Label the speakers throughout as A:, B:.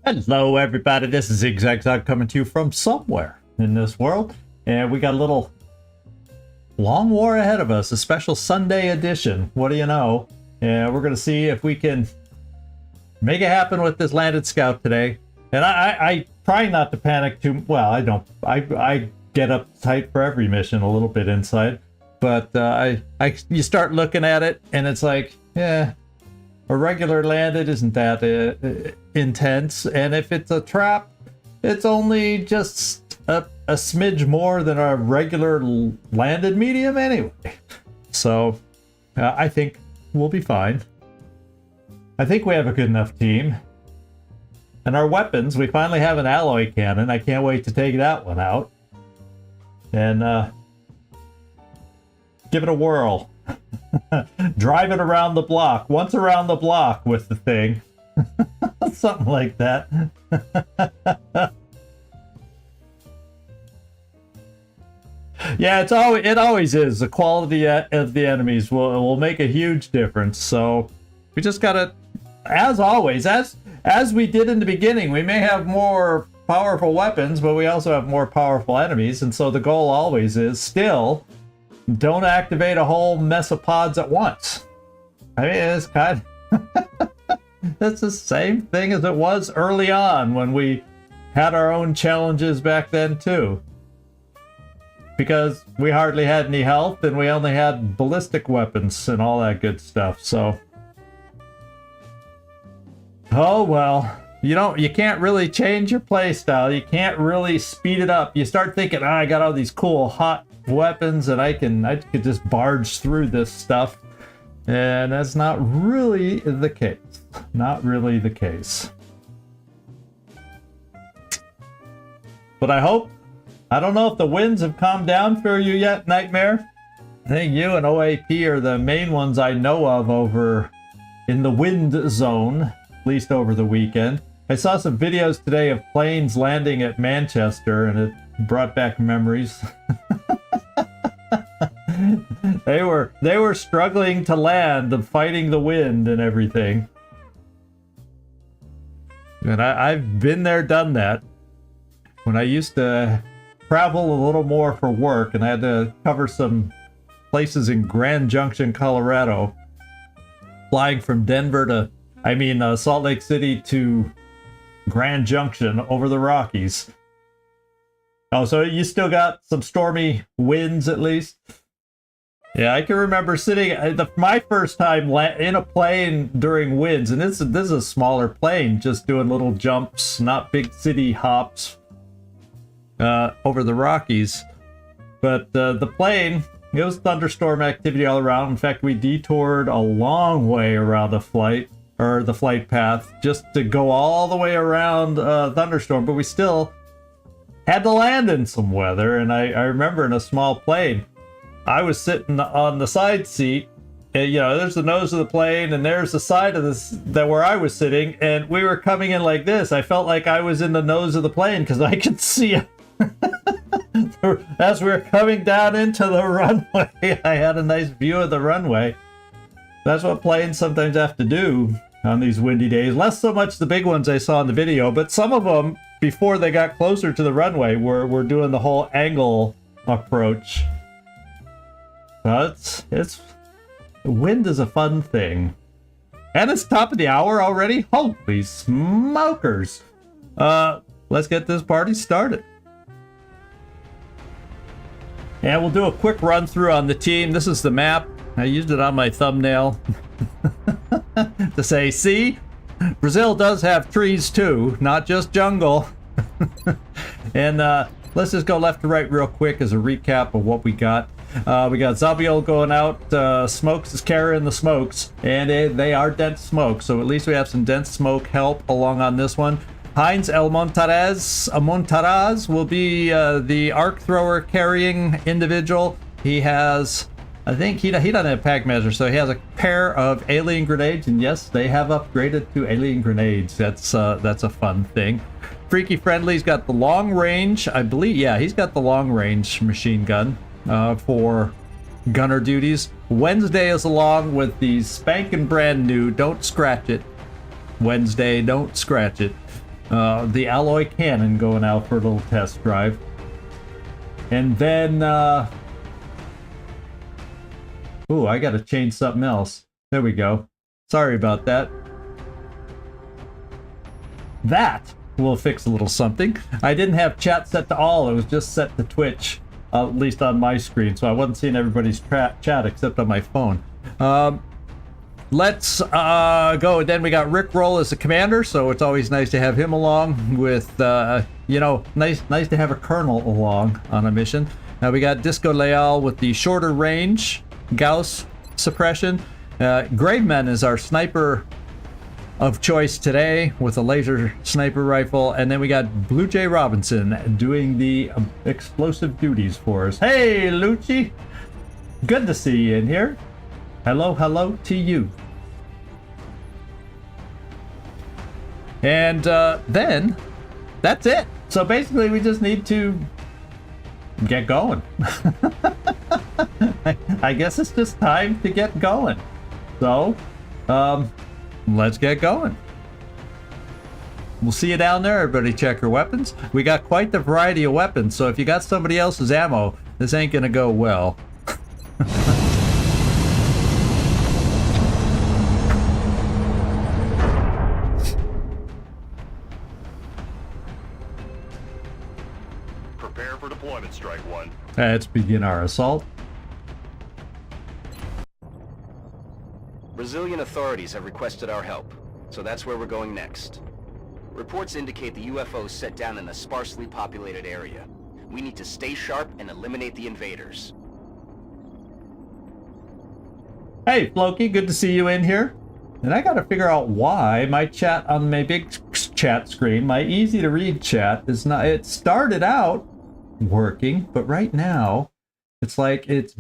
A: Hello everybody, this is XCom coming to you from somewhere in this world, and we got a little long war ahead of us, a special Sunday edition. What do you know? And we're gonna see if we can make it happen with this landed scout today. And I try not to panic too well. I don't. I get uptight for every mission a little bit inside, but you start looking at it and it's like, yeah, a regular landed isn't that intense, and if it's a trap, it's only just a smidge more than a regular landed medium anyway. So I think we'll be fine. I think we have a good enough team. And our weapons, we finally have an alloy cannon. I can't wait to take that one out and give it a whirl. Drive it around the block. Once around the block with the thing. Something like that. Yeah, it always is. The quality of the enemies will make a huge difference. So we just gotta, as always, as we did in the beginning, we may have more powerful weapons, but we also have more powerful enemies. And so the goal always is still, don't activate a whole mess of pods at once. I mean, it's kind of it's the same thing as it was early on when we had our own challenges back then too. Because we hardly had any health and we only had ballistic weapons and all that good stuff, so. Oh well, you can't really change your playstyle. You can't really speed it up. You start thinking, oh, I got all these cool hot weapons and I could just barge through this stuff, and that's not really the case. Not really the case. But I don't know if the winds have calmed down for you yet, Nightmare. I think you and OAP are the main ones I know of over in the wind zone, at least over the weekend. I saw some videos today of planes landing at Manchester and it brought back memories. They were struggling to land, fighting the wind and everything. And I've been there, done that. When I used to travel a little more for work and I had to cover some places in Grand Junction, Colorado, flying from Denver to, Salt Lake City to Grand Junction over the Rockies. Oh, so you still got some stormy winds at least? Yeah, I can remember sitting my first time in a plane during winds, and this is a smaller plane, just doing little jumps, not big city hops over the Rockies. But the plane, it was thunderstorm activity all around. In fact, we detoured a long way around the flight path just to go all the way around thunderstorm, but we still had to land in some weather. And I remember in a small plane, I was sitting on the side seat, and, there's the nose of the plane, and there's the side of where I was sitting, and we were coming in like this. I felt like I was in the nose of the plane because I could see as we were coming down into the runway. I had a nice view of the runway. That's what planes sometimes have to do on these windy days. Less so much the big ones I saw in the video, but some of them, before they got closer to the runway, were doing the whole angle approach. It's wind is a fun thing. And it's top of the hour already? Holy smokers! Let's get this party started. And we'll do a quick run through on the team. This is the map. I used it on my thumbnail to say, see, Brazil does have trees too, not just jungle. And let's just go left to right real quick as a recap of what we got. We got Zabiel going out, Smokes is carrying the smokes, and they are dense smoke, so at least we have some dense smoke help along on this one. Heinz El Montaraz will be the arc thrower carrying individual. He has, I think he doesn't have pack measure, so he has a pair of alien grenades, and yes, they have upgraded to alien grenades. That's a fun thing. Freaky Friendly's got the long range, I believe, yeah, he's got the long range machine gun for gunner duties. Wednesday is along with the spanking brand new Don't Scratch It. Wednesday, Don't Scratch It. the alloy cannon going out for a little test drive. And then, ooh, I gotta change something else. There we go. Sorry about that. That will fix a little something. I didn't have chat set to all, it was just set to Twitch, at least on my screen, so I wasn't seeing everybody's chat except on my phone. Let's go. Then we got Rick Roll as the commander, so it's always nice to have him along with, you know, nice to have a colonel along on a mission. Now we got Disco Leal with the shorter range Gauss suppression. Graveman is our sniper of choice today with a laser sniper rifle, and then we got Blue Jay Robinson doing the explosive duties for us. Hey, Lucci! Good to see you in here. Hello to you. And then that's it. So basically we just need to get going. I guess it's just time to get going. So let's get going. We'll see you down there. Everybody check your weapons. We got quite the variety of weapons, so if you got somebody else's ammo, this ain't gonna go well.
B: Prepare for deployment, Strike One.
A: Let's begin our assault.
C: Brazilian authorities have requested our help, so that's where we're going next. Reports indicate the UFOs set down in a sparsely populated area. We need to stay sharp and eliminate the invaders.
A: Hey, Floki, good to see you in here. And I gotta figure out why my chat on my big chat screen, my easy to read chat, is not, it started out working, but right now it's like it's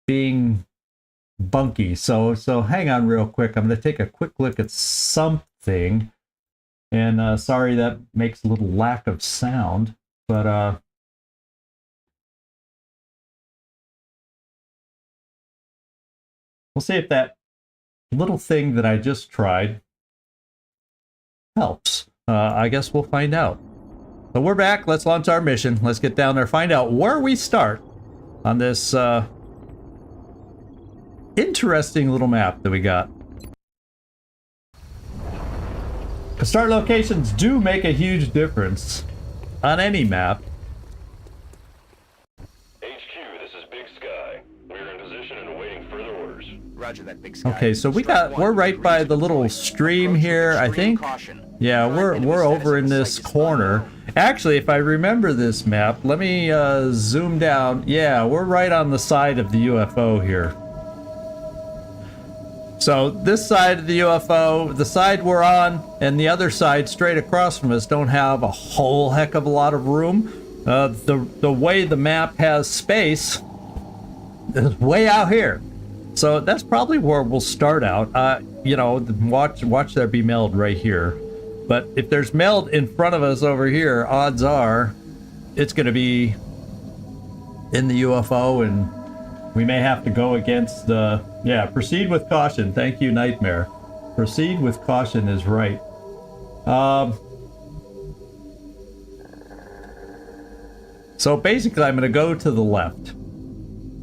A: being bunky. So hang on real quick. I'm gonna take a quick look at something. And sorry that makes a little lack of sound, but we'll see if that little thing that I just tried helps. I guess we'll find out. So we're back. Let's launch our mission. Let's get down there, find out where we start on this interesting little map that we got. The start locations do make a huge difference on any map.
B: HQ, this is Big Sky. We're in position and awaiting further orders.
C: Roger that, Big Sky.
A: Okay, so we're right by the little stream here, I think. Yeah, we're over in this corner. Actually, if I remember this map, let me zoom down. Yeah, we're right on the side of the UFO here. So this side of the UFO, the side we're on, and the other side straight across from us don't have a whole heck of a lot of room. The way the map has space is way out here. So that's probably where we'll start out. You know, watch there be meld right here. But if there's meld in front of us over here, odds are it's going to be in the UFO, and we may have to go against the... Yeah, proceed with caution. Thank you, Nightmare. Proceed with caution is right. So basically, I'm going to go to the left.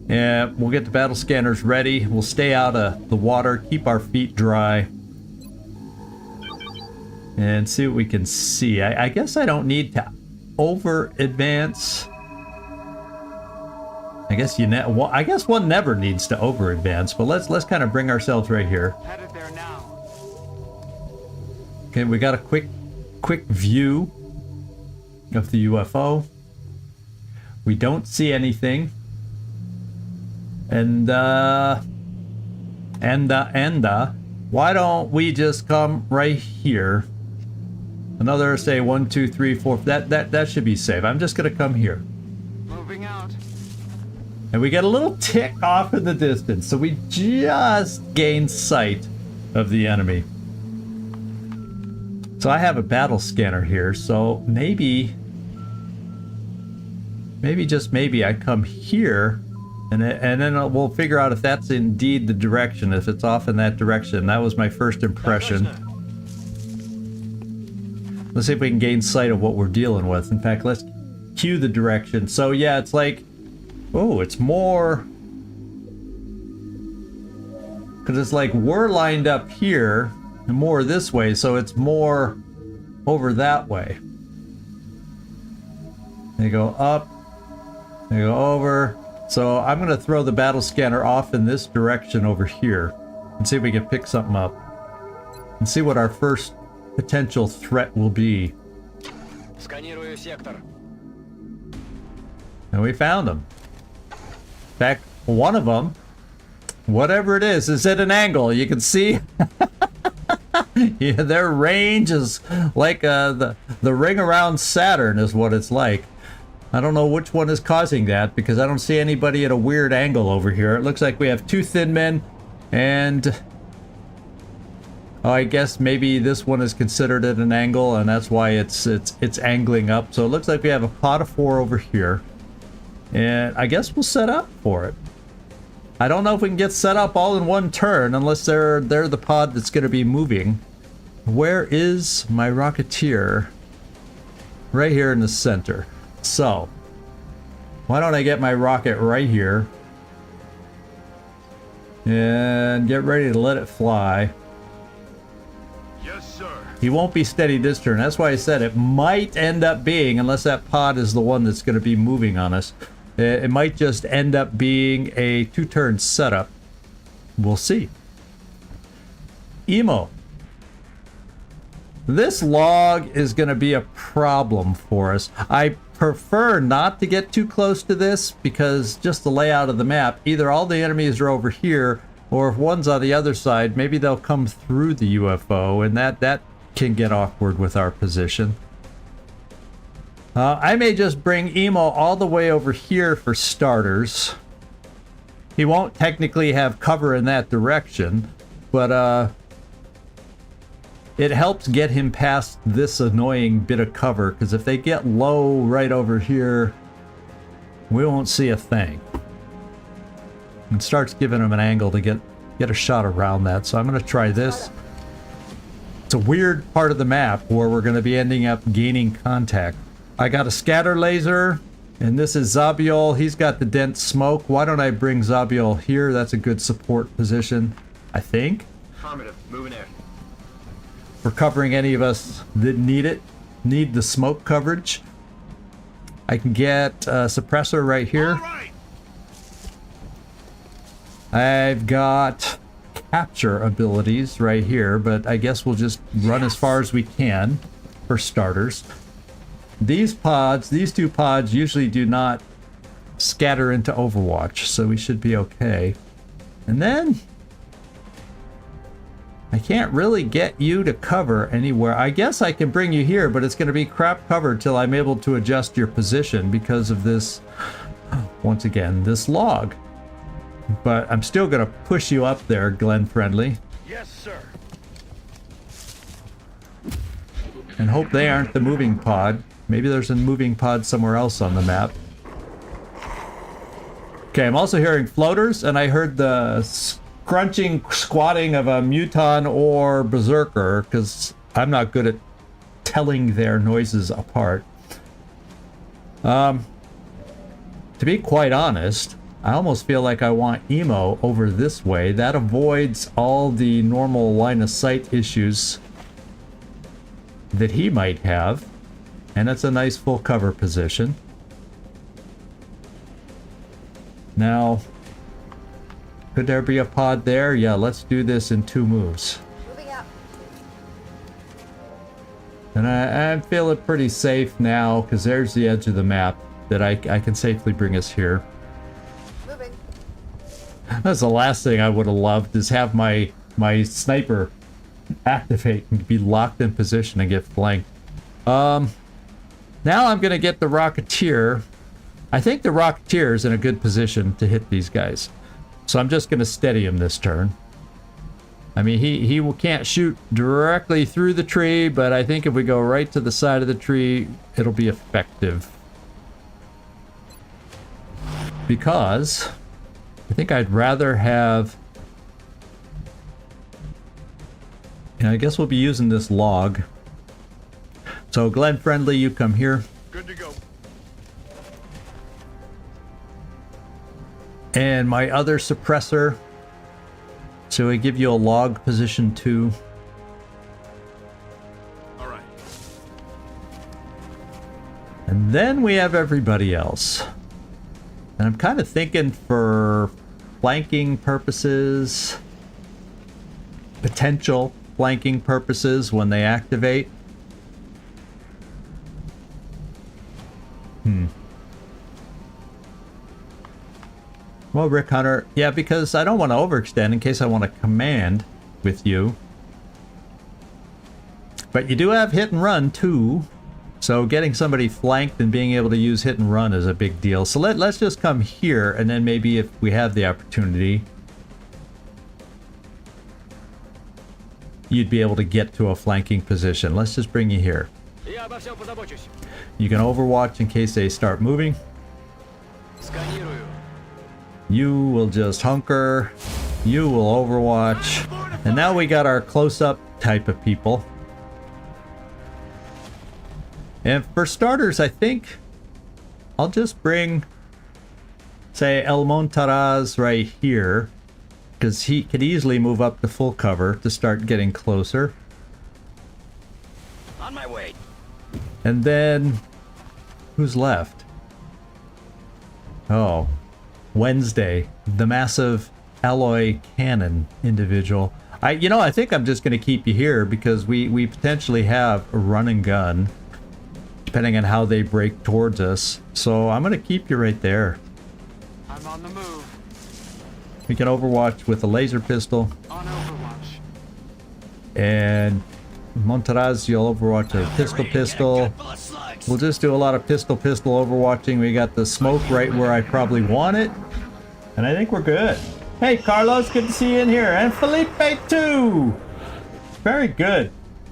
A: And we'll get the battle scanners ready. We'll stay out of the water, keep our feet dry. And see what we can see. I guess I don't need to over-advance. I guess one never needs to over-advance, but let's kind of bring ourselves right here.
D: Headed there now.
A: Okay, we got a quick view of the UFO. We don't see anything. And why don't we just come right here? Another, say, 1, 2, 3, 4. That should be safe. I'm just gonna come here.
D: Moving out.
A: And we get a little tick off in the distance, so we just gain sight of the enemy. So I have a battle scanner here, so maybe just maybe I come here, and then we'll figure out if that's indeed the direction, if it's off in that direction. That was my first impression. Let's see if we can gain sight of what we're dealing with. In fact, let's cue the direction. So yeah, it's like, oh, it's more, because it's like we're lined up here and more this way, so it's more over that way. They go up, they go over. So I'm going to throw the battle scanner off in this direction over here and see if we can pick something up and see what our first potential threat will be.
C: Сканирую сектор.
A: And we found them. In fact, one of them, whatever it is at an angle. You can see yeah, their range is like the ring around Saturn is what it's like. I don't know which one is causing that because I don't see anybody at a weird angle over here. It looks like we have two thin men and oh, I guess maybe this one is considered at an angle and that's why it's angling up. So it looks like we have a pod of 4 over here. And I guess we'll set up for it. I don't know if we can get set up all in one turn unless they're the pod that's going to be moving. Where is my Rocketeer? Right here in the center. So, why don't I get my rocket right here and get ready to let it fly.
B: Yes, sir.
A: He won't be steady this turn. That's why I said it might end up being, unless that pod is the one that's going to be moving on us, it might just end up being a 2-turn setup. We'll see. Emo. This log is going to be a problem for us. I prefer not to get too close to this because just the layout of the map, either all the enemies are over here or if one's on the other side, maybe they'll come through the UFO and that can get awkward with our position. I may just bring Emo all the way over here for starters. He won't technically have cover in that direction, but it helps get him past this annoying bit of cover, because if they get low right over here, we won't see a thing. And starts giving him an angle to get a shot around that. So I'm going to try this. It's a weird part of the map where we're going to be ending up gaining contact. I got a scatter laser, and this is Zabiol. He's got the dense smoke. Why don't I bring Zabiol here? That's a good support position, I think.
C: Affirmative. Moving in.
A: For covering any of us that need the smoke coverage. I can get a suppressor right here.
B: Right.
A: I've got capture abilities right here, but I guess we'll just run as far as we can for starters. These two pods usually do not scatter into Overwatch, so we should be okay. And then I can't really get you to cover anywhere. I guess I can bring you here, but it's going to be crap covered till I'm able to adjust your position because of this, once again, this log. But I'm still going to push you up there, Glenn Friendly.
B: Yes, sir.
A: And hope they aren't the moving pod. Maybe there's a moving pod somewhere else on the map. Okay, I'm also hearing floaters, and I heard the crunching, squatting of a Muton or Berserker, because I'm not good at telling their noises apart. To be quite honest, I almost feel like I want Emo over this way. That avoids all the normal line of sight issues that he might have. And it's a nice full cover position. Now, could there be a pod there? Yeah, let's do this in 2 moves.
E: Moving up.
A: And I'm feeling pretty safe now because there's the edge of the map that I can safely bring us here.
E: Moving.
A: That's the last thing I would have loved, is have my sniper activate and be locked in position and get flanked. Now I'm going to get the Rocketeer. I think the Rocketeer is in a good position to hit these guys. So I'm just going to steady him this turn. I mean, he can't shoot directly through the tree, but I think if we go right to the side of the tree, it'll be effective. Because I think I'd rather have... I guess we'll be using this log. So Glenn Friendly, you come here.
E: Good to go.
A: And my other suppressor. So I give you a log position 2.
E: All right.
A: And then we have everybody else. And I'm kind of thinking for flanking purposes, potential flanking purposes when they activate. Well, Rick Hunter, yeah, because I don't want to overextend in case I want to command with you. But you do have hit and run too. So getting somebody flanked and being able to use hit and run is a big deal. So let's just come here, and then maybe if we have the opportunity, you'd be able to get to a flanking position. Let's just bring you here. You can overwatch in case they start moving. You will just hunker. You will overwatch. And now we got our close-up type of people. And for starters, I think I'll just bring, say, El Montaraz right here, because he could easily move up to full cover to start getting closer.
C: On my way.
A: And then, who's left? Oh, Wednesday, the massive alloy cannon individual. I think I'm just going to keep you here because we potentially have a run and gun. Depending on how they break towards us. So I'm going to keep you right there.
D: I'm on the move.
A: We can overwatch with a laser pistol.
D: On Overwatch.
A: And Montaraz, you'll overwatch a pistol. We'll just do a lot of pistol overwatching. We got the smoke right where I probably want it. And I think we're good. Hey Carlos, good to see you in here. And Felipe too. Very good.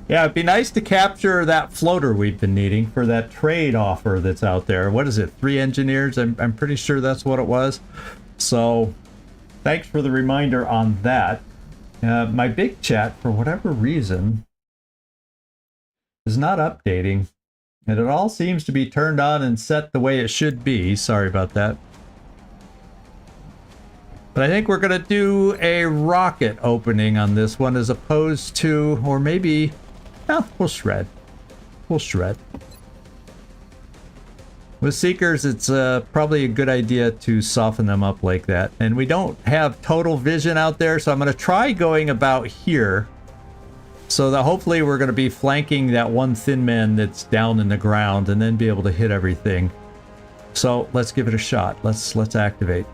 A: Yeah, it'd be nice to capture that floater we've been needing for that trade offer that's out there. What is it? 3 engineers? I'm pretty sure that's what it was. So, thanks for the reminder on that. My big chat, for whatever reason, is not updating. And it all seems to be turned on and set the way it should be. Sorry about that. But I think we're going to do a rocket opening on this one as opposed to, or maybe... No, we'll shred. We'll shred. With Seekers, it's probably a good idea to soften them up like that. And we don't have total vision out there, so I'm going to try going about here. So that hopefully we're going to be flanking that one thin man that's down in the ground and then be able to hit everything. So let's give it a shot. Let's activate.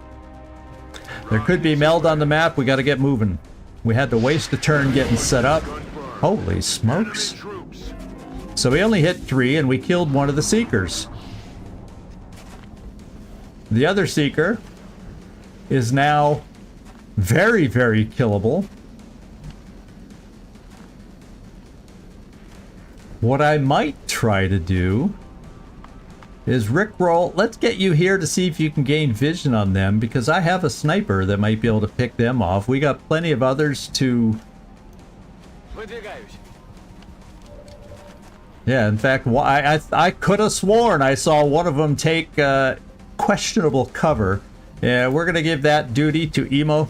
A: There could be meld on the map. We got to get moving. We had to waste a turn getting set up. Holy smokes. So we only hit 3 and we killed one of the Seekers. The other Seeker is now very, very killable. What I might try to do is Rickroll. Let's get you here to see if you can gain vision on them, because I have a sniper that might be able to pick them off. We got plenty of others to... Yeah, in fact, I could have sworn I saw one of them take questionable cover. Yeah, we're going to give that duty to Emo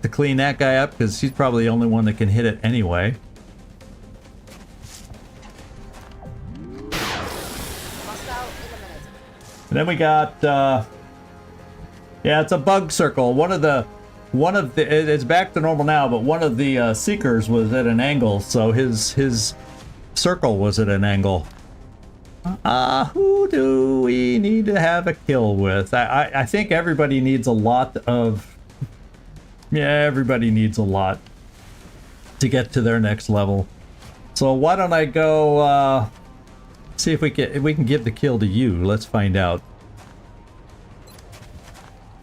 A: to clean that guy up, because he's probably the only one that can hit it anyway. And then we got, yeah, it's a bug circle. One of the, it's back to normal now, but one of the Seekers was at an angle, so his circle was at an angle. Who do we need to have a kill with? I think everybody needs a lot of, yeah, everybody needs a lot to get to their next level. So why don't I go, see if we can give the kill to you. Let's find out.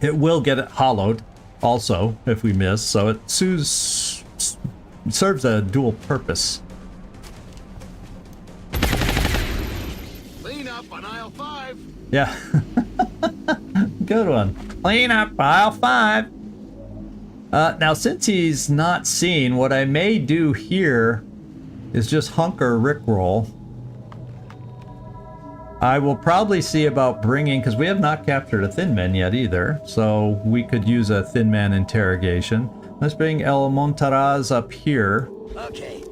A: It will get it hollowed also if we miss, so it serves a dual purpose.
E: Clean up on aisle 5.
A: Yeah. Good one. Clean up aisle 5. Now since he's not seen, what I may do here is just hunker Rickroll. I will probably see about bringing, because we have not captured a Thin Man yet either, so we could use a Thin Man interrogation. Let's bring El Montaraz up here.
C: Okay.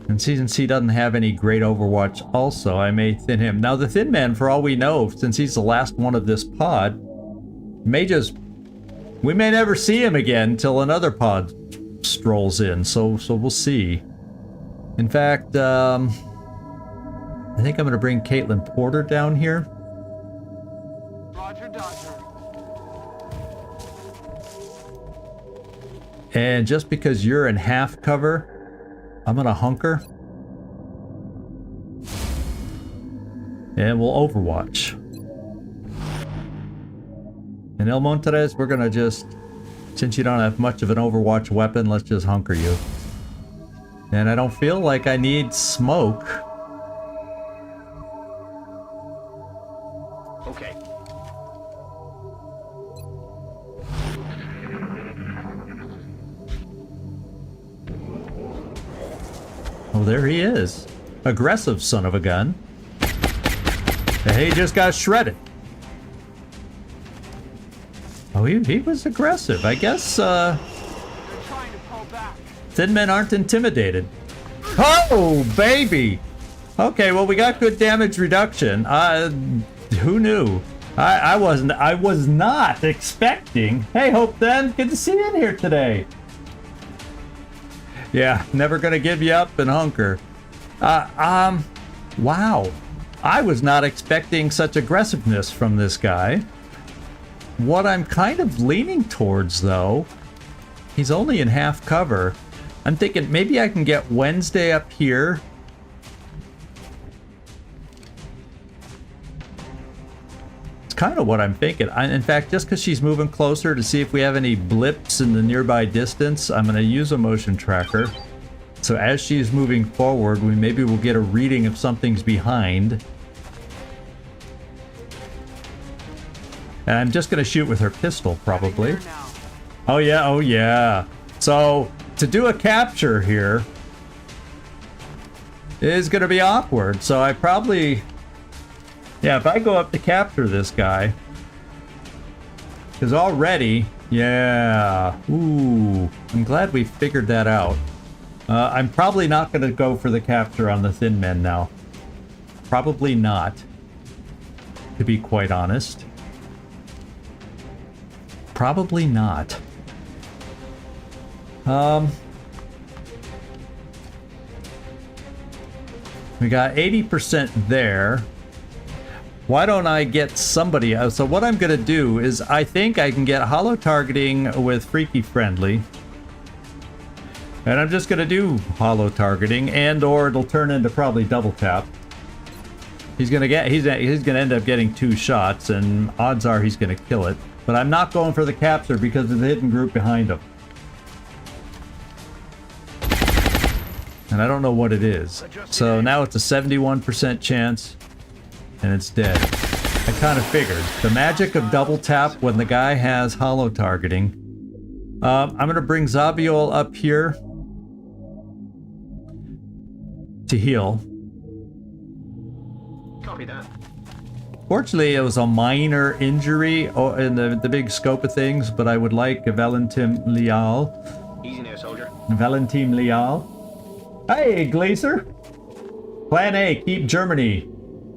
A: And since he doesn't have any great Overwatch also, I may thin him. Now the Thin Man, for all we know, since he's the last one of this pod, we may never see him again till another pod strolls in, so we'll see. In fact, I think I'm going to bring Caitlin Porter down here.
D: Roger, Dodger.
A: And just because you're in half cover, I'm going to hunker. And we'll Overwatch. And El Monterez, we're going to just, since you don't have much of an Overwatch weapon, let's just hunker you. And I don't feel like I need smoke.
C: Okay.
A: Oh, there he is. Aggressive son of a gun. He just got shredded. Oh, he was aggressive. I guess,
D: They're trying to pull back.
A: Thin Men aren't intimidated. Oh, baby! Okay, well, we got good damage reduction. Who knew? I was not expecting. Hey, Hope then, good to see you in here today. Yeah, never gonna give you up and hunker. Wow. I was not expecting such aggressiveness from this guy. What I'm kind of leaning towards, though, he's only in half cover. I'm thinking maybe I can get Wednesday up here. It's kind of what I'm thinking. In fact, just because she's moving closer to see if we have any blips in the nearby distance, I'm going to use a motion tracker. So as she's moving forward, maybe we'll get a reading if something's behind. And I'm just going to shoot with her pistol, probably.
D: Heading there now.
A: Oh yeah, oh yeah. So, to do a capture here is going to be awkward. So I probably... Yeah, if I go up to capture this guy... Because already... Yeah. Ooh. I'm glad we figured that out. I'm probably not going to go for the capture on the Thin Men now. Probably not. To be quite honest. Probably not. We got 80% there. Why don't I get somebody else? So what I'm going to do is I think I can get holo targeting with Freaky Friendly. And I'm just going to do holo targeting, and or it'll turn into probably double tap. He's going to end up getting 2 shots, and odds are he's going to kill it. But I'm not going for the capture because of the hidden group behind him. And I don't know what it is. So now it's a 71% chance, and it's dead. I kind of figured. The magic of double tap when the guy has holo targeting. I'm going to bring Zabiol up here to heal.
C: Copy that.
A: Fortunately, it was a minor injury in the big scope of things, but I would like Valentin Leal.
C: Easy now, soldier.
A: Valentin Leal. Hey, Glacier! Plan A, keep Germany.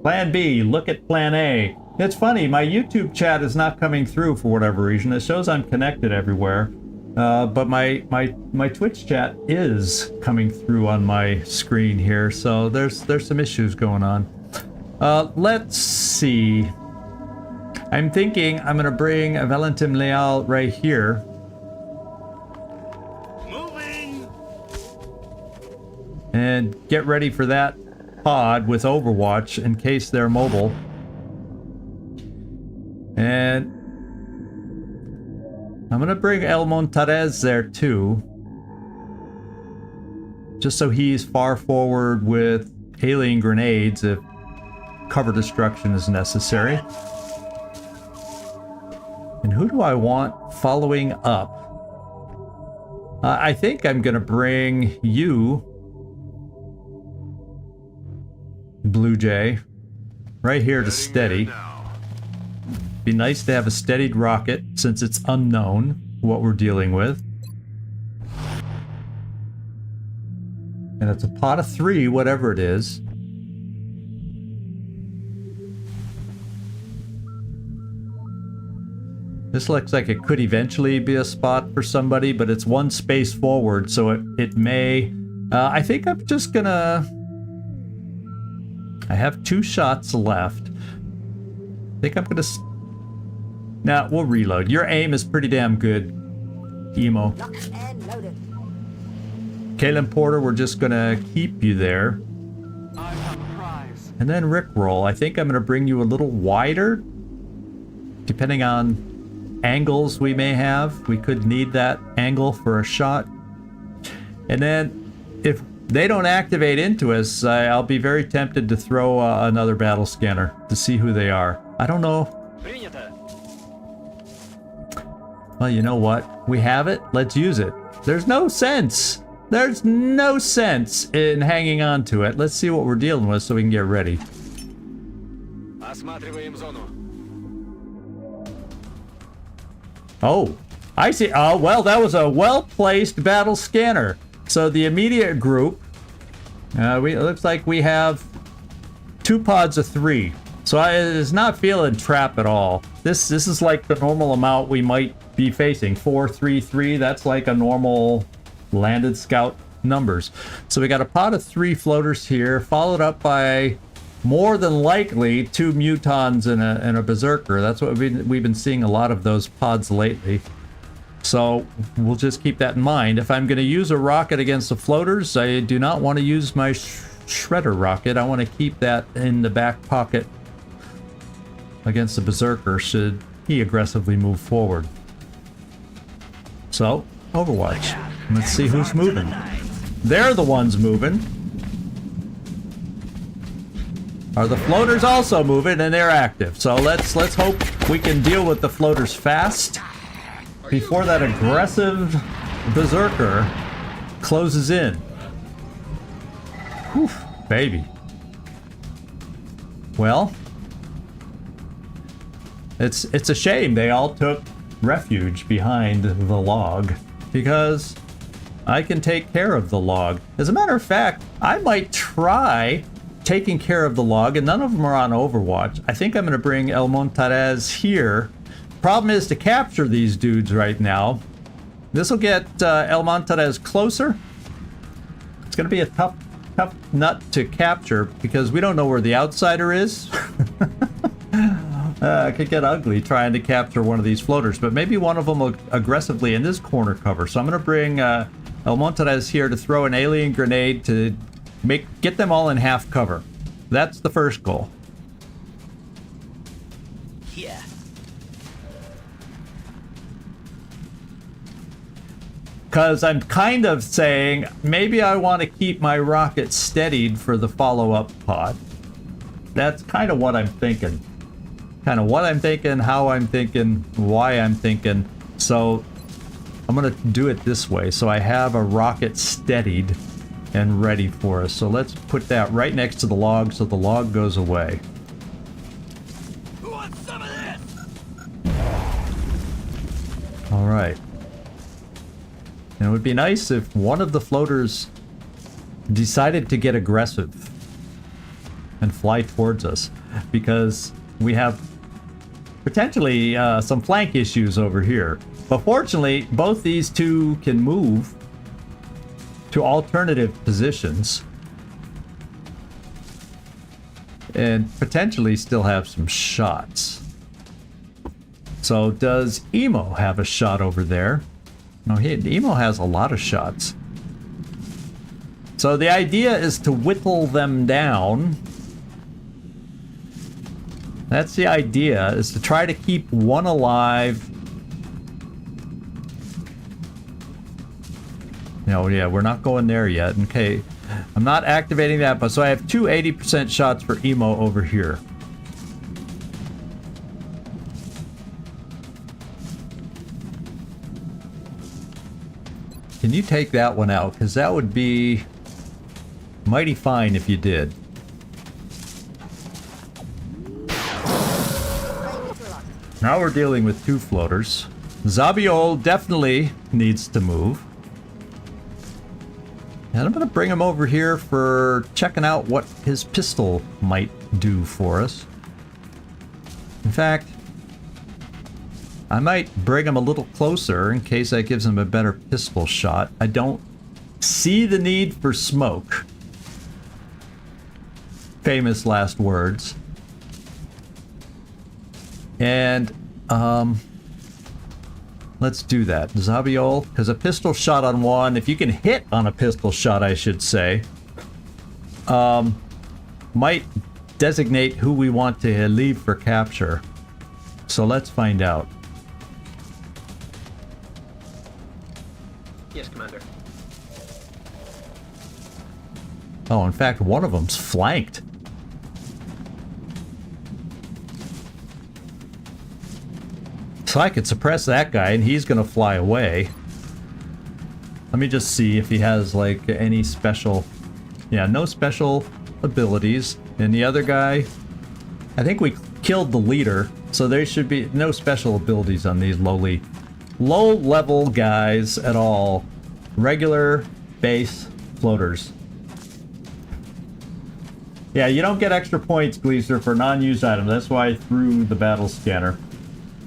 A: Plan B, look at Plan A. It's funny, my YouTube chat is not coming through for whatever reason. It shows I'm connected everywhere. But my Twitch chat is coming through on my screen here, so there's some issues going on. Let's see. I'm thinking I'm gonna bring Valentin Leal right here.
E: Moving.
A: And get ready for that pod with Overwatch in case they're mobile. And I'm gonna bring El Montarez there too. Just so he's far forward with alien grenades if cover destruction is necessary. And who do I want following up? I think I'm gonna bring you, Blue Jay. right here to steady. Be nice to have a steadied rocket since it's unknown what we're dealing with. And it's a pot of 3, whatever it is. This looks like it could eventually be a spot for somebody, but it's one space forward, so it may... I think I'm just gonna... I have 2 shots left. I think I'm gonna... Nah, we'll reload. Your aim is pretty damn good, Emo.
F: Locked and loaded.
A: Kalen Porter, we're just gonna keep you there.
D: I have a prize.
A: And then Rickroll. I think I'm gonna bring you a little wider. Depending on angles we may have. We could need that angle for a shot. And then, if they don't activate into us, I'll be very tempted to throw another battle scanner to see who they are. I don't know. Well, you know what? We have it. Let's use it. There's no sense. There's no sense in hanging on to it. Let's see what we're dealing with so we can get ready. Oh, I see. Oh, well, that was a well-placed battle scanner. So the immediate group, it looks like we have 2 pods of 3. So it's not feeling trap at all. This is like the normal amount we might be facing. 4, 3, 3. That's like a normal landed scout numbers. So we got a pod of 3 floaters here, followed up by more than likely 2 mutons and a berserker. That's what we've been seeing a lot of those pods lately. So we'll just keep that in mind. If I'm going to use a rocket against the floaters, I do not want to use my shredder rocket. I want to keep that in the back pocket against the berserker should he aggressively move forward. So, Overwatch. Let's see who's moving. They're the ones moving. Are the floaters also moving? And they're active. So let's hope we can deal with the floaters fast before that aggressive berserker closes in. Whew, baby. Well, it's a shame they all took refuge behind the log, because I can take care of the log. As a matter of fact, I might try taking care of the log, and none of them are on Overwatch. I think I'm going to bring El Montarez here. Problem is to capture these dudes right now. This will get El Montarez closer. It's going to be a tough nut to capture because we don't know where the outsider is. It could get ugly trying to capture one of these floaters, but maybe one of them will aggressively in this corner cover. So I'm going to bring El Montarez here to throw an alien grenade to get them all in half cover. That's the first goal.
C: Yeah.
A: Because I'm kind of saying maybe I want to keep my rocket steadied for the follow-up pod. That's kind of what I'm thinking. Kind of what I'm thinking, how I'm thinking, why I'm thinking. So I'm going to do it this way. So I have a rocket steadied and ready for us. So let's put that right next to the log so the log goes away.
E: Who wants some of this?
A: All right. And it would be nice if one of the floaters decided to get aggressive and fly towards us, because we have potentially some flank issues over here. But fortunately, both these two can move to alternative positions and potentially still have some shots. So does Emo have a shot over there? No, Emo has a lot of shots. So the idea is to whittle them down. That's the idea, is to try to keep one alive. No, yeah, we're not going there yet. Okay, I'm not activating that, but so I have two 80% shots for Emo over here. Can you take that one out? Because that would be Now we're dealing with 2 floaters. Zabiol definitely needs to move. And I'm going to bring him over here for checking out what his pistol might do for us. In fact, I might bring him a little closer in case that gives him a better pistol shot. I don't see the need for smoke. Famous last words. And, let's do that. Zabiol, because a pistol shot on one, if you can hit on a pistol shot, I should say, might designate who we want to leave for capture. So let's find out.
F: Yes, Commander.
A: Oh, in fact, one of them's flanked. So I could suppress that guy and he's gonna fly away. Let me just see if he has like any special... Yeah, no special abilities. And the other guy, I think we killed the leader, so there should be no special abilities on these low-level guys at all. Regular base floaters. Yeah, you don't get extra points, Gleaser, for non-used items. That's why I threw the battle scanner.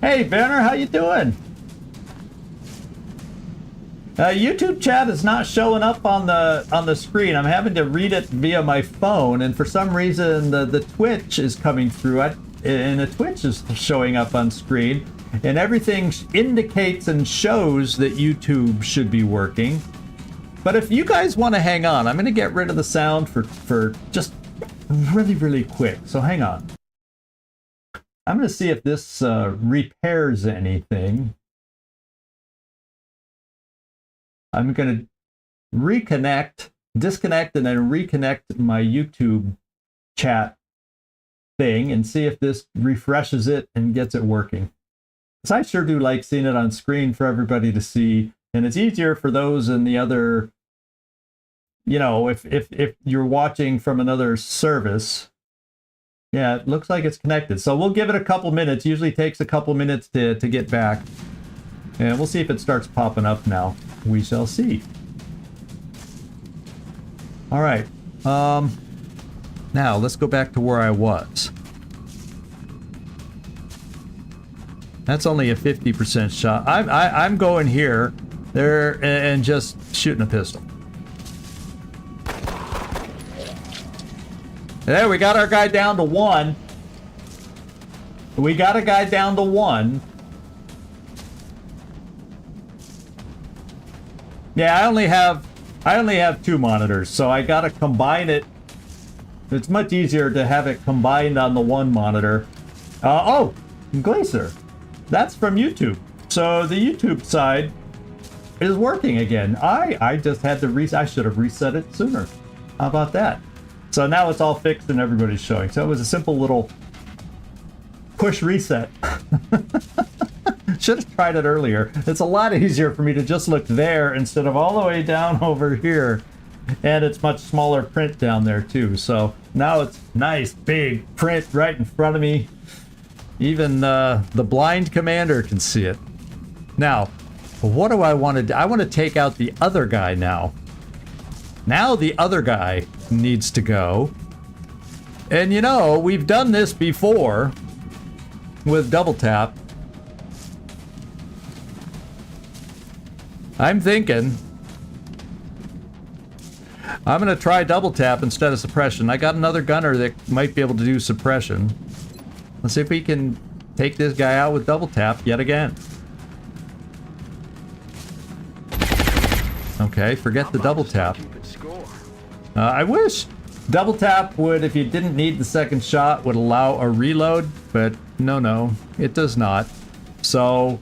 A: Hey, Banner, how you doing? YouTube chat is not showing up on the screen. I'm having to read it via my phone, and for some reason the Twitch is coming through, and the Twitch is showing up on screen, and everything indicates and shows that YouTube should be working. But if you guys want to hang on, I'm going to get rid of the sound for just really quick. So hang on. I'm going to see if this repairs anything. I'm going to disconnect, and then reconnect my YouTube chat thing and see if this refreshes it and gets it working. Because I sure do like seeing it on screen for everybody to see, and it's easier for those in the other, you know, if you're watching from another service. Yeah, it looks like it's connected. So we'll give it a couple minutes. Usually takes a couple minutes to get back. And we'll see if it starts popping up now. We shall see. All right. Now let's go back to where I was. That's only a 50% shot. I'm going here, there, and just shooting a pistol. There, we got our guy down to 1. We got a guy down to 1. Yeah, I only have 2 monitors, so I gotta combine it. It's much easier to have it combined on the 1 monitor. Oh, Glacier. That's from YouTube. So the YouTube side is working again. I just had to I should have reset it sooner. How about that? So now it's all fixed and everybody's showing. So it was a simple little push reset. Should have tried it earlier. It's a lot easier for me to just look there instead of all the way down over here. And it's much smaller print down there too. So now it's nice big print right in front of me. Even the blind commander can see it. Now, what do I want to do? I want to take out the other guy now. Now the other guy needs to go. And you know, we've done this before with double tap. I'm thinking I'm going to try double tap instead of suppression. I got another gunner that might be able to do suppression. Let's see if we can take this guy out with double tap yet again. Okay, forget the double tap. I wish double tap would, if you didn't need the second shot, would allow a reload, but no, it does not. So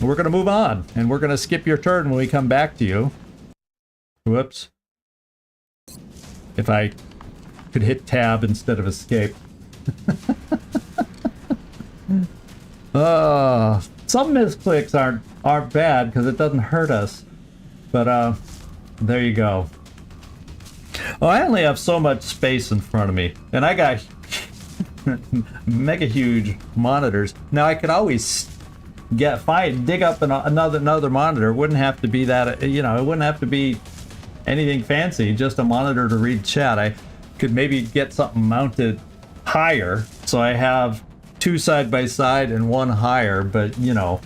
A: we're going to move on, and we're going to skip your turn when we come back to you. Whoops. If I could hit tab instead of escape. Some misclicks aren't bad because it doesn't hurt us. But there you go. Oh, I only have so much space in front of me, and I got mega huge monitors. Now I could always dig up another monitor. It wouldn't have to be that, you know, it wouldn't have to be anything fancy, just a monitor to read chat. I could maybe get something mounted higher, so I have two side by side and one higher, but you know,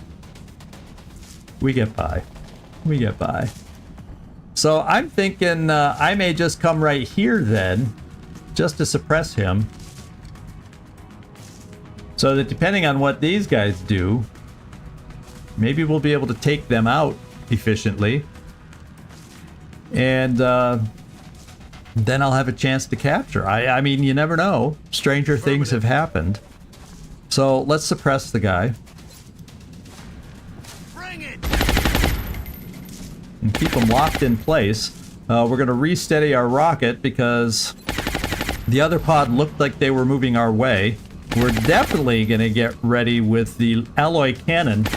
A: we get by. We get by. So I'm thinking I may just come right here then, just to suppress him. So that depending on what these guys do, maybe we'll be able to take them out efficiently. And then I'll have a chance to capture. I mean, you never know. Stranger things have happened. So let's suppress the guy.
E: Bring it!
A: And keep him locked in place. We're going to resteady our rocket because the other pod looked like they were moving our way. We're definitely going to get ready with the alloy cannon.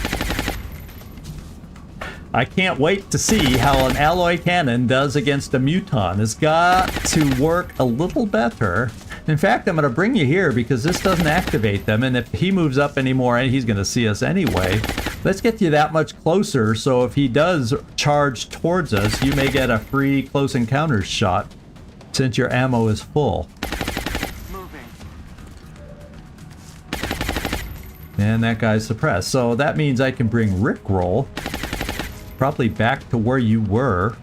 A: I can't wait to see how an alloy cannon does against a muton. It's got to work a little better. In fact, I'm going to bring you here because this doesn't activate them, and if he moves up anymore, he's going to see us anyway. Let's get you that much closer, so if he does charge towards us, you may get a free close encounters shot since your ammo is full.
D: Moving.
A: And that guy's suppressed. So that means I can bring Rickroll probably back to where you were.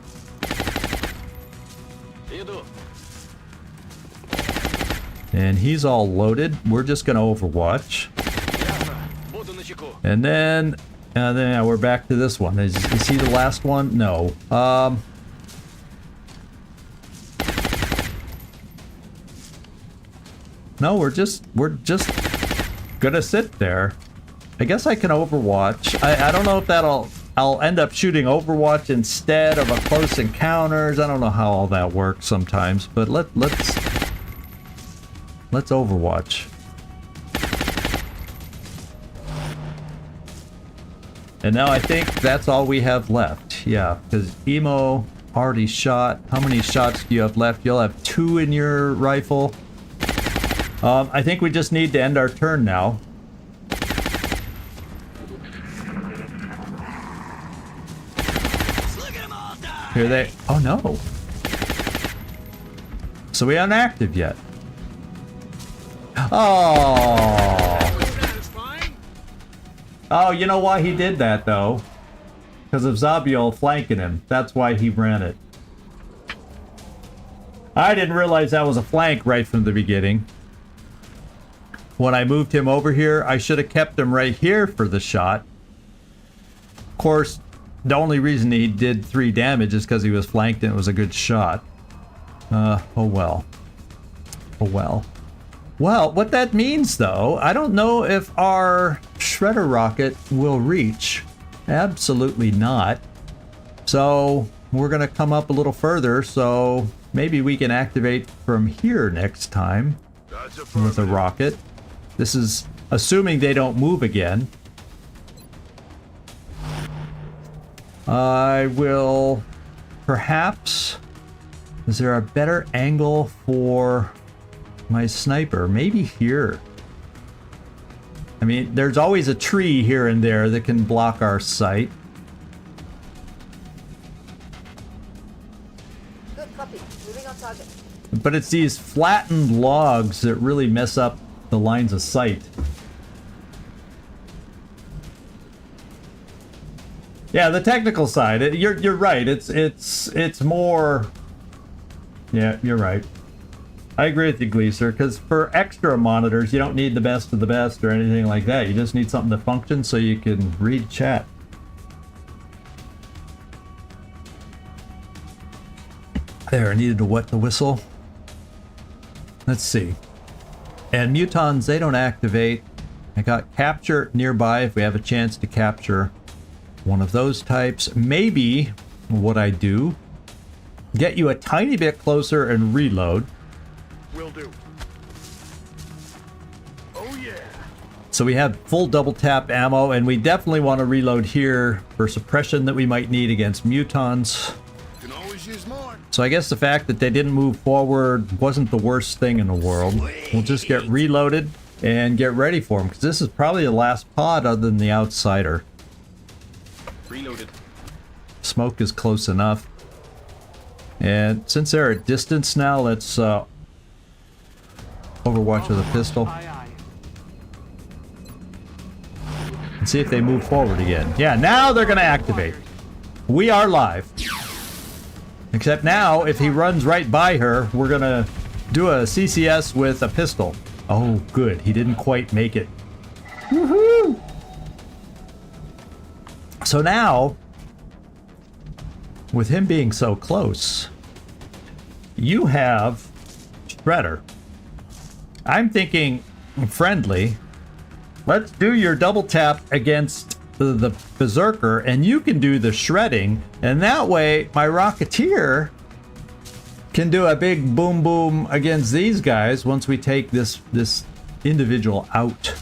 A: And he's all loaded. We're just gonna Overwatch. And then we're back to this one. Is he the last one? No. No, we're just gonna sit there. I guess I can Overwatch. I don't know if I'll end up shooting Overwatch instead of a close encounters. I don't know how all that works sometimes, but let's Overwatch. And now I think that's all we have left. Yeah, because Emo already shot. How many shots do you have left? You'll have 2 in your rifle. I think we just need to end our turn now. Here they... Oh no. So we aren't active yet. Oh. Oh, you know why he did that though? Because of Zabiel flanking him. That's why he ran it. I didn't realize that was a flank right from the beginning. When I moved him over here, I should have kept him right here for the shot. Of course, the only reason he did 3 damage is because he was flanked and it was a good shot. Oh well. Oh well. Well, what that means though, I don't know if our shredder rocket will reach. Absolutely not. So we're gonna come up a little further, so maybe we can activate from here next time with a rocket. This is assuming they don't move again. I will perhaps... Is there a better angle for my sniper? Maybe here. I mean, there's always a tree here and there that can block our sight.
F: Good copy. Moving on target.
A: But it's these flattened logs that really mess up the lines of sight. Yeah, the technical side. You're right. It's more. Yeah, you're right. I agree with you, Gleaser, because for extra monitors, you don't need the best of the best or anything like that. You just need something to function so you can read chat. There, I needed to wet the whistle. Let's see. And mutons, they don't activate. I got capture nearby if we have a chance to capture one of those types. Maybe what I do, get you a tiny bit closer and reload.
E: Will do. Oh yeah.
A: So we have full double tap ammo, and we definitely want to reload here for suppression that we might need against mutons.
E: Can always
A: So I guess the fact that they didn't move forward wasn't the worst thing in the world. We'll just get reloaded and get ready for them, because this is probably the last pod other than the outsider.
E: Reloaded.
A: Smoke is close enough. And since they're at distance now, let's Overwatch with a pistol.
D: Aye, aye.
A: And see if they move forward again. Yeah, now they're gonna activate. We are live. Except now, if he runs right by her, we're gonna do a CCS with a pistol. Oh, good. He didn't quite make it. Woohoo! So now, with him being so close, you have Shredder. I'm thinking friendly. Let's do your double tap against the Berserker, and you can do the shredding, and that way my Rocketeer can do a big boom boom against these guys once we take this individual out.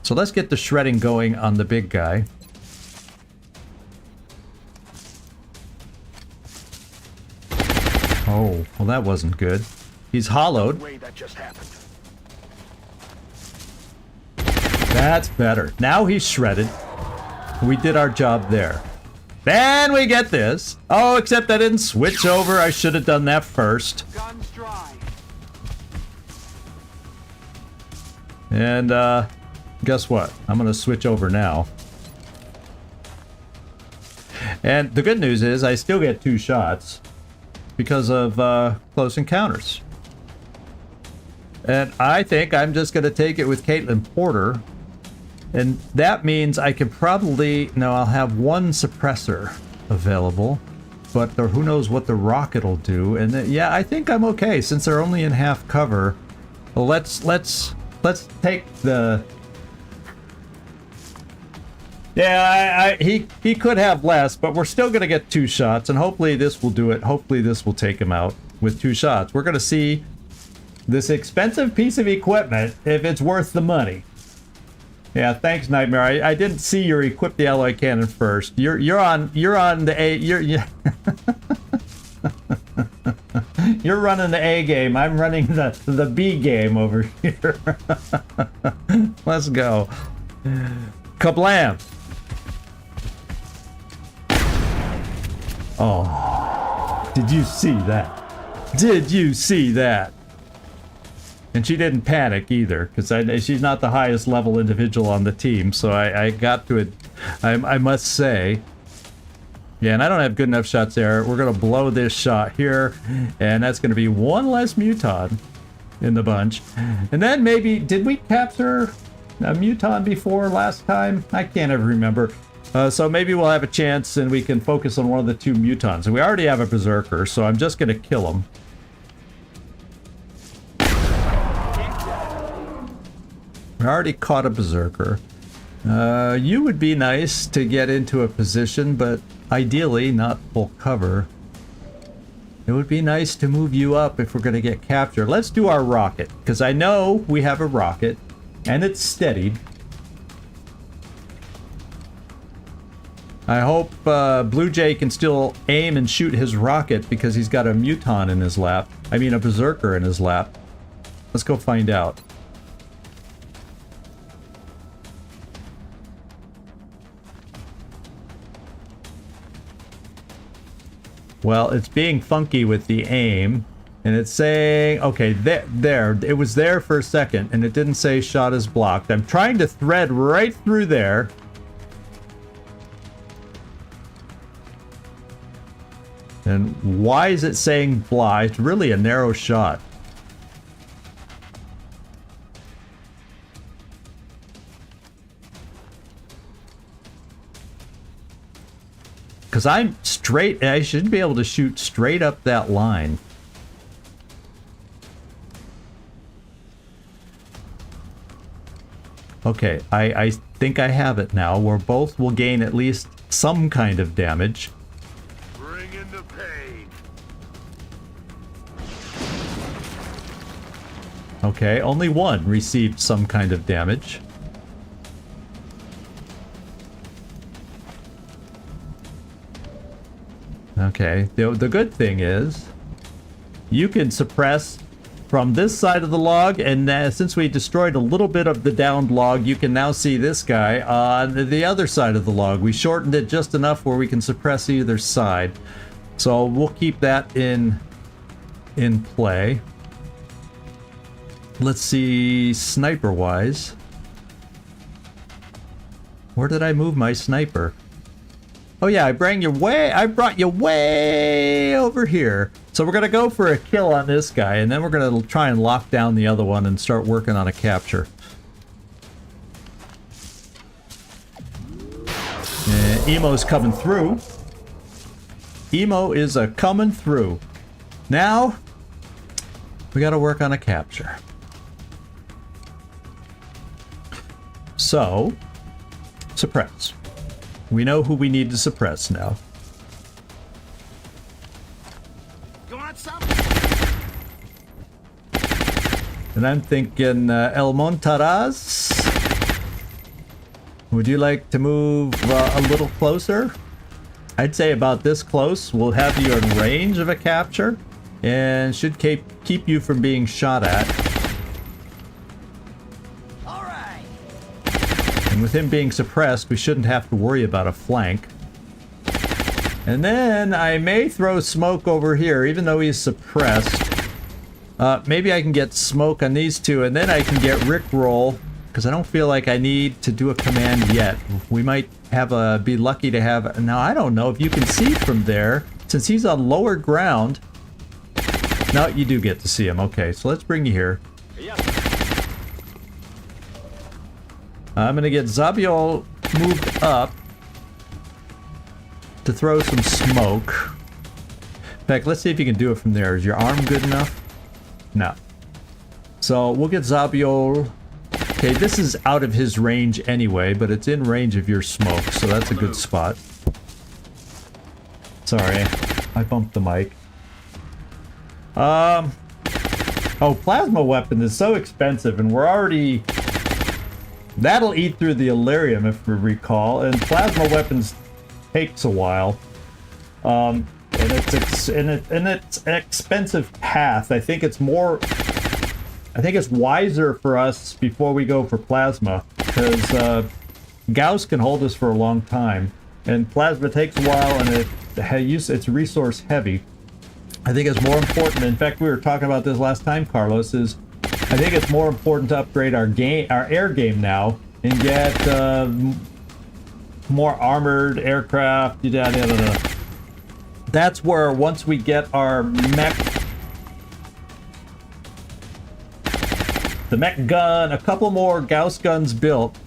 A: So let's get the shredding going on the big guy. Oh, well that wasn't good. He's hollowed.
E: Way that just happened.
A: That's better. Now he's shredded. We did our job there. Then we get this. Oh, except I didn't switch over. I should have done that first.
D: Guns dry.
A: And guess what? I'm gonna switch over now. And the good news is I still get 2 shots because of close encounters. And I think I'm just gonna take it with Caitlin Porter. And that means I can probably... No, I'll have 1 suppressor available. But who knows what the rocket will do. And yeah, I think I'm okay since they're only in half cover. Well, let's take the... Yeah, he could have less, but we're still going to get 2 shots. And hopefully this will do it. Hopefully this will take him out with 2 shots. We're going to see this expensive piece of equipment if it's worth the money. Yeah, thanks, Nightmare. I didn't see your equip the alloy cannon first. You're on the A. You're running the A game. I'm running the B game over here. Let's go. Kablam! Oh, did you see that? Did you see that? And she didn't panic either, because she's not the highest level individual on the team, so I got to it, I must say. Yeah, and I don't have good enough shots there. We're going to blow this shot here, and that's going to be 1 less Muton in the bunch. And then maybe, did we capture a Muton before last time? I can't ever remember. So maybe we'll have a chance and we can focus on one of the 2 Mutons. And we already have a Berserker, so I'm just going to kill him. I already caught a Berserker. You would be nice to get into a position, but ideally not full cover. It would be nice to move you up if we're going to get captured. Let's do our rocket, because I know we have a rocket, and it's steadied. I hope Blue Jay can still aim and shoot his rocket because he's got a Muton in his lap. I mean a Berserker in his lap. Let's go find out. Well, it's being funky with the aim, and it's saying, okay, there, it was there for a second, and it didn't say shot is blocked. I'm trying to thread right through there. And why is it saying blah? It's really a narrow shot. Because I'm straight, I should be able to shoot straight up that line. Okay, I think I have it now, where both will gain at least some kind of damage.
E: Bring in the pain.
A: Okay, only one received some kind of damage. Okay, the good thing is you can suppress from this side of the log, and since we destroyed a little bit of the downed log, you can now see this guy on the other side of the log. We shortened it just enough where we can suppress either side. So we'll keep that in play. Let's see, sniper-wise. Where did I move my sniper? Oh yeah, I brought you way over here. So we're gonna go for a kill on this guy, and then we're gonna try and lock down the other one and start working on a capture. Emo's coming through. Emo is a coming through. Now we gotta work on a capture. So suppress. We know who we need to suppress now.
E: You want some?
A: And I'm thinking El Montaraz. Would you like to move a little closer? I'd say about this close. We'll have you in range of a capture and should keep you from being shot at. And with him being suppressed, we shouldn't have to worry about a flank. And then I may throw smoke over here, even though he's suppressed. Maybe I can get smoke on these two, and then I can get Rickroll, because I don't feel like I need to do a command yet. We might be lucky to have... Now, I don't know if you can see from there, since he's on lower ground. No, you do get to see him. Okay, so let's bring you here. I'm going to get Zabiol moved up to throw some smoke. In fact, let's see if you can do it from there. Is your arm good enough? No. So we'll get Zabiol. Okay, this is out of his range anyway, but it's in range of your smoke, so that's a good spot. Sorry, I bumped the mic. Oh, plasma weapon is so expensive, and we're already... That'll eat through the Illyrium, if we recall, and plasma weapons takes a while. And it's an expensive path. I think it's wiser for us before we go for plasma, because Gauss can hold us for a long time, and plasma takes a while, and it's resource heavy. I think it's more important. In fact, we were talking about this last time, Carlos. I think it's more important to upgrade our air game now and get more armored aircraft. That's where once we get our the mech gun, a couple more Gauss guns built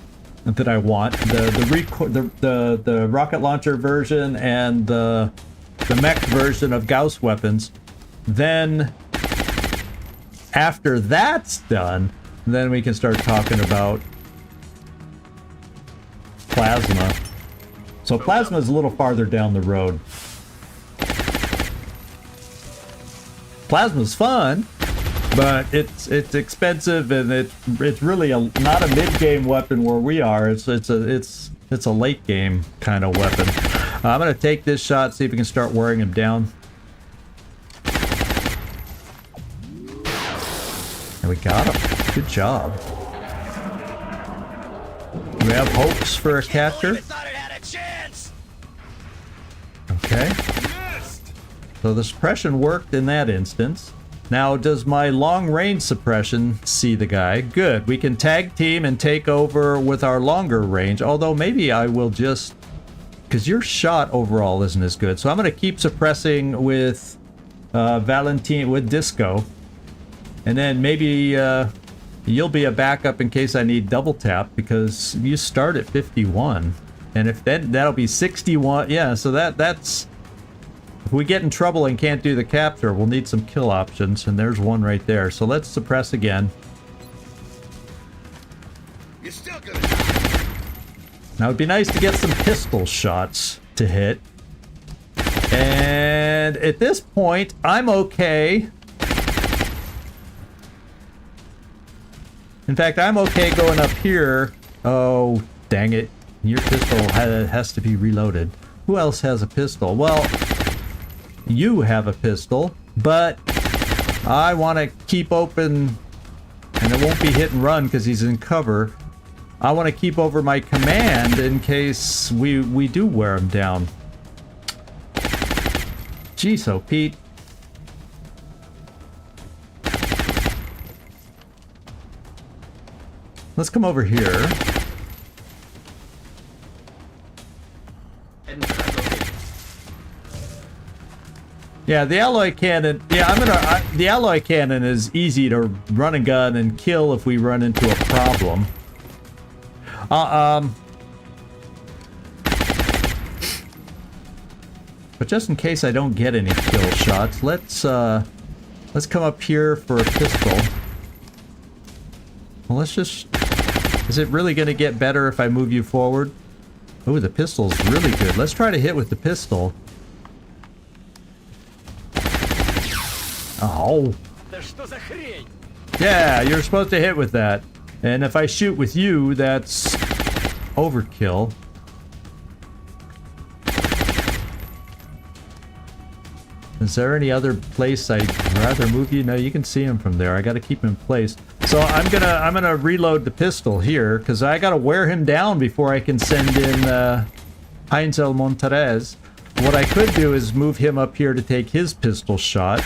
A: that I want, the rocket launcher version and the mech version of Gauss weapons. Then after that's done, then we can start talking about plasma. So plasma is a little farther down the road. Plasma's fun, but it's expensive, and it's really not a mid-game weapon where we are. It's a late game kind of weapon. I'm gonna take this shot, see if we can start wearing him down. And we got him. Good job. Do we have hopes for a capture? Okay. So the suppression worked in that instance. Now, does my long-range suppression see the guy? Good. We can tag team and take over with our longer range, although maybe I will just... Because your shot overall isn't as good. So I'm going to keep suppressing with with Disco. And then maybe you'll be a backup in case I need double tap, because you start at 51. And if that'll be 61. Yeah, so that's... If we get in trouble and can't do the capture, we'll need some kill options, and there's one right there. So let's suppress again.
E: You're still gonna die.
A: Now it'd be nice to get some pistol shots to hit. And at this point, I'm okay. In fact, I'm okay going up here. Oh, dang it. Your pistol has to be reloaded. Who else has a pistol? Well... you have a pistol, but I want to keep open, and it won't be hit and run because he's in cover. I want to keep over my command in case we do wear him down. Jeez, oh Pete. Let's come over here. Yeah, the alloy cannon. Yeah, the alloy cannon is easy to run and gun and kill if we run into a problem. But just in case I don't get any kill shots, let's come up here for a pistol. Well, let's just. Is it really going to get better if I move you forward? Oh, the pistol's really good. Let's try to hit with the pistol. Oh. Yeah, you're supposed to hit with that. And if I shoot with you, that's overkill. Is there any other place I'd rather move you? No, you can see him from there. I got to keep him in place. So I'm gonna reload the pistol here because I gotta wear him down before I can send in Heinzel Monterez. What I could do is move him up here to take his pistol shot.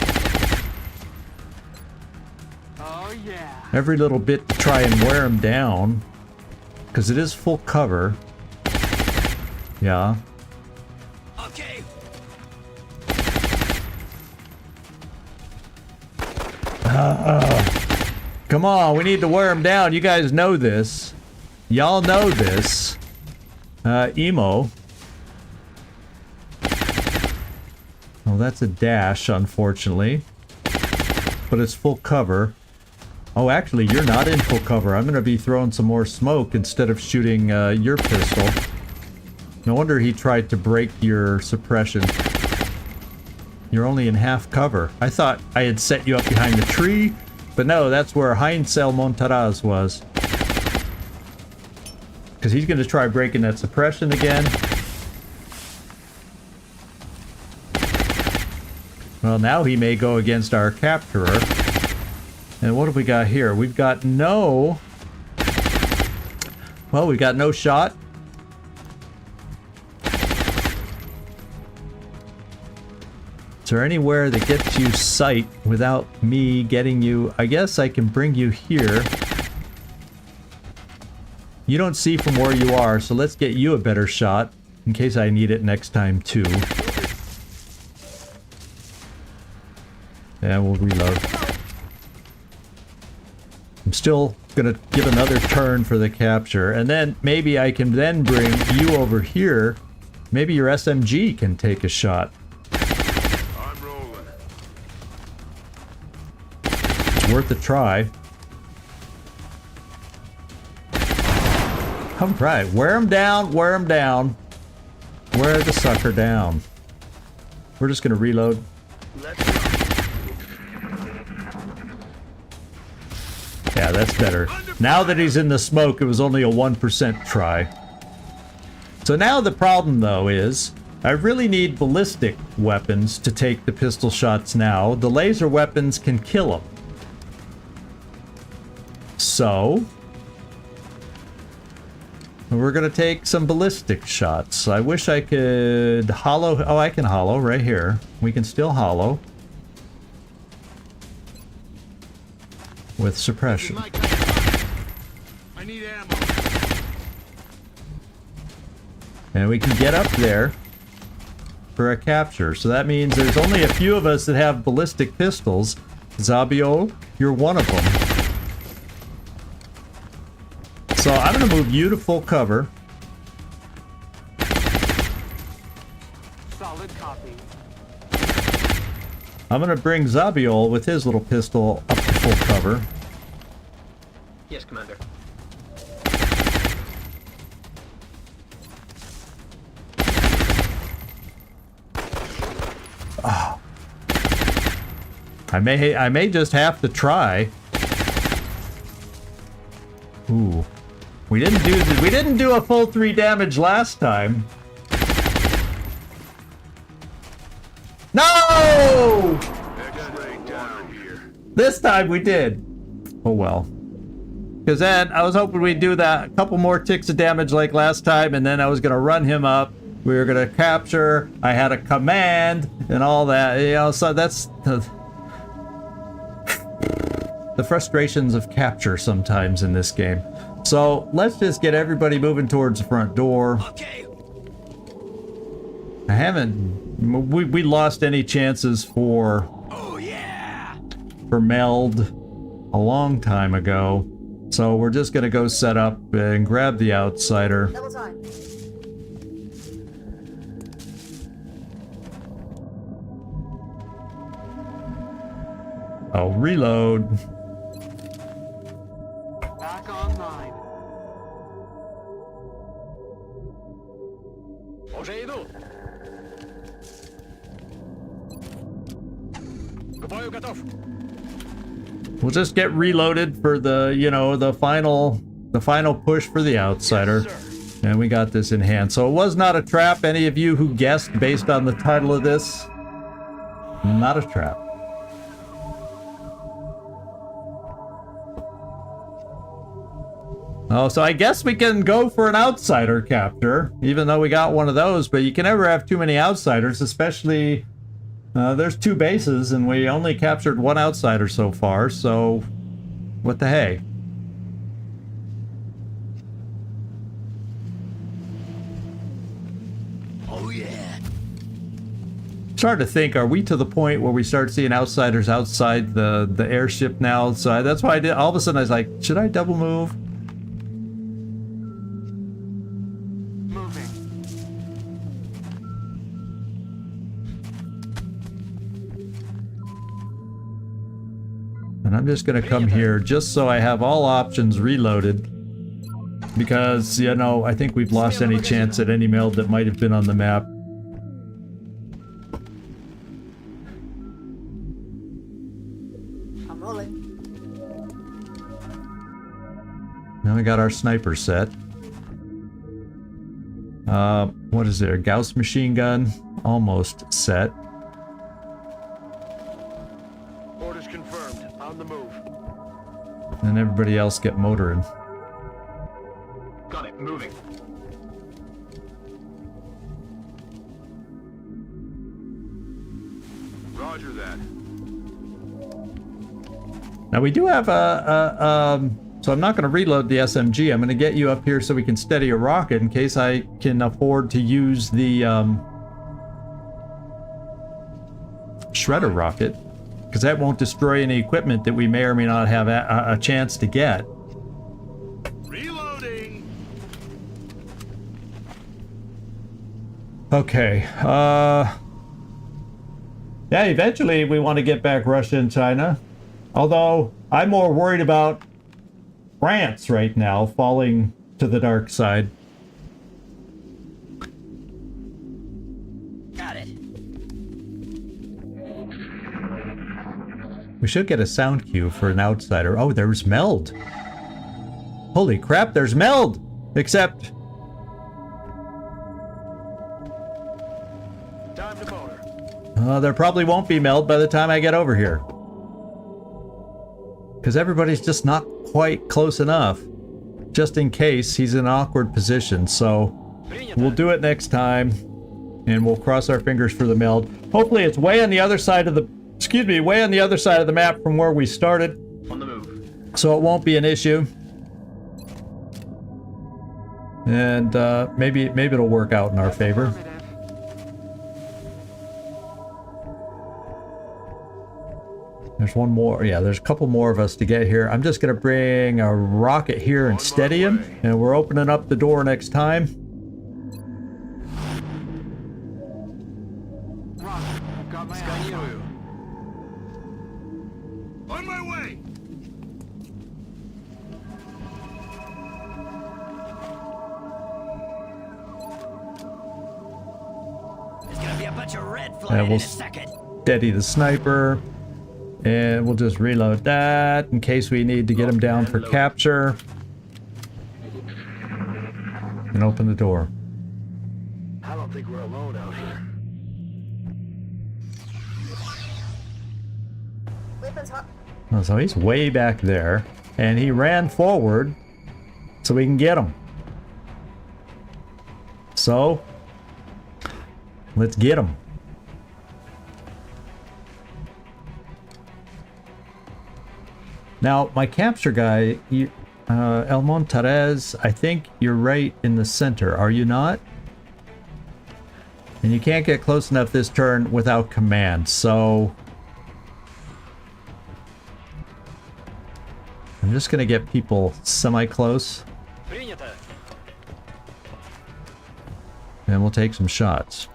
D: Oh yeah.
A: Every little bit to try and wear him down because it is full cover. Yeah.
E: Okay.
A: Come on, we need to wear him down. You guys know this. Y'all know this. Emo. Well, that's a dash, unfortunately. But it's full cover. Oh, actually, you're not in full cover. I'm going to be throwing some more smoke instead of shooting your pistol. No wonder he tried to break your suppression. You're only in half cover. I thought I had set you up behind the tree, but no, that's where Heinzel Montaraz was. Because he's going to try breaking that suppression again. Well, now he may go against our capturer. And what have we got here? We've got no... Well, we've got no shot. Is there anywhere that gets you sight without me getting you? I guess I can bring you here. You don't see from where you are, so let's get you a better shot in case I need it next time too. Yeah, we'll reload. I'm still gonna give another turn for the capture, and then maybe I can then bring you over here. Maybe your SMG can take a shot.
E: I'm rolling.
A: It's worth a try. Alright, wear him down, wear him down. Wear the sucker down. We're just gonna reload. Yeah, that's better. Now that he's in the smoke, it was only a 1% try. So now the problem, though, is I really need ballistic weapons to take the pistol shots now. The laser weapons can kill them. So we're going to take some ballistic shots. I wish I could hollow. Oh, I can hollow right here. We can still hollow. With suppression.
E: I need ammo.
A: And we can get up there for a capture. So that means there's only a few of us that have ballistic pistols. Zabiol, you're one of them. So I'm going to move you to full cover.
D: Solid copy.
A: I'm going to bring Zabiol with his little pistol up to full cover.
G: Yes, Commander.
A: Oh. I may just have to try. Ooh. We didn't do a full 3 damage last time. No! Oh!
E: X-ray down here.
A: This time we did. Oh well. Because then I was hoping we'd do that, a couple more ticks of damage like last time, and then I was going to run him up. We were going to capture. I had a command and all that. You know, so that's the frustrations of capture sometimes in this game. So let's just get everybody moving towards the front door.
E: Okay.
A: I haven't. We lost any chances for meld a long time ago. So we're just gonna go set up and grab the outsider.
F: Double time.
A: Oh, reload.
D: Back online.
E: Уже иду. К бою готов.
A: We'll just get reloaded for the, you know, the final push for the outsider. And we got this in hand. So it was not a trap. Any of you who guessed based on the title of this, not a trap. Oh, so I guess we can go for an outsider capture, even though we got one of those, but you can never have too many outsiders, especially, there's 2 bases, and we only captured 1 outsider so far, so what the hey?
E: Oh yeah.
A: It's hard to think, are we to the point where we start seeing outsiders outside the airship now? So that's why I did, all of a sudden I was like, should I double move? And I'm just gonna come here just so I have all options reloaded. Because, you know, I think we've lost any chance at any meld that might have been on the map.
F: I'm rolling.
A: Now we got our sniper set. What is there? Gauss machine gun? Almost set.
E: Orders confirmed. On the move.
A: And everybody else get motoring.
G: Got it. Moving.
E: Roger that.
A: Now we do have so I'm not going to reload the SMG. I'm going to get you up here so we can steady a rocket in case I can afford to use the shredder rocket, because that won't destroy any equipment that we may or may not have a chance to get.
E: Reloading.
A: Okay. Yeah, eventually we want to get back Russia and China. Although I'm more worried about France right now falling to the dark side.
G: Got it.
A: We should get a sound cue for an outsider. Oh, there's meld. Holy crap, there's meld! Except...
E: Time to motor.
A: there probably won't be meld by the time I get over here. Because everybody's just not quite close enough. Just in case he's in an awkward position. So we'll do it next time. And we'll cross our fingers for the meld. Hopefully it's way on the other side of the... Excuse me, way on the other side of the map from where we started.
G: On the move.
A: So it won't be an issue. And maybe it'll work out in our favor.
D: Affirmative.
A: There's one more. Yeah, there's a couple more of us to get here. I'm just going to bring a rocket here and steady him. And we're opening up the door next time.
D: Roger. I've got my eyes on you.
E: On my way.
G: There's gonna be a bunch of red
A: And
G: flying
A: we'll
G: in a second.
A: steady the sniper. And we'll just reload that in case we need to get him down for capture. And open the door.
E: I don't think we're alone out here.
F: Weapons hot.
A: Oh, so he's way back there. And he ran forward so we can get him. So, let's get him. Now, my capture guy, El Monterez, I think you're right in the center, are you not? And you can't get close enough this turn without command, so... I'm just gonna get people semi-close. And we'll take some shots.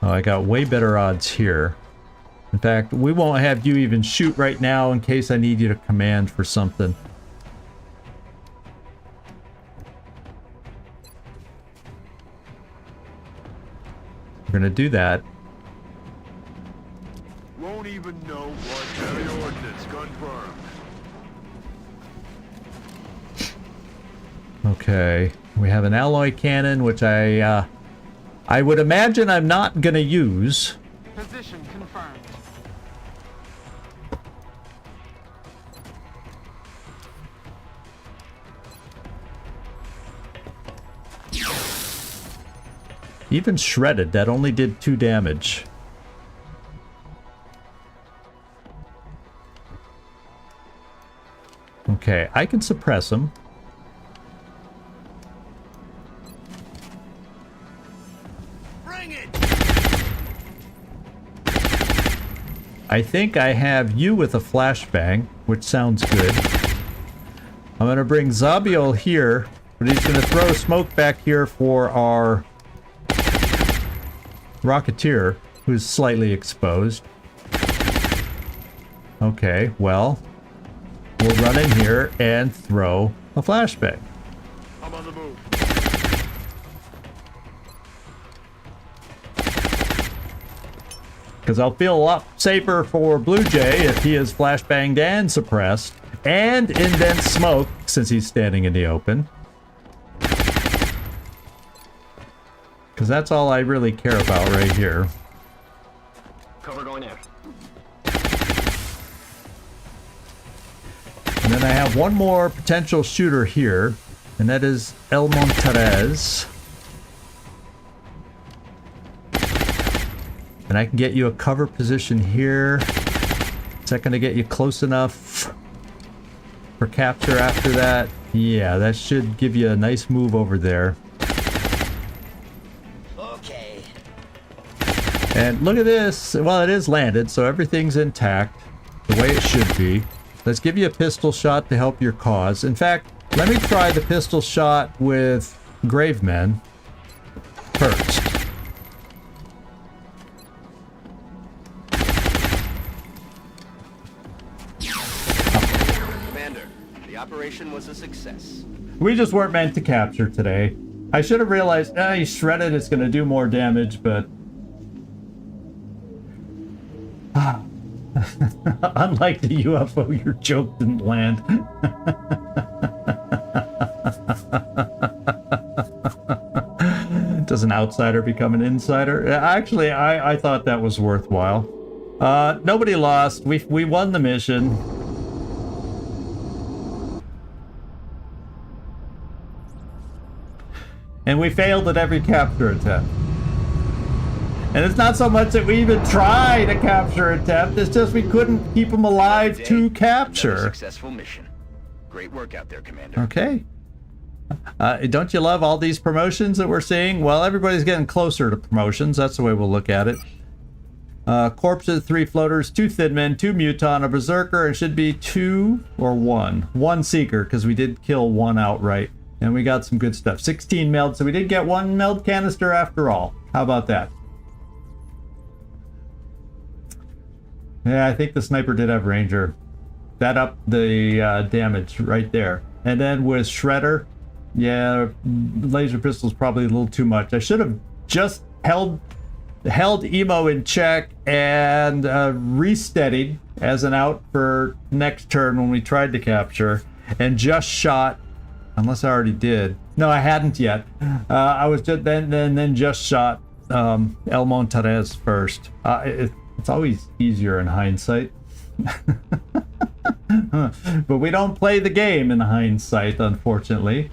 A: Oh, I got way better odds here. In fact, we won't have you even shoot right now in case I need you to command for something. We're gonna do that.
E: Won't even know what heavy ordnance confirmed.
A: Okay, we have an alloy cannon, which I would imagine I'm not gonna use.
D: Position confirmed.
A: Even shredded, that only did 2 damage. Okay, I can suppress him.
E: Bring it!
A: I think I have you with a flashbang, which sounds good. I'm gonna bring Zabiel here, but he's gonna throw smoke back here for our Rocketeer, who's slightly exposed. Okay, well, we'll run in here and throw a flashbang.
E: I'm on the move.
A: Because I'll feel a lot safer for Blue Jay if he is flashbanged and suppressed and indent smoke since he's standing in the open. Because that's all I really care about right here.
G: Cover going out.
A: And then I have one more potential shooter here, and that is El Monterez. And I can get you a cover position here. Is that going to get you close enough for capture after that? Yeah, that should give you a nice move over there.
G: Okay.
A: And look at this. Well, it is landed, so everything's intact the way it should be. Let's give you a pistol shot to help your cause. In fact, let me try the pistol shot with Gravemen first.
C: Commander, the operation was a success.
A: We just weren't meant to capture today. I should have realized, you shredded, it's going to do more damage, but... Unlike the UFO, your joke didn't land. Does an outsider become an insider? Actually, I thought that was worthwhile. Nobody lost. We won the mission. And we failed at every capture attempt. And it's not so much that we even tried a capture attempt, it's just we couldn't keep them alive to capture.
C: Another successful mission. Great work out there, Commander.
A: Okay. Don't you love all these promotions that we're seeing? Well, everybody's getting closer to promotions. That's the way we'll look at it. Corpses, 3 floaters, 2 thin men, 2 muton, a berserker, and should be 2 or 1. 1 seeker, because we did kill 1 outright. And we got some good stuff. 16 meld, so we did get 1 meld canister after all. How about that? Yeah, I think the sniper did have Ranger. That upped the damage right there. And then with Shredder, yeah, laser pistol's probably a little too much. I should have just held Emo in check and re-steadied as an out for next turn when we tried to capture, and just shot, unless I already did. No, I hadn't yet. I was just then just shot El Monterez first. It's always easier in hindsight. But we don't play the game in hindsight, unfortunately.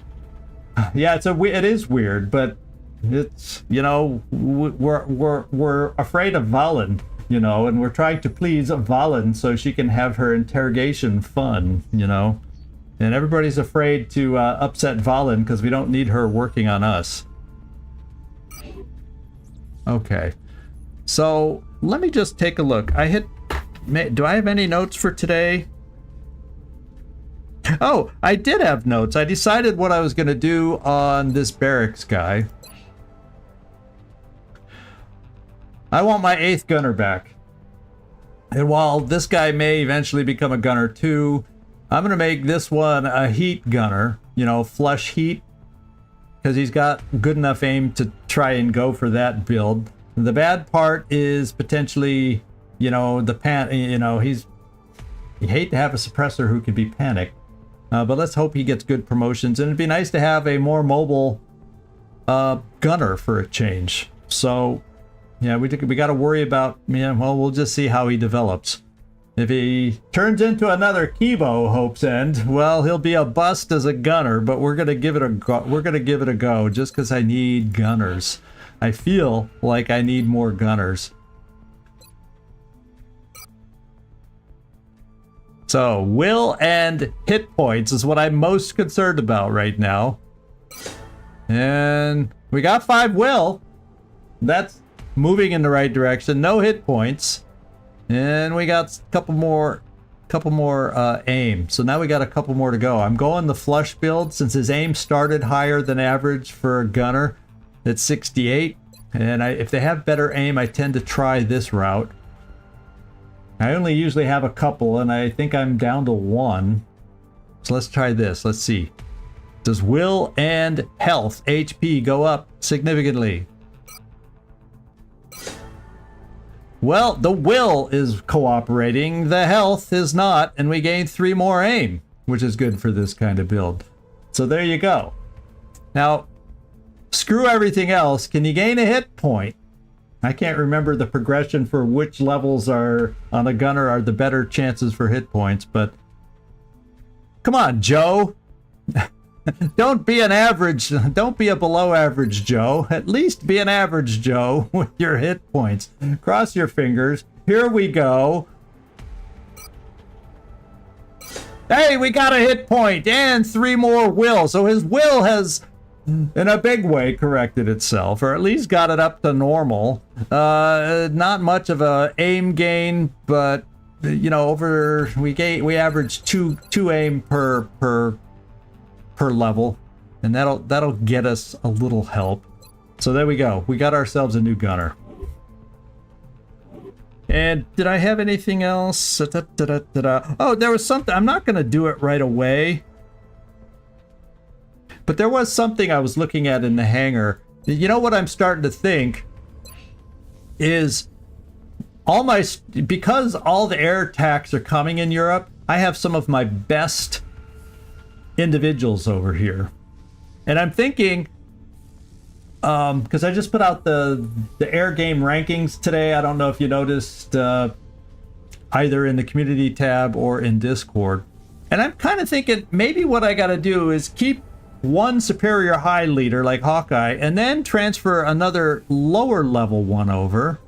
A: Yeah, it is weird, but it's, you know, we're afraid of Valen, you know, and we're trying to please Valen so she can have her interrogation fun, you know. And everybody's afraid to upset Valen because we don't need her working on us. Okay, so let me just take a look. Do I have any notes for today? Oh, I did have notes. I decided what I was going to do on this barracks guy. I want my 8th gunner back. And while this guy may eventually become a gunner too, I'm going to make this one a heat gunner, you know, flush heat, because he's got good enough aim to try and go for that build. The bad part is potentially, you know, you hate to have a suppressor who can be panicked. But let's hope he gets good promotions. And it'd be nice to have a more mobile gunner for a change. So, yeah, we got to worry about, yeah, well, we'll just see how he develops. If he turns into another Kibo Hope's End, well, he'll be a bust as a gunner, but we're going to give it a go. We're going to give it a go just because I need gunners. I feel like I need more gunners. So, will and hit points is what I'm most concerned about right now. And we got 5 will. That's moving in the right direction. No hit points. And we got a couple more aim. So now we got a couple more to go. I'm going the flush build since his aim started higher than average for a gunner at 68. And if they have better aim, I tend to try this route. I only usually have a couple, and I think I'm down to 1. So let's try this. Let's see. Does will and health, HP, go up significantly? Well, the will is cooperating, the health is not, and we gain 3 more aim, which is good for this kind of build. So there you go. Now, screw everything else. Can you gain a hit point? I can't remember the progression for which levels are on a gunner are the better chances for hit points, but come on, Joe. Don't be an average, don't be a below average Joe. At least be an average Joe with your hit points. Cross your fingers. Here we go. Hey, we got a hit point and 3 more will. So his will has, in a big way, corrected itself, or at least got it up to normal. Not much of a aim gain, but you know, we average two aim per level, and that'll get us a little help. So there we go. We got ourselves a new gunner. And did I have anything else? Oh, there was something. I'm not going to do it right away. But there was something I was looking at in the hangar. You know what I'm starting to think is because all the air attacks are coming in Europe, I have some of my best individuals over here. And I'm thinking, because I just put out the air game rankings today. I don't know if you noticed either in the community tab or in Discord. And I'm kind of thinking maybe what I got to do is keep one superior high leader like Hawkeye and then transfer another lower level one over.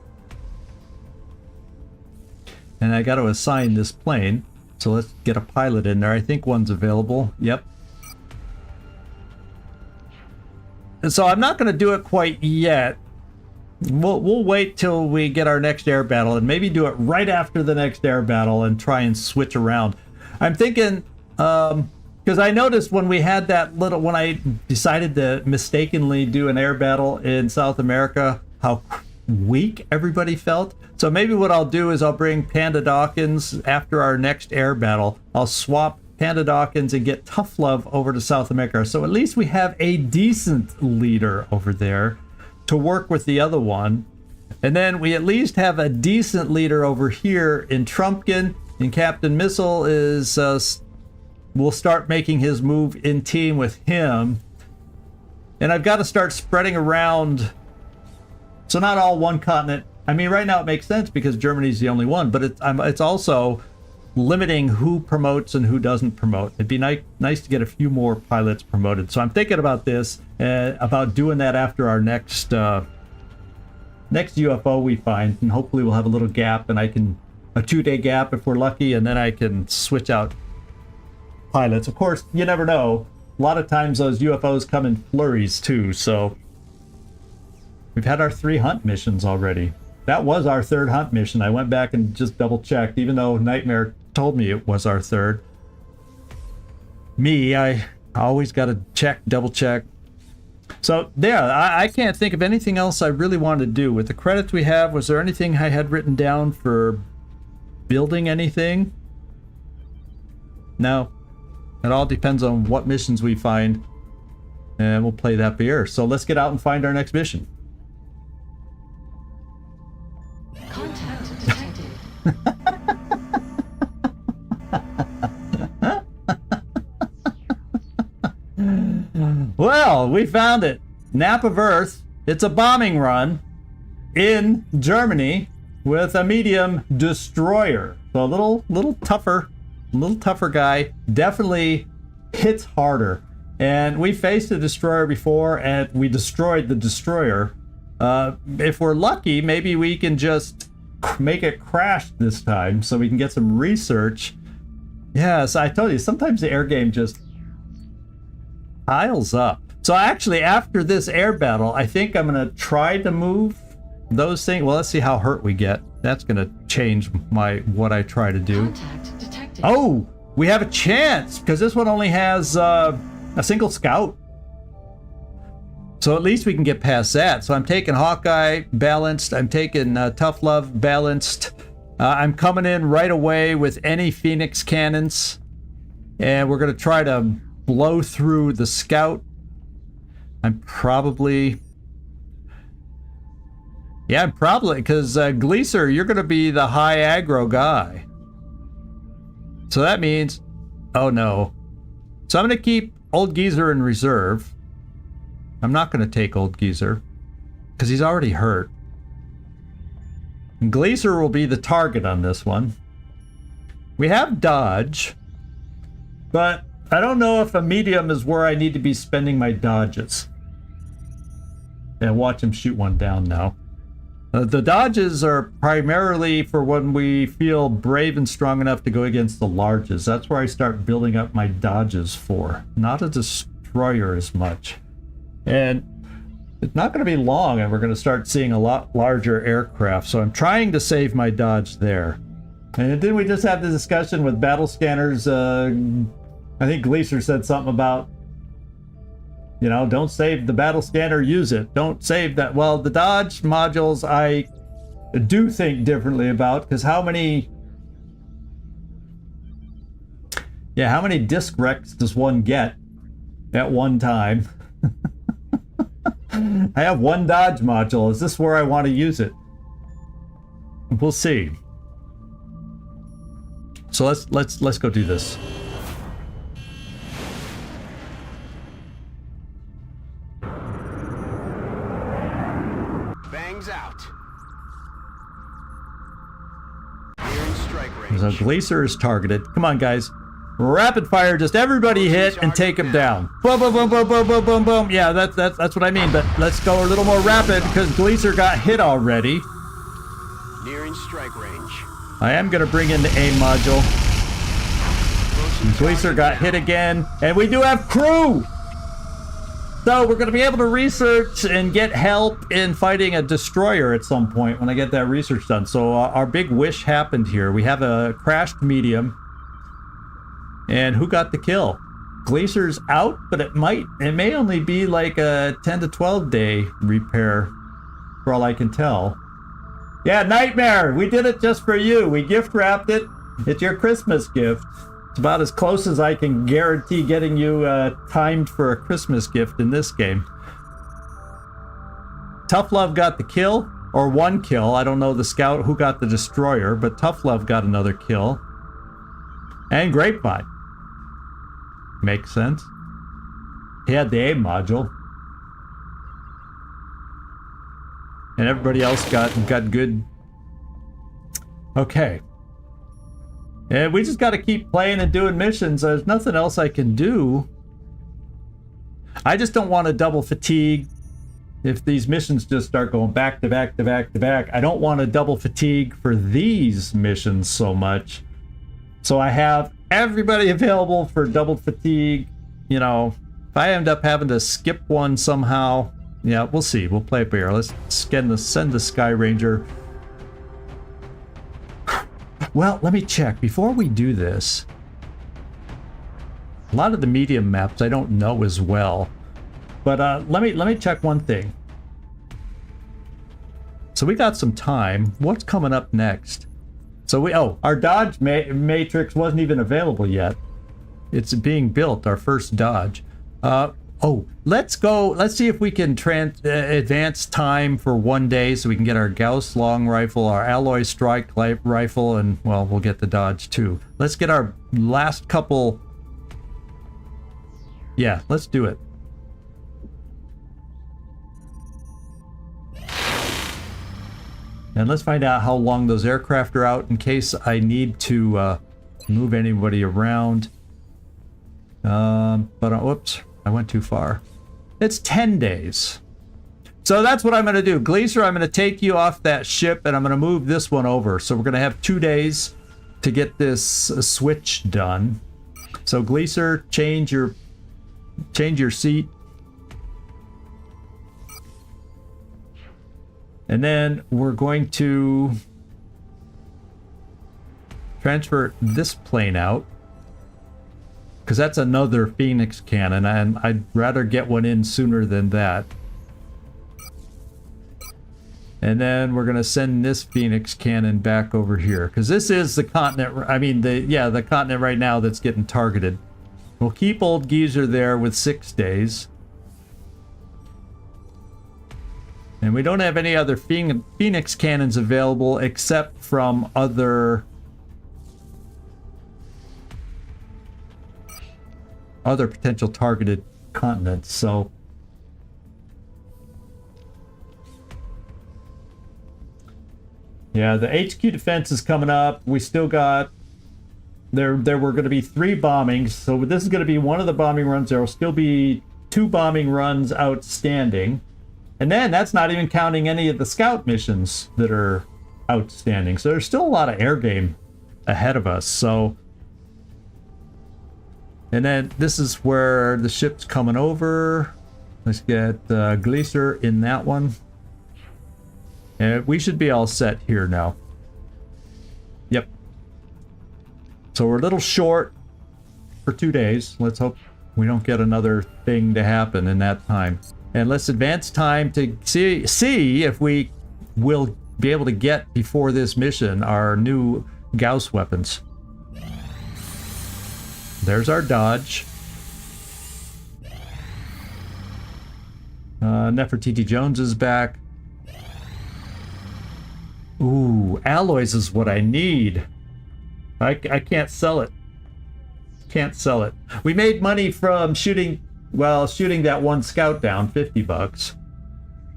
A: And I got to assign this plane. So let's get a pilot in there. I think one's available. Yep. And so I'm not going to do it quite yet. We'll wait till we get our next air battle and maybe do it right after the next air battle and try and switch around. I'm thinking, because I noticed when we had when I decided to mistakenly do an air battle in South America, how weak everybody felt. So maybe what I'll do is I'll bring Panda Dawkins after our next air battle. I'll swap Panda Dawkins and get Tough Love over to South America. So at least we have a decent leader over there to work with the other one. And then we at least have a decent leader over here in Trumpkin. And Captain Missile is, we'll start making his move in team with him. And I've got to start spreading around So not all one continent. I mean, right now it makes sense because Germany's the only one, but it's also limiting who promotes and who doesn't promote. It'd be nice to get a few more pilots promoted. So I'm thinking about this, about doing that after our next UFO we find, and hopefully we'll have a little gap, and a 2-day gap if we're lucky, and then I can switch out pilots. Of course, you never know. A lot of times those UFOs come in flurries too, so we've had our 3 hunt missions already. That was our 3rd hunt mission. I went back and just double checked, even though Nightmare told me it was our 3rd. I always got to double check. So yeah, I can't think of anything else I really wanted to do. With the credits we have, was there anything I had written down for building anything? No. It all depends on what missions we find, and we'll play that by ear. So let's get out and find our next mission.
H: Contact detected.
A: Well, we found it. Nap of Earth. It's a bombing run in Germany with a medium destroyer. So a little tougher guy. Definitely hits harder. And we faced a destroyer before, and we destroyed the destroyer. If we're lucky, maybe we can just make it crash this time so we can get some research. Yes, I told you, sometimes the air game just piles up. So actually, after this air battle, I think I'm going to try to move those things. Well, let's see how hurt we get. That's going to change what I try to do.
H: Contact detected.
A: Oh, we have a chance, because this one only has a single scout. So at least we can get past that. So I'm taking Hawkeye balanced. I'm taking Tough Love balanced. I'm coming in right away with any Phoenix cannons. And we're going to try to blow through the scout. I'm probably... Yeah, probably, because Gleaser, you're going to be the high aggro guy. So that means... Oh, no. So I'm going to keep Old Geezer in reserve. I'm not going to take Old Geezer, because he's already hurt. And Gleaser will be the target on this one. We have Dodge, but I don't know if a medium is where I need to be spending my dodges. Yeah, watch him shoot one down now. The dodges are primarily for when we feel brave and strong enough to go against the larges. That's where I start building up my dodges for. Not a destroyer as much. And it's not going to be long and we're going to start seeing a lot larger aircraft. So I'm trying to save my dodge there. And then we just had the discussion with battle scanners. I think Gleaser said something about, you know, don't save the battle scanner, use it. Don't save that. Well, the dodge modules I do think differently about, because how many disc wrecks does one get at one time? I have one dodge module. Is this where I want to use it? We'll see. So let's go do this.
C: Bangs out. Nearing strike range.
A: So Gleaser is targeted. Come on, guys. Rapid fire, just everybody hit and take him down. Boom, boom, boom, boom, boom, boom, boom, boom. Yeah, that's what I mean. But let's go a little more rapid because Gleaser got hit already.
C: Nearing strike range.
A: I am going to bring in the aim module. And Gleaser got hit again. And we do have crew! So we're going to be able to research and get help in fighting a destroyer at some point when I get that research done. So our big wish happened here. We have a crashed medium. And who got the kill? Gleaser's out, but it may only be like a 10 to 12 day repair for all I can tell. Yeah, Nightmare, we did it just for you. We gift wrapped it. It's your Christmas gift. It's about as close as I can guarantee getting you timed for a Christmas gift in this game. Tough Love got the kill, or one kill. I don't know the scout who got the destroyer, but Tough Love got another kill. And Grapevine. Makes sense. He had the aim module. and everybody else got good. Okay. And we just got to keep playing and doing missions. There's nothing else I can do. I just don't want to double fatigue if these missions just start going back to back to back to back. I don't want to double fatigue for these missions so much. So I have everybody available for double fatigue. You know, if I end up having to skip one somehow, yeah, we'll see. We'll play it by ear. Let's send the Sky Ranger. Well, let me check before we do this. A lot of the medium maps I don't know as well, but let me check one thing. So we got some time. What's coming up next? So our Dodge matrix wasn't even available yet. It's being built. Our first Dodge. Let's go. Let's see if we can advance time for 1 day so we can get our Gauss long rifle, our alloy strike rifle, and well, we'll get the Dodge too. Let's get our last couple. Yeah, let's do it. And let's find out how long those aircraft are out in case I need to move anybody around. Whoops, I went too far. It's 10 days. So that's what I'm going to do. Gleaser, I'm going to take you off that ship and I'm going to move this one over. So we're going to have 2 days to get this switch done. So Gleaser, change your seat. And then we're going to transfer this plane out, because that's another Phoenix cannon, and I'd rather get one in sooner than that. And then we're going to send this Phoenix cannon back over here, because this is the continent, I mean, the continent right now that's getting targeted. We'll keep old Geezer there with 6 days. And we don't have any other Phoenix cannons available except from other potential targeted continents. So yeah, the HQ defense is coming up. We still got there were going to be 3 bombings, so this is going to be one of the bombing runs. There will still be 2 bombing runs outstanding. And then that's not even counting any of the scout missions that are outstanding. So there's still a lot of air game ahead of us. So, and then this is where the ship's coming over. Let's get Gleaser in that one. And we should be all set here now. Yep. So we're a little short for 2 days. Let's hope we don't get another thing to happen in that time. And let's advance time to see if we will be able to get, before this mission, our new Gauss weapons. There's our Dodge. Nefertiti Jones is back. Ooh, alloys is what I need. I can't sell it. Can't sell it. We made money from shooting that one scout down, $50.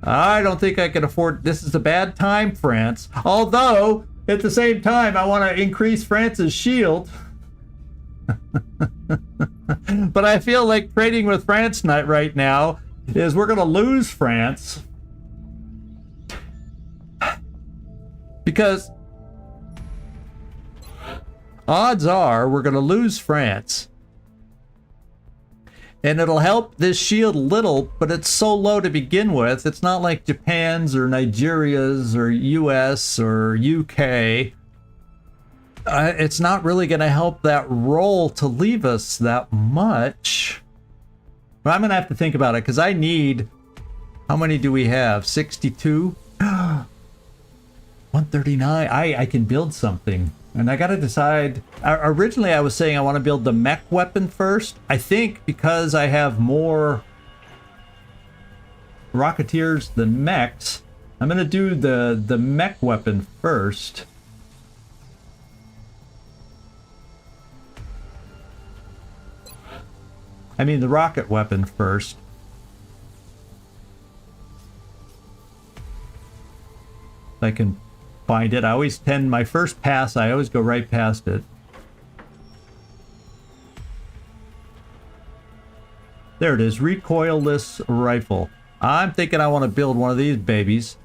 A: I don't think I can afford. This is a bad time, France. Although, at the same time, I want to increase France's shield. But I feel like trading with France right now is we're going to lose France. Because odds are we're going to lose France. And it'll help this shield a little, but it's so low to begin with. It's not like Japan's or Nigeria's or US or UK. It's not really going to help that roll to leave us that much. But I'm going to have to think about it, because I need... How many do we have? 62? 139. I can build something. And I gotta decide. Originally I was saying I want to build the mech weapon first. I think because I have more Rocketeers than mechs, I'm gonna do the mech weapon first. I mean the rocket weapon first. I can find it. I always tend, my first pass, I always go right past it. There it is, recoilless rifle. I'm thinking I want to build one of these babies.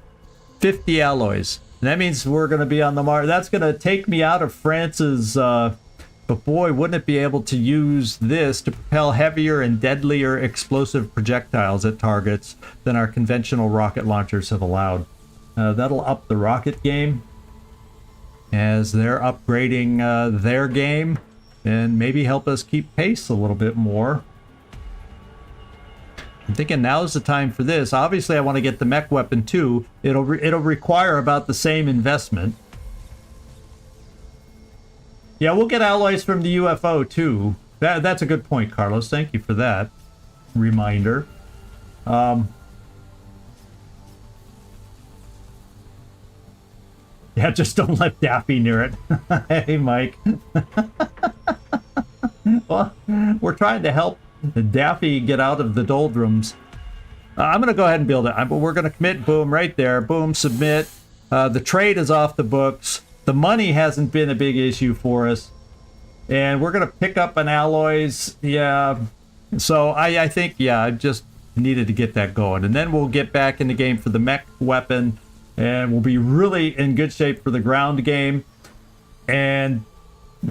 A: 50 alloys. And that means we're going to be on the mark. That's going to take me out of France's, but boy, wouldn't it be able to use this to propel heavier and deadlier explosive projectiles at targets than our conventional rocket launchers have allowed. That'll up the rocket game as they're upgrading their game and maybe help us keep pace a little bit more. I'm thinking now's the time for this. Obviously, I want to get the mech weapon too. It'll require about the same investment. Yeah, we'll get alloys from the UFO too. That's a good point, Carlos. Thank you for that reminder. Yeah, just don't let Daffy near it. Hey, Mike. Well, we're trying to help Daffy get out of the doldrums. I'm going to go ahead and build it. We're going to commit. Boom, right there. Boom, submit. The trade is off the books. The money hasn't been a big issue for us. And we're going to pick up an alloys. Yeah. So I think, yeah, I just needed to get that going. And then we'll get back in the game for the mech weapon. And we'll be really in good shape for the ground game. And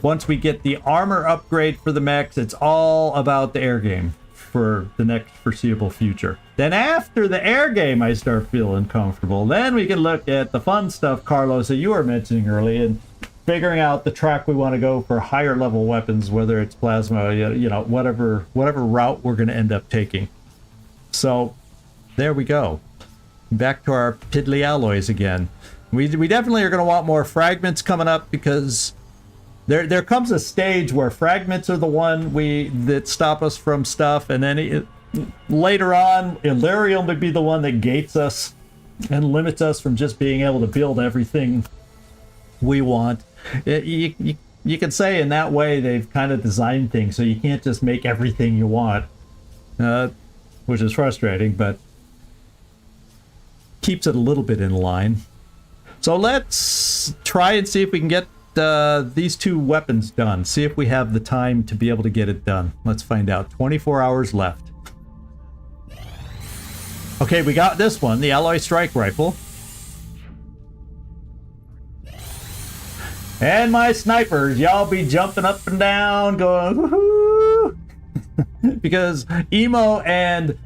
A: once we get the armor upgrade for the mechs, it's all about the air game for the next foreseeable future. Then after the air game, I start feeling comfortable. Then we can look at the fun stuff, Carlos, that you were mentioning earlier, and figuring out the track we want to go for higher level weapons, whether it's plasma, you know, whatever route we're going to end up taking. So there we go. Back to our piddly alloys again. We definitely are going to want more fragments coming up, because there comes a stage where fragments are the one that stop us from stuff, and then later on, Illyrium would be the one that gates us and limits us from just being able to build everything we want. You can say in that way they've kind of designed things so you can't just make everything you want, which is frustrating, but keeps it a little bit in line. So let's try and see if we can get these two weapons done. See if we have the time to be able to get it done. Let's find out. 24 hours left. Okay, we got this one, the Alloy Strike Rifle. And my snipers, y'all be jumping up and down, going woohoo! Because Emo and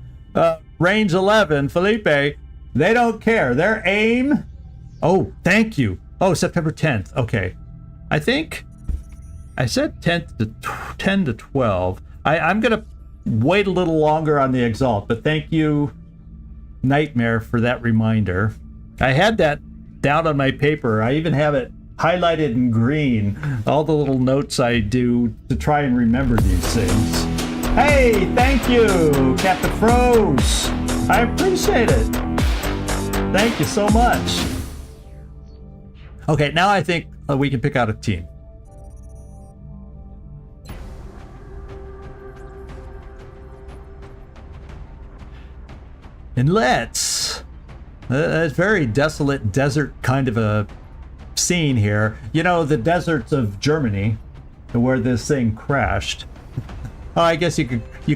A: Range 11, Felipe, they don't care. Their aim... Oh, thank you. Oh, September 10th. Okay. I think I said 10 to 12. I'm going to wait a little longer on the Exalt, but thank you, Nightmare, for that reminder. I had that down on my paper. I even have it highlighted in green, all the little notes I do to try and remember these things. Hey, thank you, Captain Froze. I appreciate it. Thank you so much. Okay, now I think we can pick out a team. And let's... it's very desolate desert kind of a scene here. You know, the deserts of Germany, where this thing crashed. Oh, I guess you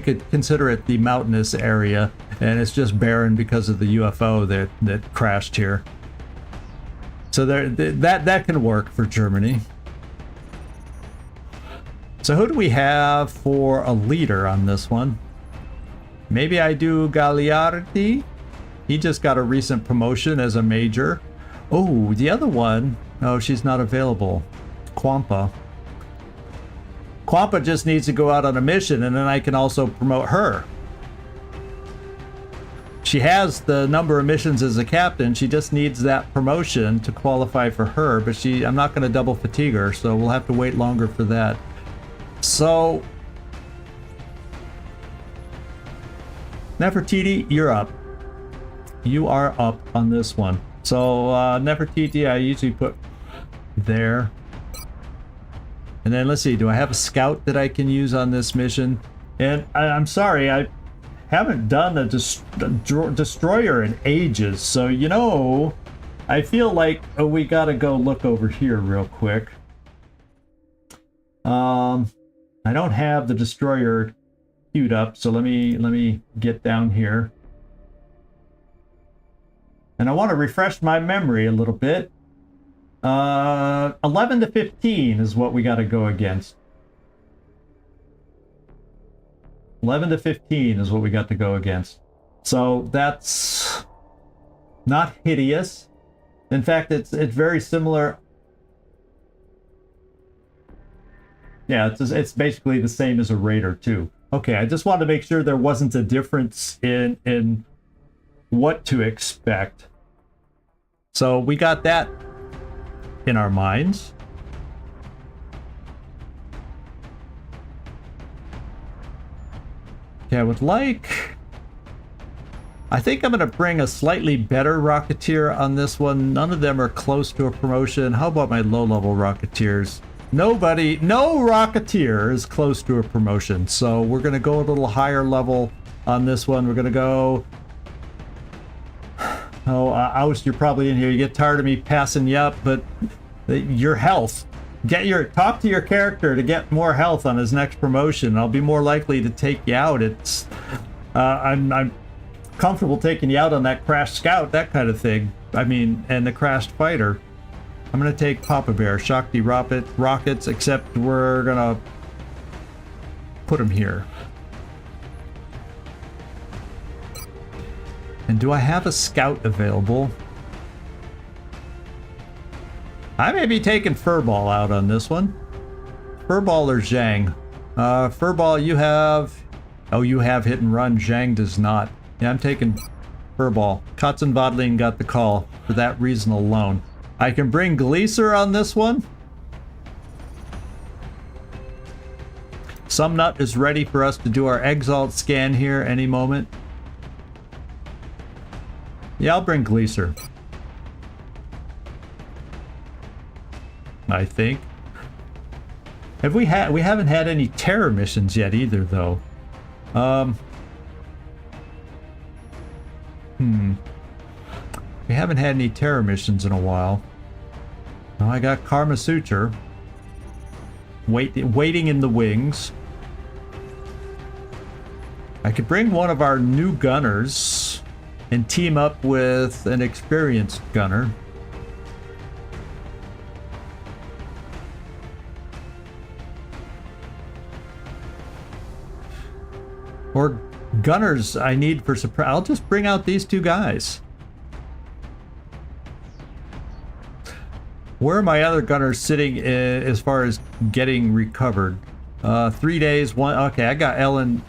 A: could consider it the mountainous area, and it's just barren because of the UFO that crashed here. So that can work for Germany. So who do we have for a leader on this one? Maybe I do Gagliardi. He just got a recent promotion as a major. Oh, the other one. Oh, she's not available. Quampa. Quampa just needs to go out on a mission, and then I can also promote her. She has the number of missions as a captain. She just needs that promotion to qualify for her, but I'm not going to double fatigue her, so we'll have to wait longer for that. So, Nefertiti, you're up. You are up on this one. So, Nefertiti, I usually put there. And then let's see, do I have a scout that I can use on this mission? And I'm sorry, I haven't done a destroyer in ages, so you know, I feel like we gotta go look over here real quick. I don't have the destroyer queued up, so let me get down here. And I want to refresh my memory a little bit. 11 to 15 is what we got to go against. 11 to 15 is what we got to go against. So that's not hideous. In fact, it's very similar. Yeah, it's basically the same as a raider too. Okay, I just wanted to make sure there wasn't a difference in what to expect. So we got that in our minds. Okay, I would like... I think I'm going to bring a slightly better Rocketeer on this one. None of them are close to a promotion. How about my low-level Rocketeers? No Rocketeer is close to a promotion. So we're going to go a little higher level on this one. We're going to go... Oh, Oust, you're probably in here. You get tired of me passing you up, but your health. Talk to your character to get more health on his next promotion. I'll be more likely to take you out. It's... I'm comfortable taking you out on that crashed scout, that kind of thing. I mean, and the crashed fighter. I'm gonna take Papa Bear, Shakti rockets, except we're gonna put him here. And do I have a scout available? I may be taking Furball out on this one. Furball or Zhang? Furball, you have... Oh, you have hit and run. Zhang does not. Yeah, I'm taking Furball. Katzenwadling got the call for that reason alone. I can bring Gleaser on this one. Sumnut is ready for us to do our Exalt scan here any moment. Yeah, I'll bring Gleaser. I think. We haven't had any terror missions yet either, though. We haven't had any terror missions in a while. Now I got Karma Suture. Waiting in the wings. I could bring one of our new gunners and team up with an experienced gunner. Or gunners I need for surprise. I'll just bring out these two guys. Where are my other gunners sitting as far as getting recovered? 3 days, one. Okay, I got Ellen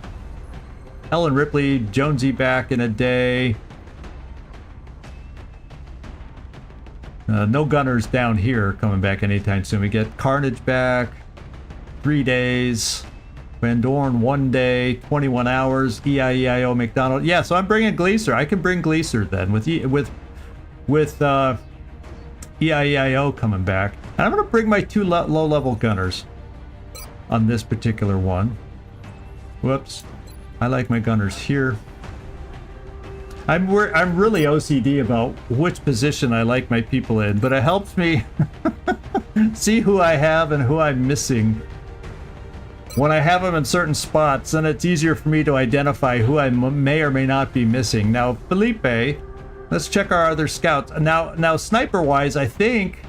A: Ripley, Jonesy back in a day. No gunners down here coming back anytime soon. We get Carnage back, 3 days. Van Dorn 1 day, 21 hours. EIEIO McDonald. Yeah, so I'm bringing Gleaser. I can bring Gleaser then with EIEIO coming back. And I'm going to bring my two low-level gunners on this particular one. Whoops. I like my gunners here. I'm really OCD about which position I like my people in, but it helps me see who I have and who I'm missing. When I have them in certain spots, then it's easier for me to identify who I may or may not be missing. Now, Felipe, let's check our other scouts. Now, sniper-wise, I think...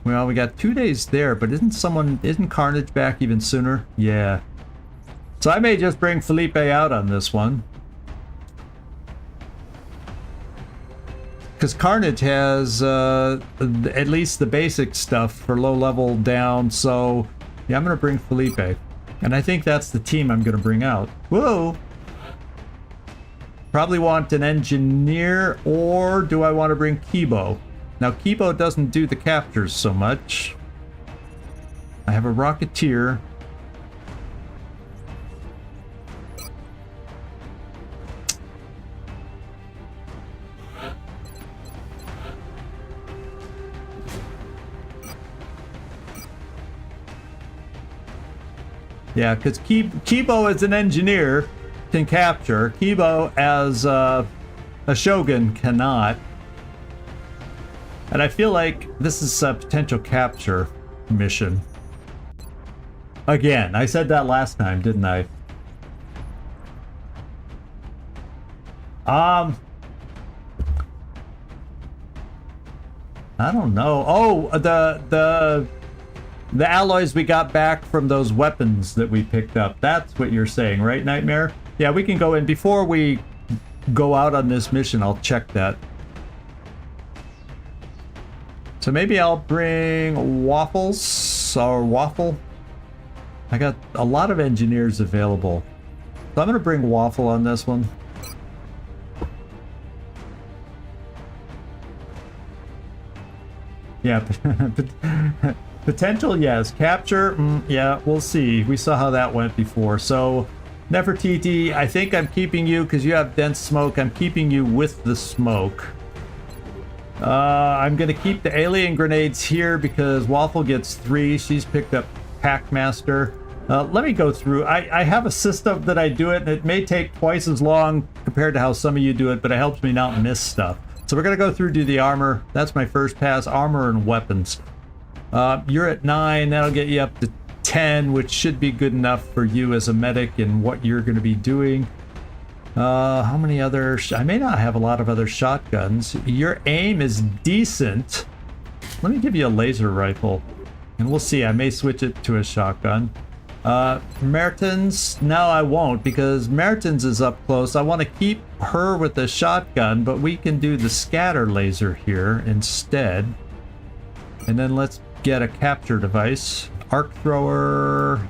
A: Well, we got 2 days there, but isn't Carnage back even sooner? Yeah. So I may just bring Felipe out on this one. Because Carnage has at least the basic stuff for low level down, so... Yeah, I'm going to bring Felipe. And I think that's the team I'm going to bring out. Whoa! Probably want an engineer, or do I want to bring Kibo? Now, Kibo doesn't do the captures so much. I have a Rocketeer. Yeah, because Kibo as an engineer can capture. Kibo as a Shogun cannot. And I feel like this is a potential capture mission. Again, I said that last time, didn't I? I don't know. Oh, the alloys we got back from those weapons that we picked up. That's what you're saying, right, Nightmare? Yeah, we can go in. Before we go out on this mission, I'll check that. So maybe I'll bring waffles or waffle. I got a lot of engineers available. So I'm going to bring waffle on this one. Yeah, potential, yes. Capture, yeah, we'll see. We saw how that went before. So, Nefertiti, I think I'm keeping you because you have dense smoke. I'm keeping you with the smoke. I'm going to keep the alien grenades here because Waffle gets 3. She's picked up Packmaster. Let me go through. I have a system that I do it, and it may take twice as long compared to how some of you do it, but it helps me not miss stuff. So we're going to go through, do the armor. That's my first pass, armor and weapons. You're at 9. That'll get you up to 10, which should be good enough for you as a medic and what you're going to be doing. How many other... I may not have a lot of other shotguns. Your aim is decent. Let me give you a laser rifle. And we'll see. I may switch it to a shotgun. Mertens, no, I won't, because Mertens is up close. I want to keep her with the shotgun, but we can do the scatter laser here instead. And then let's get a capture device. Arc thrower.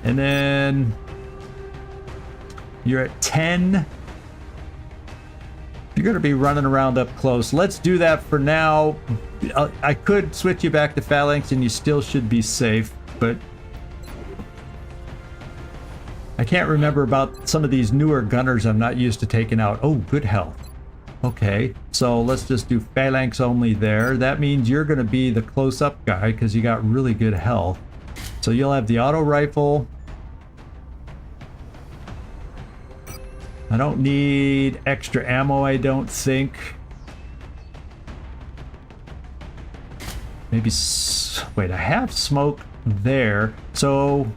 A: And then you're at 10. You're going to be running around up close. Let's do that for now. I could switch you back to Phalanx and you still should be safe, but I can't remember about some of these newer gunners I'm not used to taking out. Oh, good health. Okay, so let's just do Phalanx only there. That means you're going to be the close-up guy because you got really good health. So you'll have the auto rifle. I don't need extra ammo, I don't think. Maybe... wait, I have smoke there. So...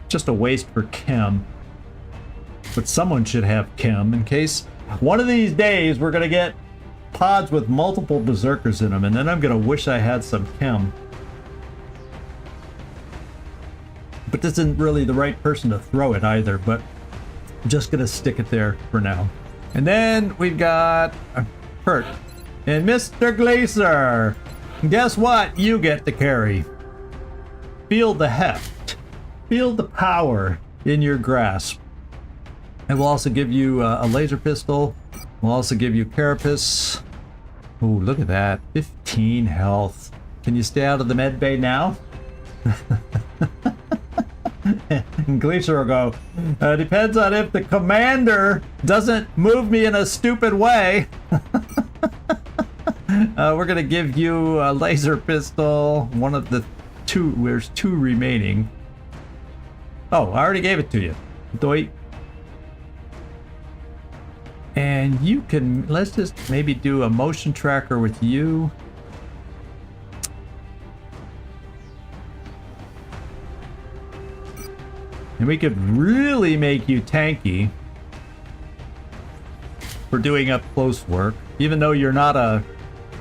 A: just a waste for chem. But someone should have chem in case one of these days we're gonna get pods with multiple berserkers in them, and then I'm gonna wish I had some chem. But this isn't really the right person to throw it either, but I'm just gonna stick it there for now. And then we've got Kurt and Mr. Glacier. Guess what? You get to carry. Feel the heft. Feel the power in your grasp. And we'll also give you a laser pistol. We'll also give you Carapace. Oh, look at that. 15 health. Can you stay out of the med bay now? And Glacier will go, depends on if the commander doesn't move me in a stupid way. We're going to give you a laser pistol. One of the 2. There's 2 remaining. Oh, I already gave it to you. Doit. And you can, let's just maybe do a motion tracker with you. And we could really make you tanky for doing up close work, even though you're not a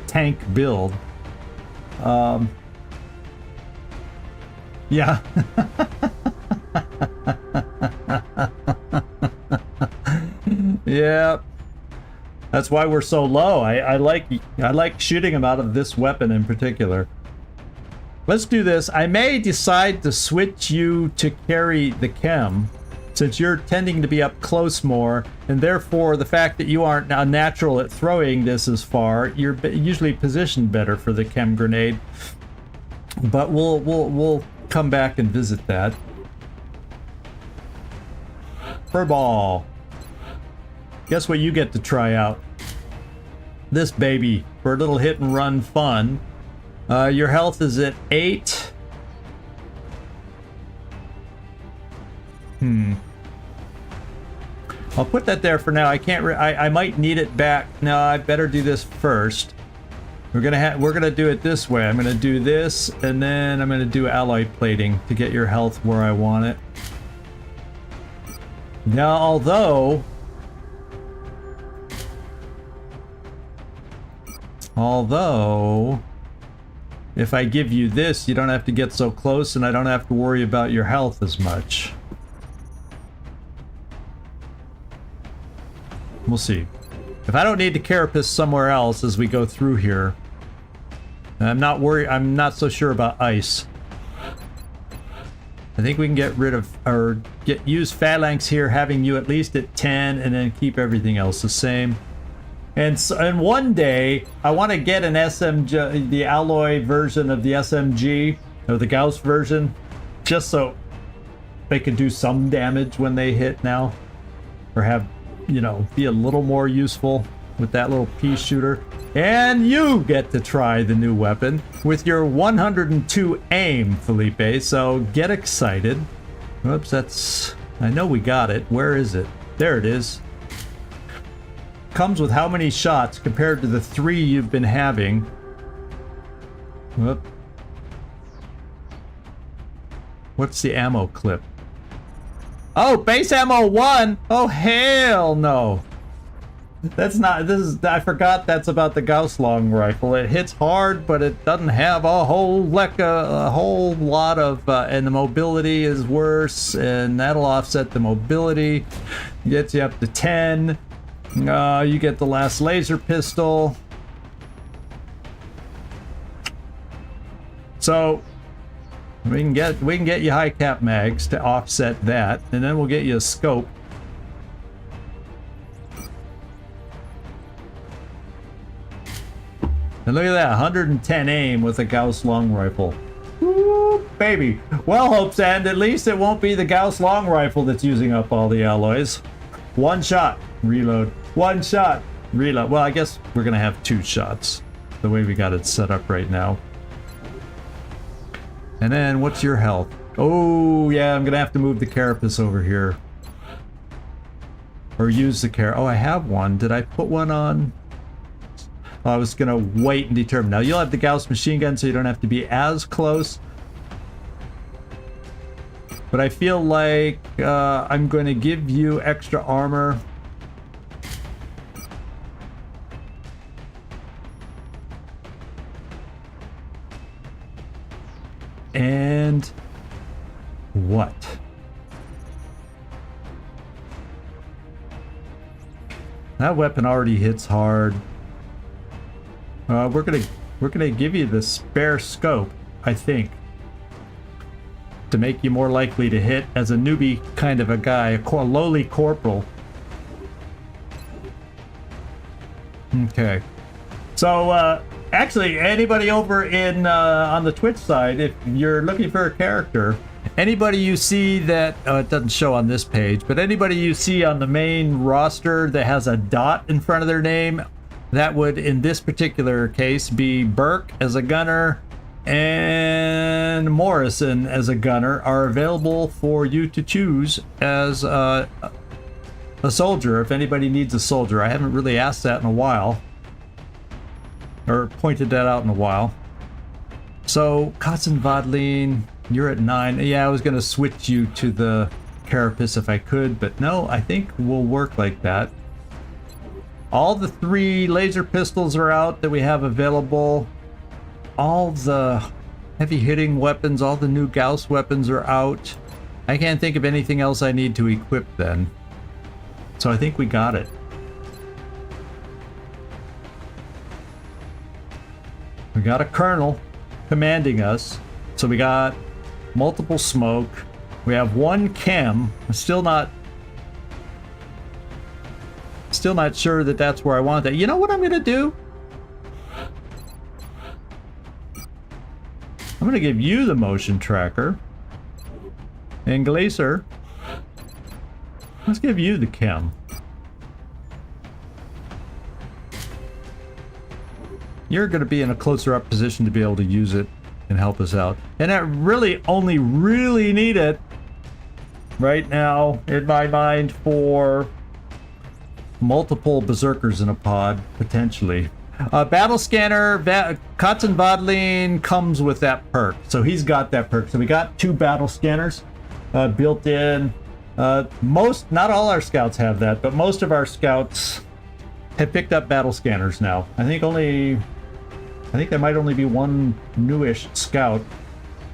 A: tank build. Yeah. Yeah, that's why we're so low. I like shooting them out of this weapon in particular. Let's do this. I may decide to switch you to carry the chem, since you're tending to be up close more, and therefore the fact that you aren't a natural at throwing this as far, you're usually positioned better for the chem grenade. But we'll come back and visit that. Furball. Guess what you get to try out? This baby for a little hit and run fun. Your health is at 8. I'll put that there for now. I can't. I might need it back. No, I better do this first. We're gonna do it this way. I'm gonna do this, and then I'm gonna do alloy plating to get your health where I want it. Now, although if I give you this, you don't have to get so close, and I don't have to worry about your health as much. We'll see. If I don't need to carapace somewhere else as we go through here, I'm not worried. I'm not so sure about ice. I think we can get rid of, or use phalanx here, having you at least at 10, and then keep everything else the same. And one day, I want to get an SMG, the alloy version of the SMG, or the Gauss version, just so they can do some damage when they hit now, or have, you know, be a little more useful with that little pea shooter. And you get to try the new weapon with your 102 aim, Felipe, so get excited. Whoops, that's... I know we got it. Where is it? There it is. Comes with how many shots compared to the 3 you've been having. Whoop. What's the ammo clip? Oh, base ammo 1! Oh, hell no! That's not, this is, I forgot that's about the Gauss long rifle. It hits hard, but it doesn't have a whole lot of, and the mobility is worse, and that'll offset the mobility. Gets you up to 10. You get the last laser pistol. So we can get you high cap mags to offset that, and then we'll get you a scope. And look at that, 110 aim with a Gauss long rifle. Woo, baby. Well, hopes, and at least it won't be the Gauss long rifle that's using up all the alloys. One shot, reload. One shot, reload. Well, I guess we're gonna have 2 shots, the way we got it set up right now. And then, what's your health? Oh, yeah, I'm gonna have to move the carapace over here. Or use the Oh, I have one. Did I put one on? Oh, I was gonna wait and determine. Now, you'll have the Gauss machine gun, so you don't have to be as close. But I feel like I'm going to give you extra armor. And what? That weapon already hits hard. We're gonna give you the spare scope, I think, to make you more likely to hit as a newbie kind of a guy, a lowly corporal. Okay. So, actually, anybody over in on the Twitch side, if you're looking for a character, anybody you see that it doesn't show on this page, but anybody you see on the main roster that has a dot in front of their name, that would, in this particular case, be Burke as a gunner and Morrison as a gunner, are available for you to choose as a soldier, if anybody needs a soldier. I haven't really asked that in a while, or pointed that out in a while. So, Kotzen Vodlin, you're at 9. Yeah, I was going to switch you to the carapace if I could, but no, I think we'll work like that. All the 3 laser pistols are out that we have available. All the heavy hitting weapons, all the new Gauss weapons are out. I can't think of anything else I need to equip then. So I think we got it. We got a colonel commanding us. So we got multiple smoke. We have 1 chem. I'm still not sure that that's where I want that. You know what I'm gonna do? I'm gonna give you the motion tracker. And Glacier, let's give you the chem. You're gonna be in a closer up position to be able to use it and help us out. And I really only need it right now in my mind for multiple berserkers in a pod, potentially. Battle scanner, Kotzen Vodlin comes with that perk, so he's got that perk. So we got 2 battle scanners built in. Not all our scouts have that, but most of our scouts have picked up battle scanners now. I think there might only be one newish scout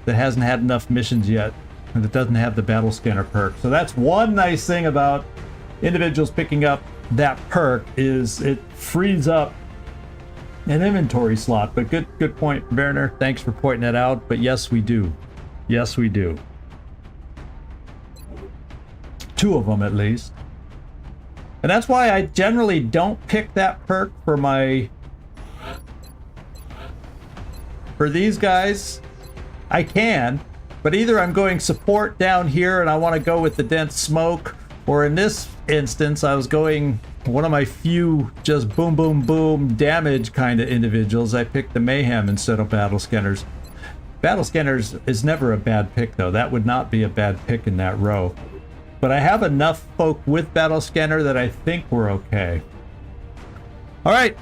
A: that hasn't had enough missions yet and that doesn't have the battle scanner perk. So that's one nice thing about individuals picking up that perk, is it frees up an inventory slot. But good point, Werner. Thanks for pointing that out. But yes, we do. Yes, we do. 2 of them at least. And that's why I generally don't pick that perk for these guys. I can, but either I'm going support down here and I want to go with the dense smoke, or in this instance I was going one of my few just boom boom boom damage kind of individuals. I picked the mayhem instead of battle scanners. Battle scanners is never a bad pick though. That would not be a bad pick in that row. But I have enough folk with battle scanner that I think we're okay. All right.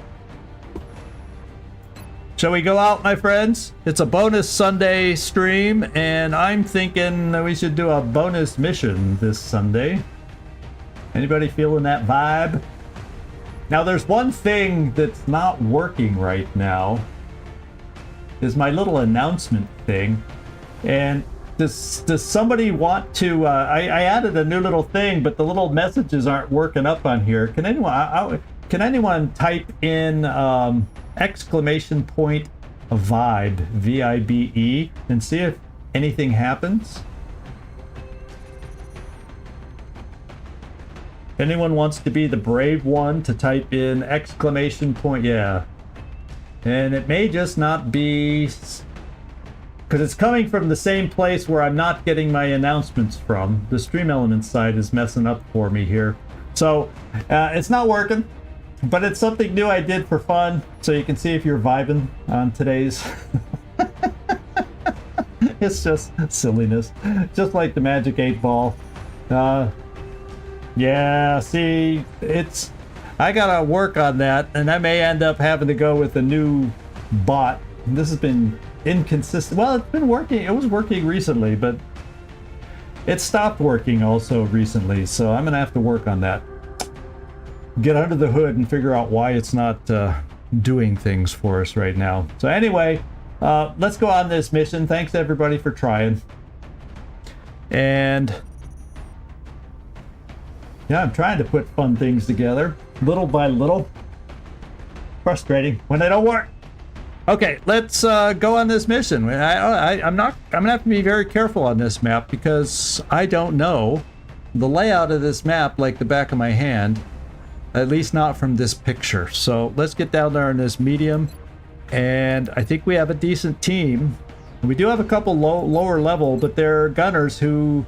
A: Shall we go out, my friends? It's a bonus Sunday stream, and I'm thinking that we should do a bonus mission this Sunday. Anybody feeling that vibe? Now, there's one thing that's not working right now, is my little announcement thing. And does somebody want to, I added a new little thing, but the little messages aren't working up on here. Can anyone type in exclamation point vibe, V-I-B-E, and see if anything happens? Anyone wants to be the brave one to type in exclamation point, yeah. And it may just not be, because it's coming from the same place where I'm not getting my announcements from. The Stream Elements side is messing up for me here. So it's not working, but it's something new I did for fun, so you can see if you're vibing on today's. It's just silliness, just like the Magic 8 Ball. Yeah, see, I gotta work on that, and I may end up having to go with a new bot. This has been inconsistent. Well, it's been working. It was working recently, but it stopped working also recently, so I'm gonna have to work on that. Get under the hood and figure out why it's not doing things for us right now. So anyway, let's go on this mission. Thanks everybody for trying. And yeah, I'm trying to put fun things together, little by little. Frustrating when they don't work. Okay, let's go on this mission. I'm gonna have to be very careful on this map because I don't know the layout of this map like the back of my hand, at least not from this picture. So let's get down there in this medium, and I think we have a decent team. We do have a couple lower level, but they're gunners who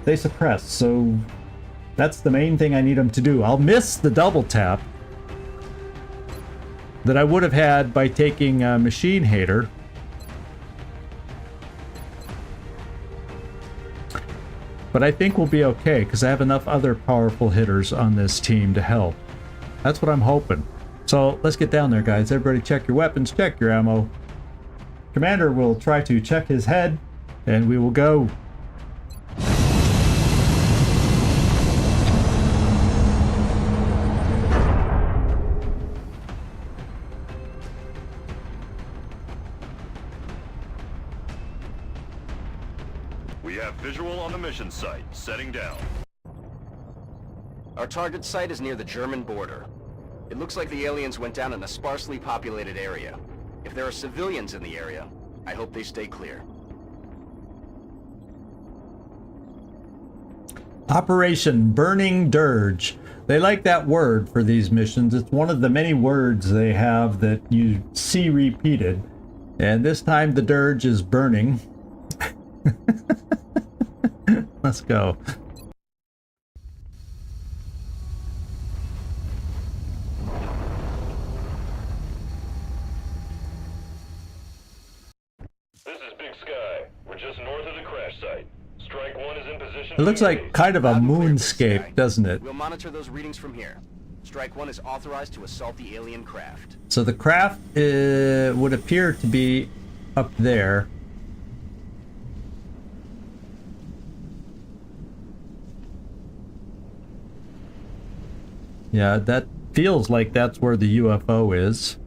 A: they suppress. So that's the main thing I need them to do. I'll miss the double tap that I would have had by taking Machine Hater. But I think we'll be okay because I have enough other powerful hitters on this team to help. That's what I'm hoping. So let's get down there, guys. Everybody check your weapons, check your ammo. Commander will try to check his head, and we will go.
B: We have visual on the mission site. Setting down.
C: Our target site is near the German border. It looks like the aliens went down in a sparsely populated area. If there are civilians in the area, I hope they stay clear.
A: Operation Burning Dirge. They like that word for these missions. It's one of the many words they have that you see repeated. And this time the Dirge is burning. Let's go.
B: This is Big Sky. We're just north of the crash site. Strike 1 is in position
C: It
A: looks like kind of a moonscape, doesn't it?
C: We'll monitor those readings from here. Strike 1 is authorized to assault the alien craft.
A: So the craft would appear to be up there. Yeah, that feels like that's where the UFO is.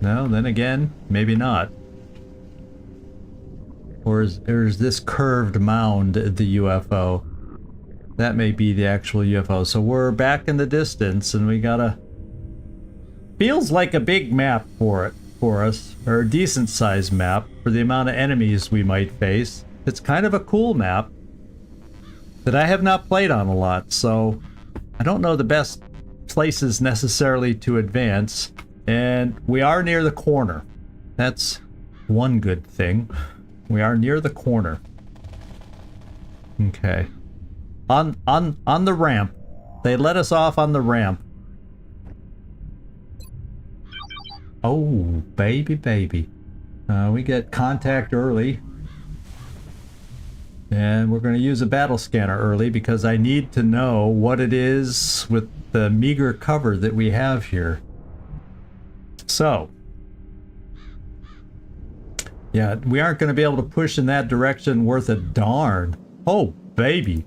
A: No, then again, maybe not. Or is this curved mound the UFO? That may be the actual UFO. So we're back in the distance and we gotta... Feels like a big map for us, or a decent sized map for the amount of enemies we might face. It's kind of a cool map that I have not played on a lot, so I don't know the best places necessarily to advance. And we are near the corner. That's one good thing. We are near the corner. Okay. On the ramp. They let us off on the ramp. Oh, baby, baby. We get contact early. And we're going to use a battle scanner early because I need to know what it is with the meager cover that we have here. So, yeah, we aren't going to be able to push in that direction worth a darn. Oh, baby.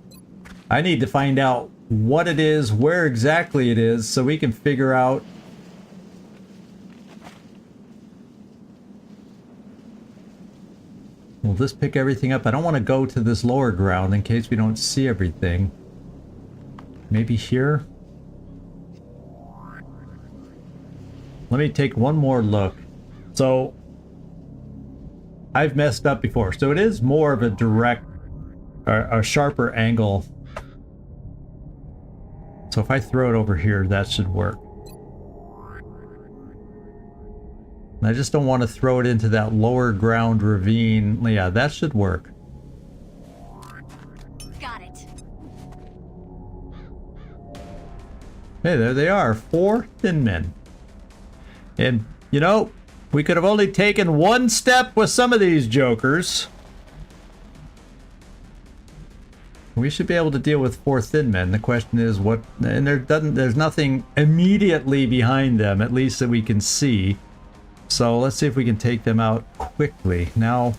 A: I need to find out what it is, where exactly it is, so we can figure out... Will this pick everything up? I don't want to go to this lower ground in case we don't see everything. Maybe here? Let me take one more look. So, I've messed up before. So it is more of a direct, a sharper angle. So if I throw it over here, that should work. And I just don't want to throw it into that lower ground ravine. Yeah, that should work.
F: Got it.
A: Hey, there they are. 4 thin men. And, you know, we could have only taken one step with some of these jokers. We should be able to deal with 4 thin men. The question is what... And there's nothing immediately behind them, at least that we can see. So let's see if we can take them out quickly. Now,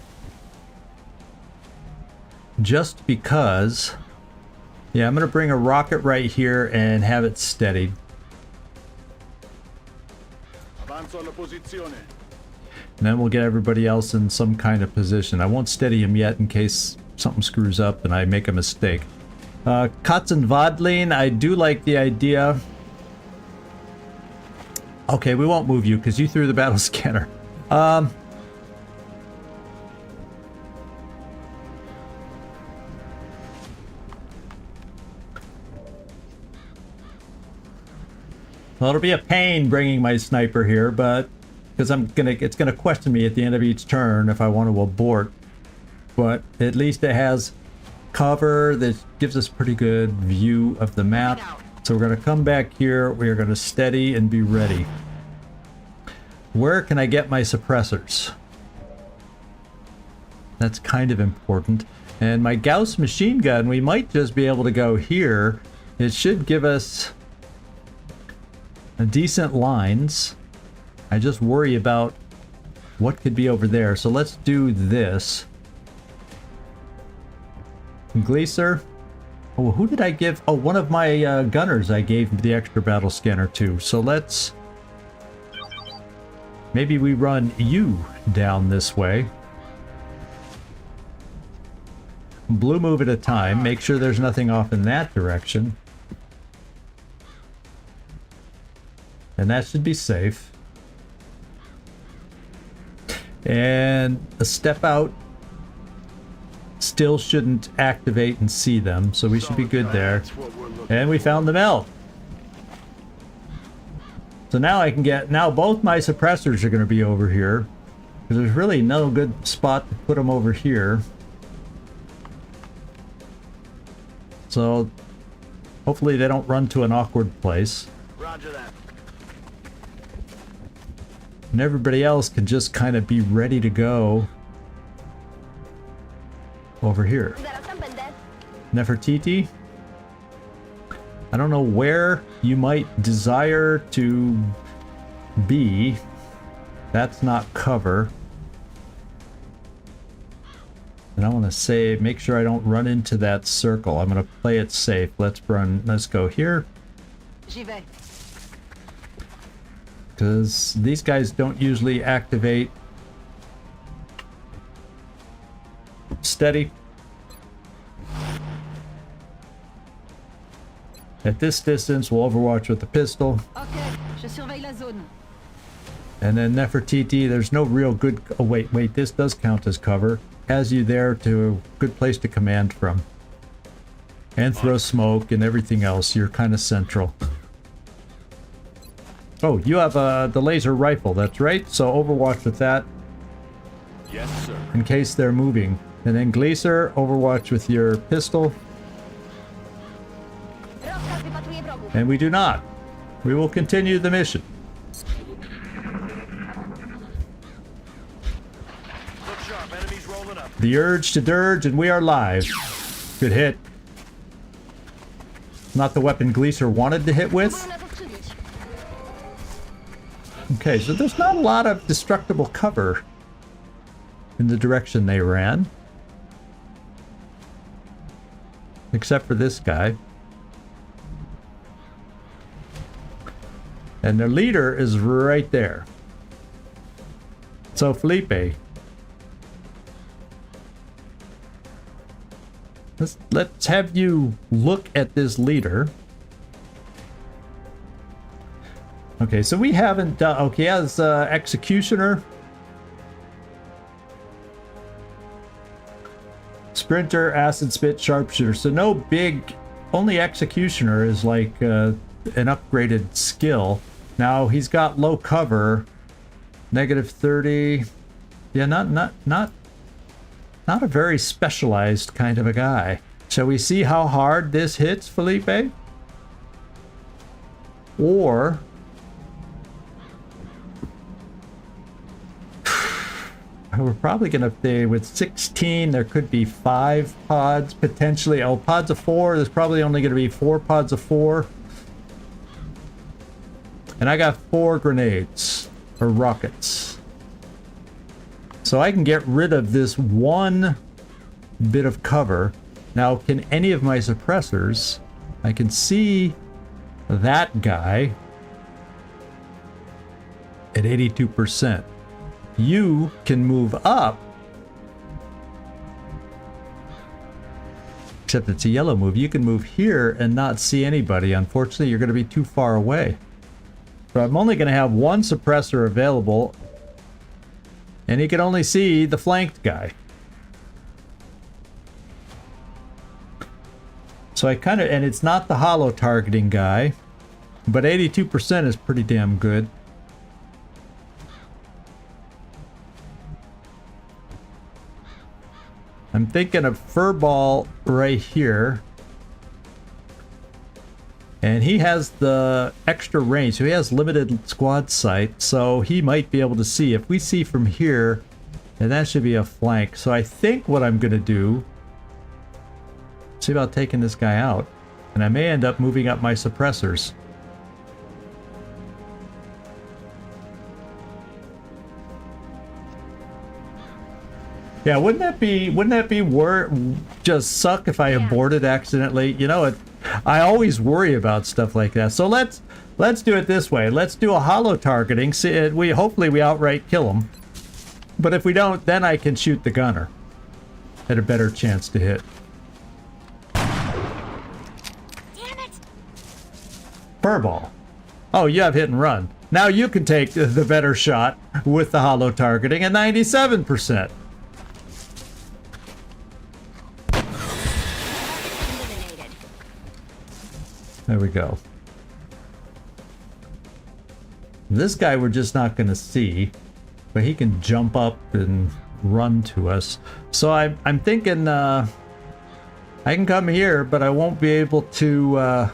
A: just because... Yeah, I'm going to bring a rocket right here and have it steadied. And then we'll get everybody else in some kind of position. I won't steady him yet in case something screws up and I make a mistake. Katzenwadlin, I do like the idea. Okay, we won't move you because you threw the battle scanner. Well, it'll be a pain bringing my sniper here, but because it's gonna question me at the end of each turn if I want to abort. But at least it has cover that gives us pretty good view of the map. So we're gonna come back here. We are gonna steady and be ready. Where can I get my suppressors? That's kind of important. And my Gauss machine gun, we might just be able to go here. It should give us a decent lines. I just worry about what could be over there. So let's do this. Gleaser. Oh, who did I give? Oh, one of my gunners I gave the extra battle scanner to. So let's... Maybe we run you down this way. Blue move at a time. Make sure there's nothing off in that direction. And that should be safe. And a step out still shouldn't activate and see them, so we should be good there. And we found the melt. So now I can get... Now both my suppressors are going to be over here. Because there's really no good spot to put them over here. So hopefully they don't run to an awkward place.
E: Roger that.
A: And everybody else can just kind of be ready to go over here.
F: Zaraz tam
A: Nefertiti. I don't know where you might desire to be. That's not cover. And I want to say, make sure I don't run into that circle. I'm going to play it safe. Let's go here.
F: J'y vais.
A: Because these guys don't usually activate. Steady. At this distance, we'll Overwatch with the pistol.
F: Okay, je surveille la zone.
A: And then Nefertiti, there's no real good... Oh, wait, this does count as cover. Has you there to a good place to command from. And throw smoke and everything else. You're kind of central. Oh, you have the laser rifle, that's right. So Overwatch with that.
E: Yes, sir.
A: In case they're moving. And then Glacier, Overwatch with your pistol.
F: Rozkaz wypatruję wrogów.
A: And we do not. We will continue the mission.
E: Look sharp, enemies rolling up.
A: The urge to Dirge, and we are live. Good hit. Not the weapon Glacier wanted to hit with.
F: Próbują nas ostrzydzić.
A: Okay, so there's not a lot of destructible cover in the direction they ran. Except for this guy. And their leader is right there. So Felipe. Let's have you look at this leader. Okay, so we haven't done... Okay, he has Executioner. Sprinter, Acid Spit, Sharpshooter. So no big... Only Executioner is like an upgraded skill. Now, he's got low cover. -30. Yeah, not a very specialized kind of a guy. Shall we see how hard this hits, Felipe? Or... We're probably going to, with 16, there could be 5 pods potentially. Oh, pods of 4. There's probably only going to be 4 pods of 4. And I got 4 grenades, or rockets. So I can get rid of this one bit of cover. Now, can any of my suppressors... I can see that guy at 82%. You can move up, except it's a yellow move. You can move here and not see anybody. Unfortunately, you're going to be too far away. So I'm only going to have one suppressor available, and he can only see the flanked guy. So I kind of, and it's not the hollow targeting guy, but 82% is pretty damn good. I'm thinking of Furball right here. And he has the extra range, so he has limited squad sight, so he might be able to see. If we see from here, and that should be a flank. So I think what I'm going to do, see about taking this guy out. And I may end up moving up my suppressors. Yeah, wouldn't that be just suck if I aborted accidentally? You know, I always worry about stuff like that. So let's do it this way. Let's do a hollow targeting. See, hopefully we outright kill him. But if we don't, then I can shoot the gunner at a better chance to hit.
F: Damn it!
A: Furball. Oh, you have hit and run. Now you can take the better shot with the hollow targeting at 97%. There we go. This guy we're just not going to see, but he can jump up and run to us. So I'm thinking I can come here, but I won't be able to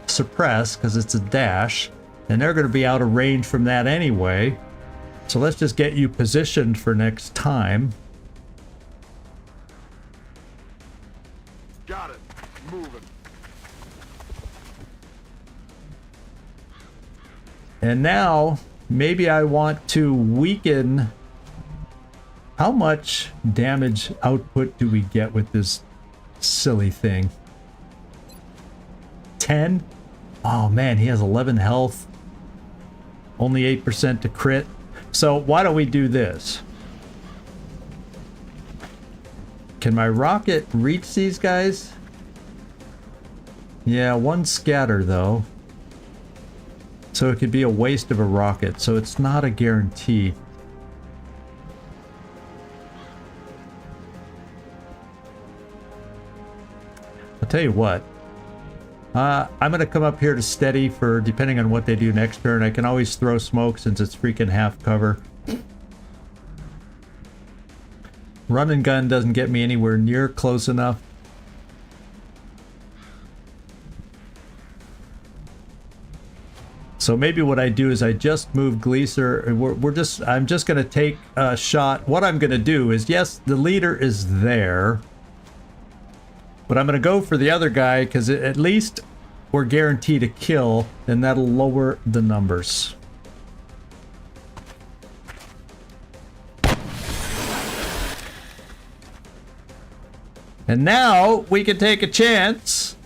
A: suppress because it's a dash, and they're going to be out of range from that anyway. So let's just get you positioned for next time.
E: Got it. Moving.
A: And now, maybe I want to weaken... How much damage output do we get with this silly thing? 10? Oh man, he has 11 health. Only 8% to crit. So why don't we do this? Can my rocket reach these guys? Yeah, one scatter though. So it could be a waste of a rocket, so it's not a guarantee. I'll tell you what. I'm going to come up here to steady for depending on what they do next turn. I can always throw smoke since it's freaking half cover. Run and gun doesn't get me anywhere near close enough. So maybe what I do is I just move Gleaser. I'm just going to take a shot. What I'm going to do is, yes, the leader is there. But I'm going to go for the other guy because at least we're guaranteed a kill and that'll lower the numbers. And now we can take a chance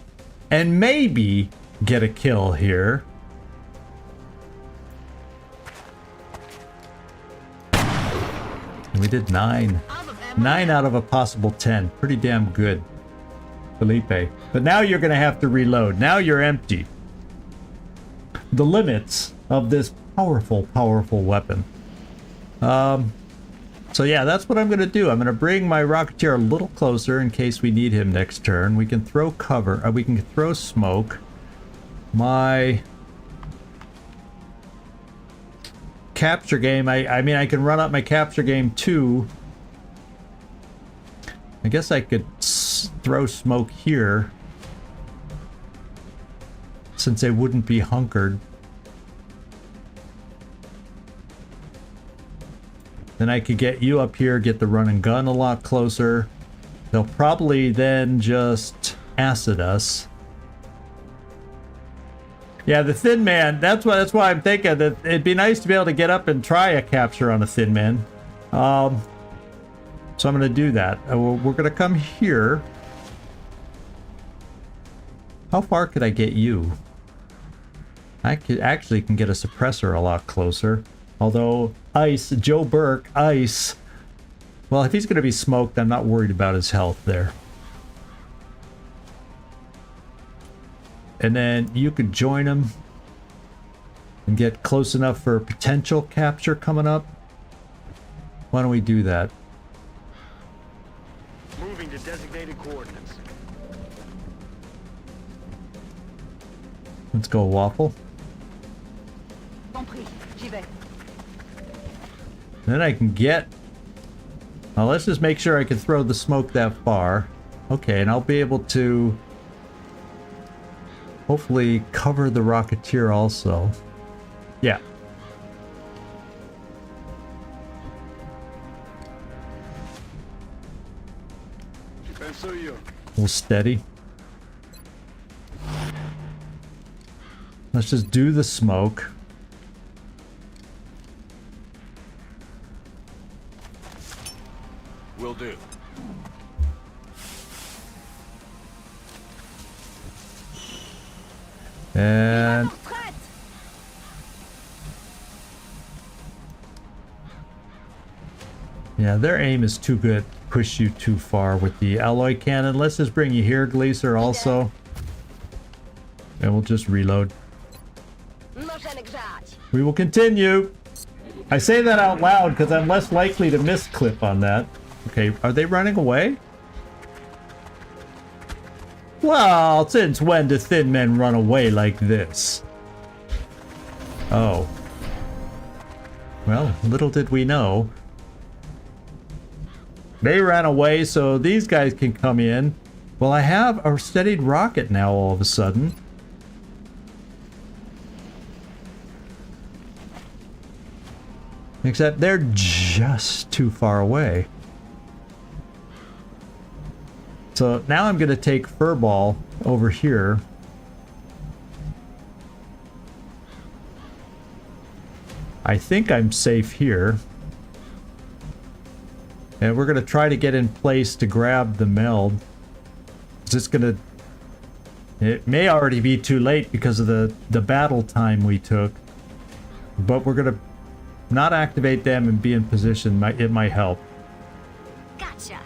A: and maybe get a kill here. And we did 9. 9 out of a possible 10. Pretty damn good. Felipe. But now you're going to have to reload. Now you're empty. The limits of this powerful, powerful weapon. So yeah, that's what I'm going to do. I'm going to bring my Rocketeer a little closer in case we need him next turn. We can throw cover. We can throw smoke. My capture game. I mean, I can run up my capture game too. I guess I could throw smoke here since they wouldn't be hunkered. Then I could get you up here, get the run and gun a lot closer. They'll probably then just acid us. Yeah, the Thin Man, that's why I'm thinking that it'd be nice to be able to get up and try a capture on a Thin Man. So I'm going to do that. We're going to come here. How far could I get you? I actually can get a suppressor a lot closer. Although, ice, Joe Burke, ice. Well, if he's going to be smoked, I'm not worried about his health there. And then you could join him and get close enough for potential capture coming up. Why don't we do that?
E: Moving to designated coordinates.
A: Let's go, Waffle.
F: Compris. J'y vais.
A: Then I can get... Now let's just make sure I can throw the smoke that far. Okay, and I'll be able to hopefully cover the Rocketeer also. Yeah. We'll steady. Let's just do the smoke.
E: Will do.
A: And yeah, their aim is too good. Push you too far with the alloy cannon. Let's just bring you here, Gleaser, also. And we'll just reload. We will continue. I say that out loud because I'm less likely to misclip on that. Okay, are they running away? Well, since when do thin men run away like this? Oh. Well, little did we know. They ran away, so these guys can come in. Well, I have a steadied rocket now all of a sudden. Except they're just too far away. So now I'm going to take Furball over here. I think I'm safe here. And we're going to try to get in place to grab the meld. It's going to... It may already be too late because of the battle time we took. But we're going to not activate them and be in position. It might help.
F: Gotcha.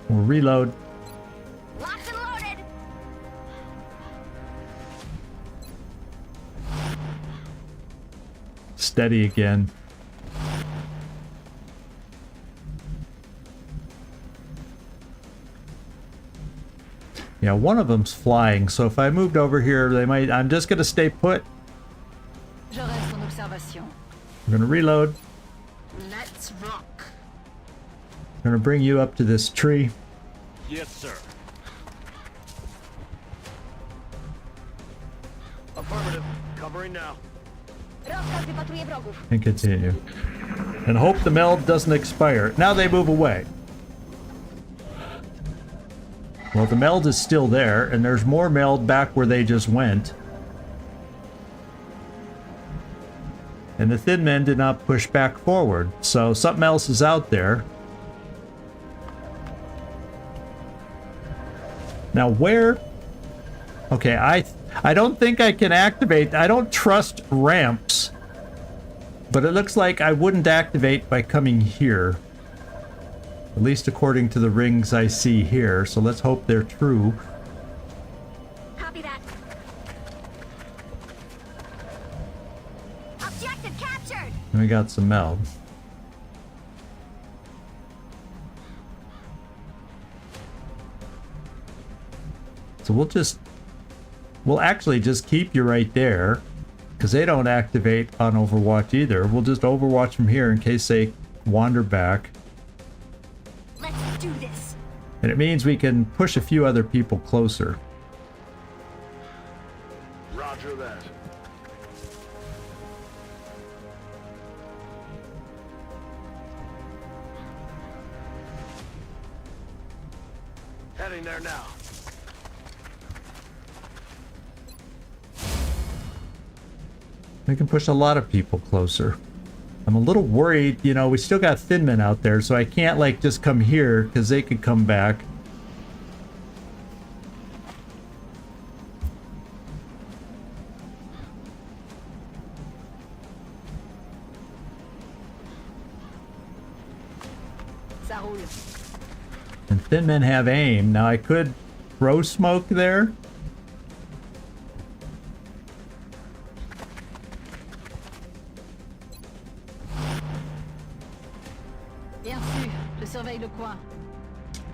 A: We'll reload.
F: Locked and loaded.
A: Steady again. Yeah, one of them's flying, so if I moved over here, they might... I'm just going to stay put.
F: Je reste en observation.
A: I'm going to reload.
F: Let's rock.
A: I'm going to bring you up to this tree.
E: Yes, sir.
G: Affirmative. Covering now.
F: Rozkaz wypatruję wrogów.
A: And continue. And hope the meld doesn't expire. Now they move away. Well, the meld is still there, and there's more meld back where they just went. And the thin men did not push back forward, so something else is out there. Now where... Okay, I don't think I can activate... I don't trust ramps. But it looks like I wouldn't activate by coming here. At least according to the rings I see here, so let's hope they're true.
F: Copy that. Objective captured.
A: And we got some meld. So we'll actually just keep you right there, because they don't activate on Overwatch either. We'll just Overwatch from here in case they wander back.
F: Let's do this.
A: And it means we can push a few other people closer.
E: Roger that.
G: Heading there now.
A: We can push a lot of people closer. I'm a little worried, you know, we still got thin men out there, so I can't like just come here because they could come back.
F: Ça roule.
A: And thin men have aim. Now I could throw smoke there.
F: Bien sûr. Je surveille le coin.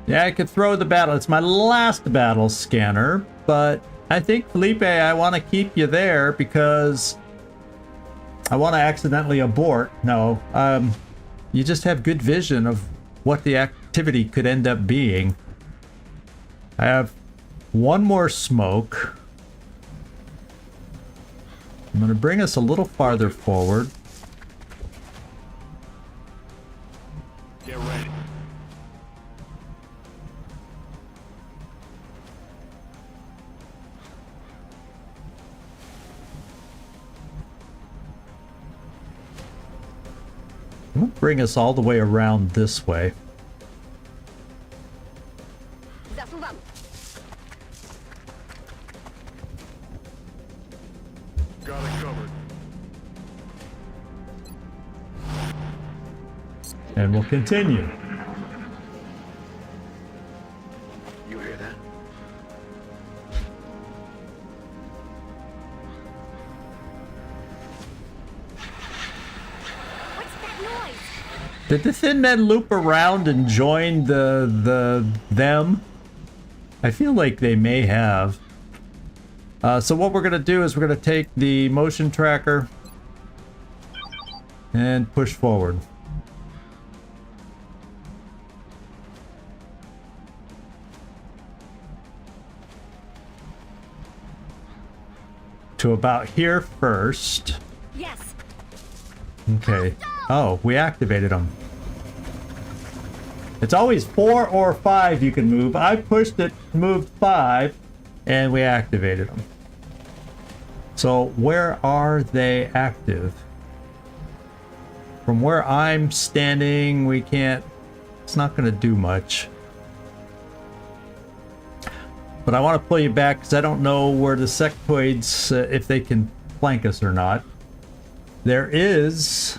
A: Yeah, I could throw the battle. It's my last battle scanner, but I think, Felipe, I want to keep you there because I want to accidentally abort. No, you just have good vision of what the activity could end up being. I have one more smoke. I'm going to bring us a little farther forward.
E: Get ready.
A: I'm going to bring us all the way around this way.
F: Zasuwam.
E: Got it covered.
A: And we'll continue.
G: You hear that?
F: What's that noise?
A: Did the thin men loop around and join them? I feel like they may have. So what we're going to do is we're going to take the motion tracker and push forward. To about here first.
F: Yes.
A: Okay. Oh, we activated them. It's always 4 or 5 you can move. I pushed it, moved 5, and we activated them. So where are they active? From where I'm standing, we can't... It's not going to do much. But I want to pull you back because I don't know where the sectoids, if they can flank us or not. There is...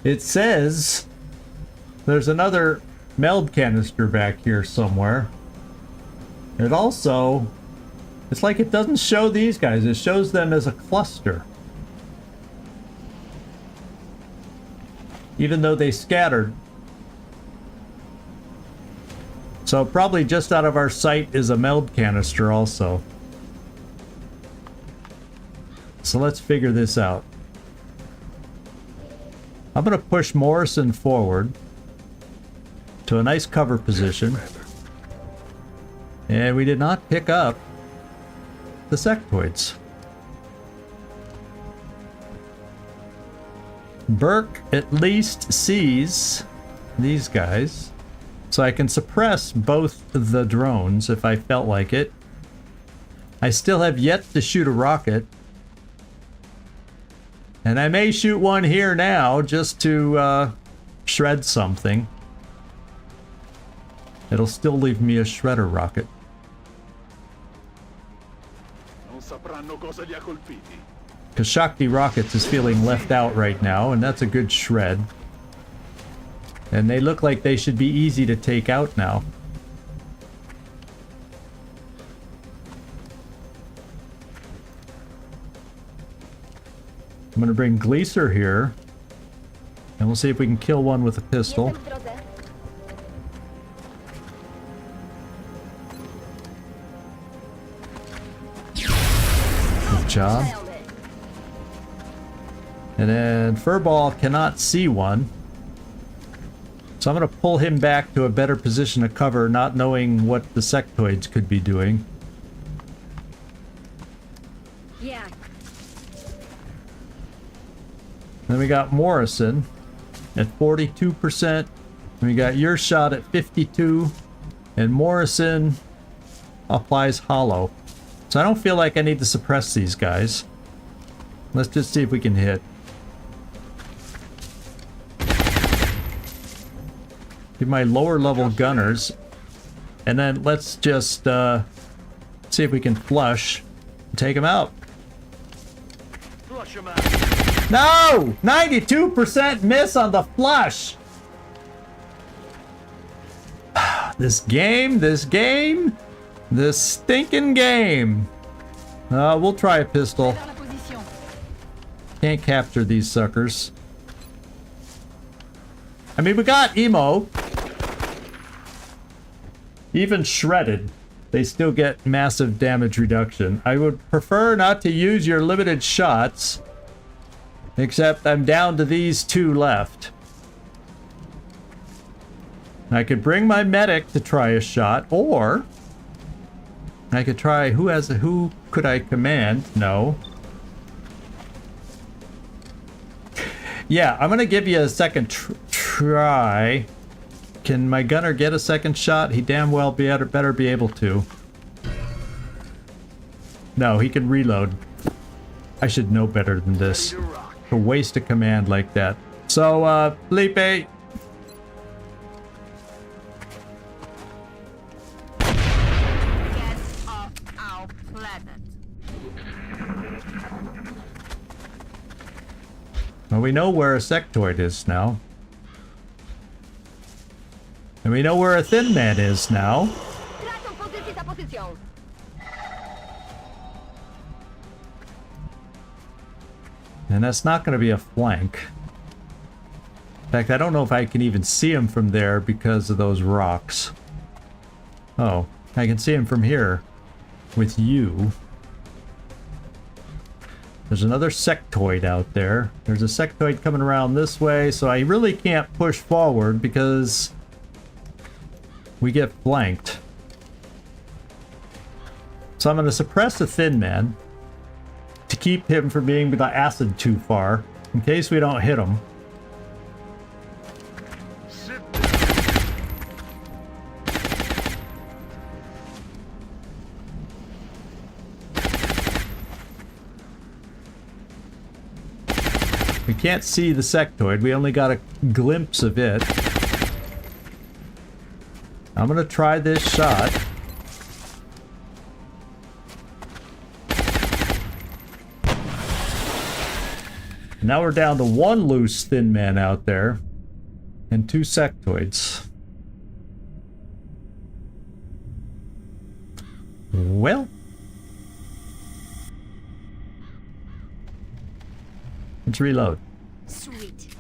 A: It says there's another meld canister back here somewhere. It also... It's like it doesn't show these guys. It shows them as a cluster. Even though they scattered. So probably just out of our sight is a meld canister also. So let's figure this out. I'm going to push Morrison forward to a nice cover position. And we did not pick up the sectoids. Burke at least sees these guys. So I can suppress both the drones if I felt like it. I still have yet to shoot a rocket. And I may shoot one here now just to shred something. It'll still leave me a shredder rocket.
E: Non sapranno cosa li ha colpiti.
A: Because Shakti Rockets is feeling left out right now, and that's a good shred. And they look like they should be easy to take out now. I'm going to bring Gleaser here. And we'll see if we can kill one with a pistol. Good job. And then Furball cannot see one. So I'm going to pull him back to a better position of cover, not knowing what the sectoids could be doing.
F: Yeah.
A: Then we got Morrison at 42%. We got your shot at 52%. And Morrison applies hollow. So I don't feel like I need to suppress these guys. Let's just see if we can hit. Give my lower level gunners. And then let's just see if we can flush and take them out.
G: Flush him out.
A: No! 92% miss on the flush! This game, this stinking game. We'll try a pistol.
F: Vers la position.
A: Can't capture these suckers. I mean, we got Emo. Even shredded, they still get massive damage reduction. I would prefer not to use your limited shots. Except I'm down to these 2 left. I could bring my medic to try a shot, or I could try who could I command? No. Yeah, I'm gonna give you a second try. Can my gunner get a second shot? He damn well better be able to. No, he can reload. I should know better than this. To waste a command like that. So, Felipe.
F: Get off our planet.
A: Well, we know where a sectoid is now. And we know where a thin man is now.
F: Tracą pozycję za pozycją.
A: And that's not going to be a flank. In fact, I don't know if I can even see him from there because of those rocks. Oh, I can see him from here with you. There's another sectoid out there. There's a sectoid coming around this way, so I really can't push forward because we get flanked. So I'm going to suppress the thin man to keep him from being with the acid too far, in case we don't hit him. can't see the sectoid. We only got a glimpse of it. I'm gonna try this shot. Now we're down to 1 loose thin man out there. And 2 sectoids. Well. Let's reload.
F: Sweet.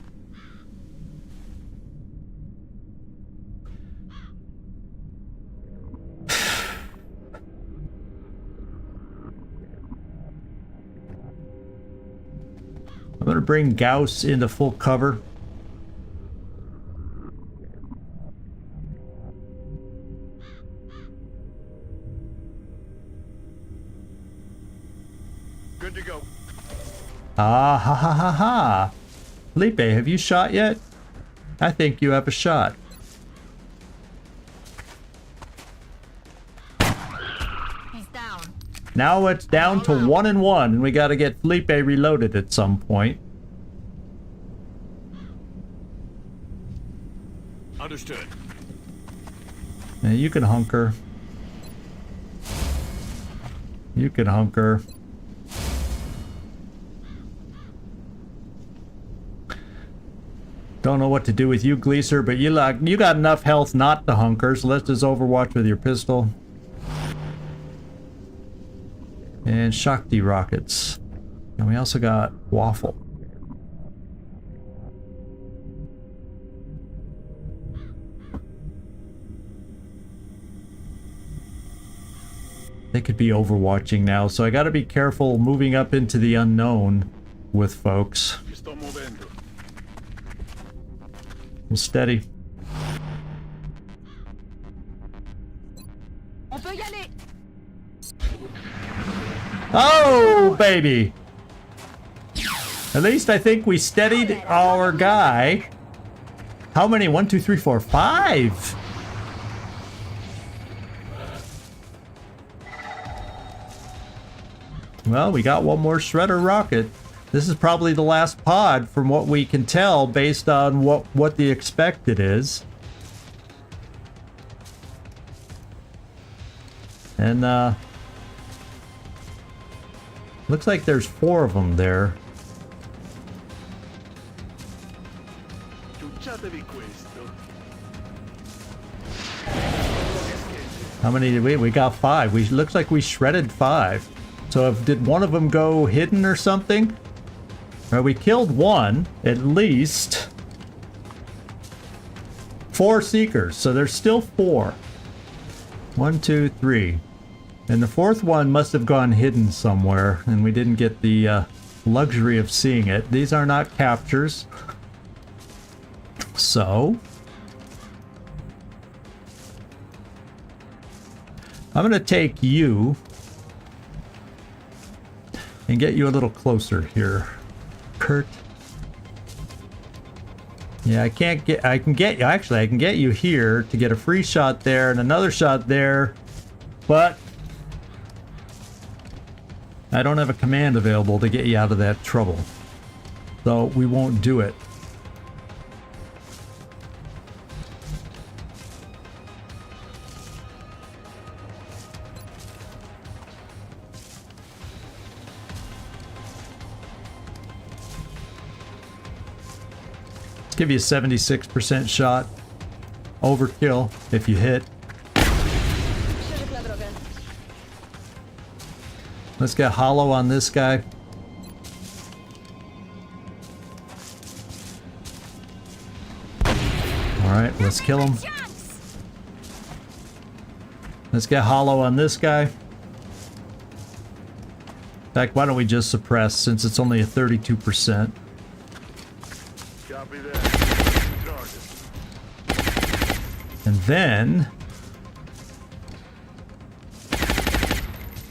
A: I'm gonna bring Gauss into full cover.
E: Good to go.
A: Ah ha ha ha ha. Felipe, have you shot yet? I think you have a shot.
F: He's down.
A: Now it's down to 1 and 1, and we gotta get Felipe reloaded at some point.
E: Understood.
A: Now you can hunker. You can hunker. Don't know what to do with you, Gleaser, but you got enough health not to hunker, so let's just Overwatch with your pistol. And Shakti rockets. And we also got Waffle. They could be overwatching now, so I gotta be careful moving up into the unknown with folks.
E: Sto movendo.
A: I'm steady.
F: On peut y aller.
A: Oh, baby! At least I think we steadied our guy. How many? 1, 2, 3, 4, 5! Well, we got one more shredder rocket. This is probably the last pod from what we can tell based on what the expected is. And looks like there's 4 of them there.
E: Ciucciatevi questo.
A: How many did we got 5. We looks like we shredded 5. So did one of them go hidden or something? Well, we killed 1 at least. 4 seekers, so there's still 4. 1, 2, 3. And the 4th one must have gone hidden somewhere, and we didn't get the luxury of seeing it. These are not captures. So I'm gonna take you and get you a little closer here, Kurt. Yeah, I can get you here to get a free shot there and another shot there, but I don't have a command available to get you out of that trouble. So we won't do it. Give you a 76% shot. Overkill if you hit. Let's get hollow on this guy. Alright, let's kill him. Let's get hollow on this guy. In fact, why don't we just suppress since it's only a 32%.
E: Copy that. Target.
A: And then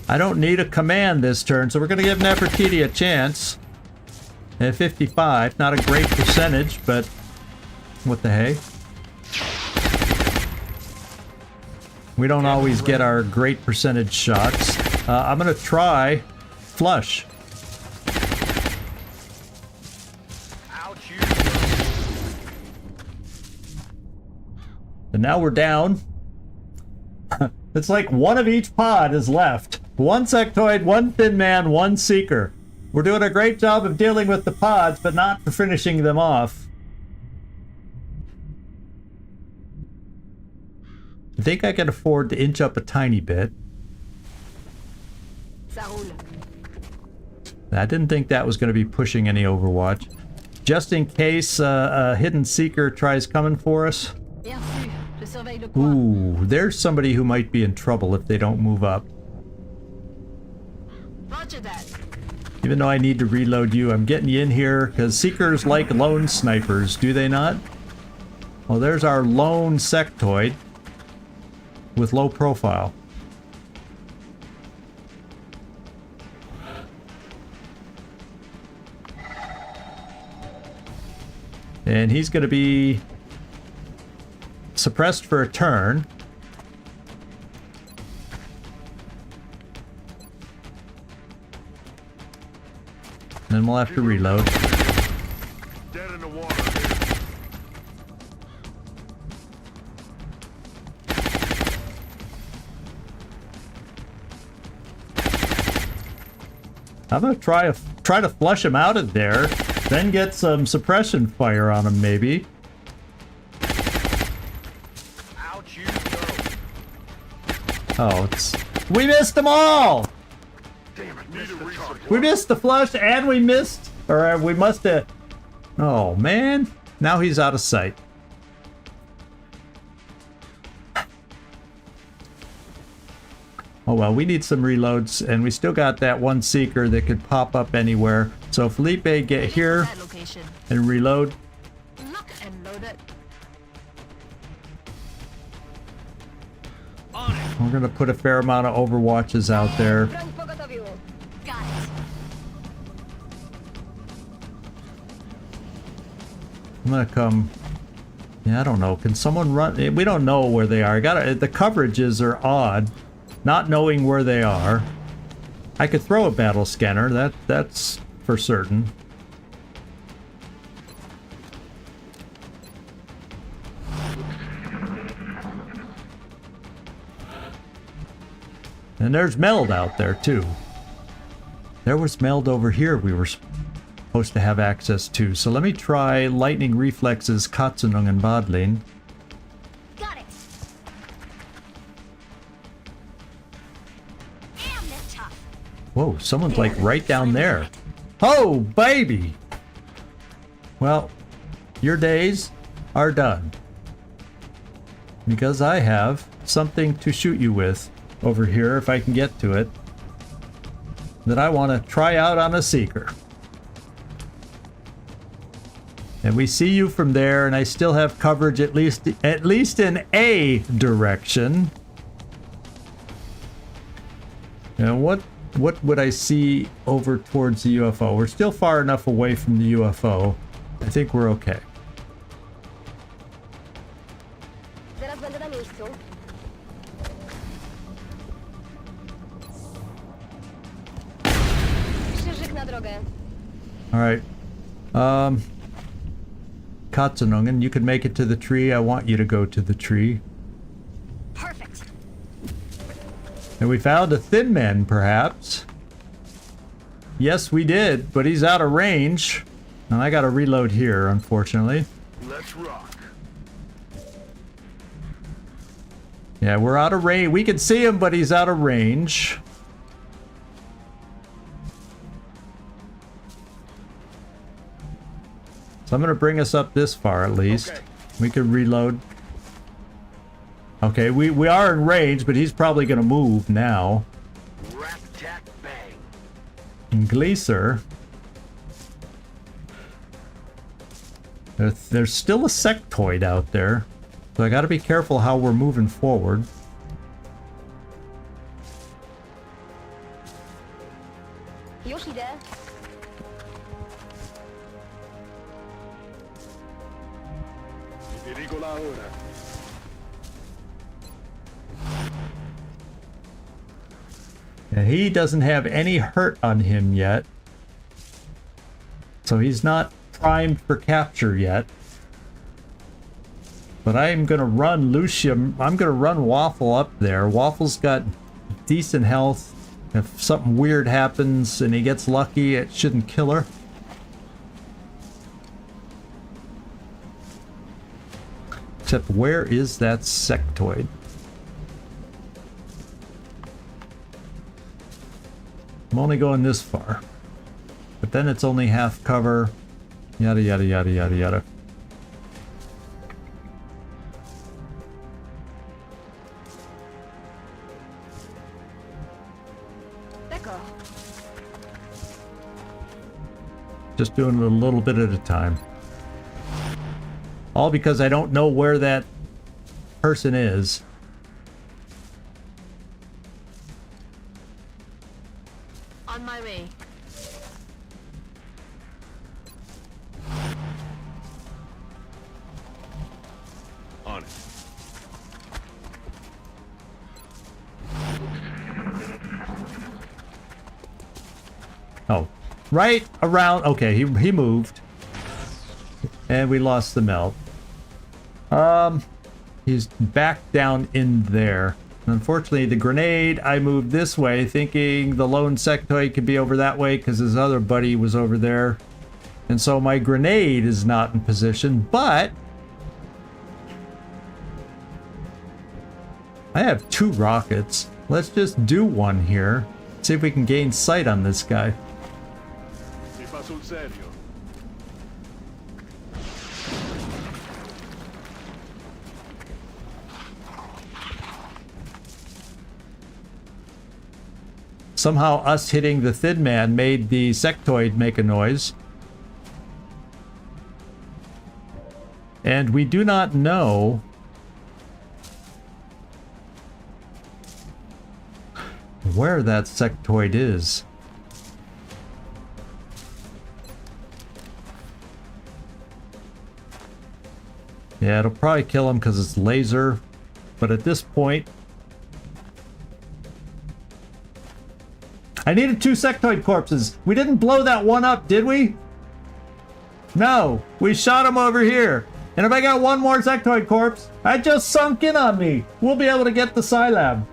A: I don't need a command this turn, so we're going to give Nefertiti a chance. At 55, not a great percentage, but what the hey? We don't always get our great percentage shots. I'm going to try flush. And now we're down. It's like one of each pod is left. One sectoid, one thin man, one seeker. We're doing a great job of dealing with the pods, but not for finishing them off. I think I can afford to inch up a tiny bit.
F: Ça roule.
A: I didn't think that was going to be pushing any Overwatch. Just in case a hidden seeker tries coming for us.
F: Bien sûr. Je surveille le coin.
A: Ooh, there's somebody who might be in trouble if they don't move up.
F: Roger that.
A: Even though I need to reload you, I'm getting you in here because seekers like lone snipers, do they not? Well, there's our lone sectoid with low profile. And he's going to be suppressed for a turn. Then we'll have to reload.
E: Dead in the water.
A: I'm gonna try to flush him out of there, then get some suppression fire on him maybe.
E: Out you go.
A: Oh, we missed them all!
E: Damn it, need a resupply.
A: We missed the flush and we missed, or we must have. Oh man, now he's out of sight. Oh well, we need some reloads, and we still got that one seeker that could pop up anywhere. So Felipe, get here
F: That location.
A: and reload.
F: Lock and load it.
A: We're gonna put a fair amount of Overwatches out there.
F: Broń pogotowiu. Got it.
A: I'm gonna come. Yeah, I don't know. Can someone run? We don't know where they are. The coverages are odd. Not knowing where they are. I could throw a battle scanner. That's for certain. And there's Meld out there too. There was Meld over here we were supposed to have access to. So let me try Lightning Reflexes, Katsunung and Badlin.
F: Got it. Damn, they're tough.
A: Whoa, someone's like right down there. Oh, baby! Well, your days are done. Because I have something to shoot you with over here, if I can get to it, that I want to try out on a seeker. And we see you from there, and I still have coverage at least in a direction. And what would I see over towards the UFO? We're still far enough away from the UFO. I think we're okay.
F: Zaraz będę na miejscu. Krzyżyk na drogę.
A: All right. Katsunungen, you can make it to the tree. I want you to go to the tree.
F: Perfect.
A: And we found a thin man, perhaps. Yes, we did, but he's out of range. And I gotta reload here, unfortunately.
E: Let's rock.
A: Yeah, we're out of range. We can see him, but he's out of range. So I'm gonna bring us up this far at least.
E: Okay.
A: We can reload. Okay, we are in range, but he's probably gonna move now.
E: Rat tack bang.
A: And Gleaser. There's still a sectoid out there. So I gotta be careful how we're moving forward.
F: Już idę.
E: Dirigo la hora.
A: And he doesn't have any hurt on him yet. So he's not primed for capture yet. But I'm gonna run Lucium. I'm gonna run Waffle up there. Waffle's got decent health. If something weird happens and he gets lucky, it shouldn't kill her. Except where is that sectoid? I'm only going this far. But then it's only half cover. Yada yada yada yada yada.
F: D'accord.
A: Just doing it a little bit at a time. All because I don't know where that person is.
F: On my way.
E: On it.
A: Oh, right around. Okay, he moved. And we lost the melt. He's back down in there. Unfortunately, the grenade, I moved this way, thinking the lone sectoid could be over that way because his other buddy was over there. And so my grenade is not in position, but I have 2 rockets. Let's just do one here. See if we can gain sight on this guy.
E: Mi fa sul serio.
A: Somehow us hitting the thin man made the sectoid make a noise. And we do not know where that sectoid is. Yeah, it'll probably kill him because it's laser. But at this point, I needed 2 sectoid corpses. We didn't blow that one up, did we? No, we shot him over here. And if I got one more sectoid corpse, I just sunk in on me. We'll be able to get the Scilab.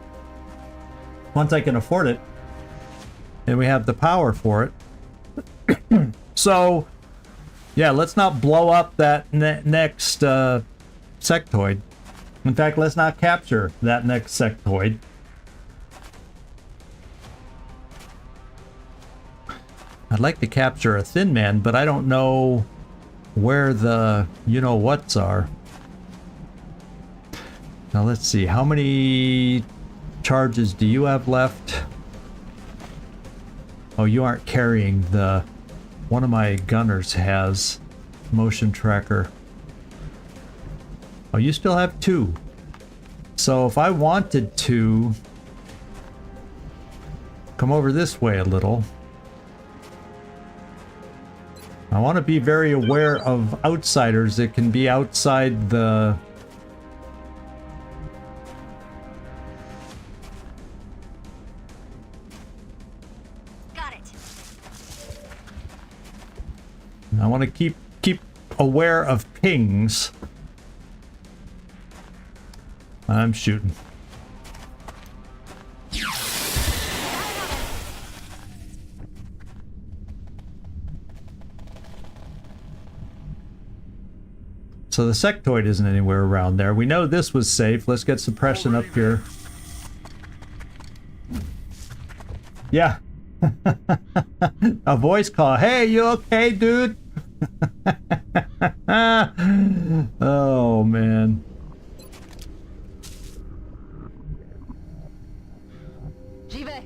A: Once I can afford it. And we have the power for it. So, yeah, let's not blow up that next sectoid. In fact, let's not capture that next sectoid. I'd like to capture a thin man, but I don't know where the you-know-whats are. Now let's see, how many charges do you have left? Oh, you aren't carrying the... One of my gunners has motion tracker. Oh, you still have 2. So if I wanted to come over this way a little, I want to be very aware of outsiders that can be outside the...
F: Got it.
A: I want to keep aware of pings. I'm shooting. So the sectoid isn't anywhere around there. We know this was safe. Let's get suppression up here. Yeah. A voice call. Hey, you okay, dude? Oh, man.
F: J'y vais.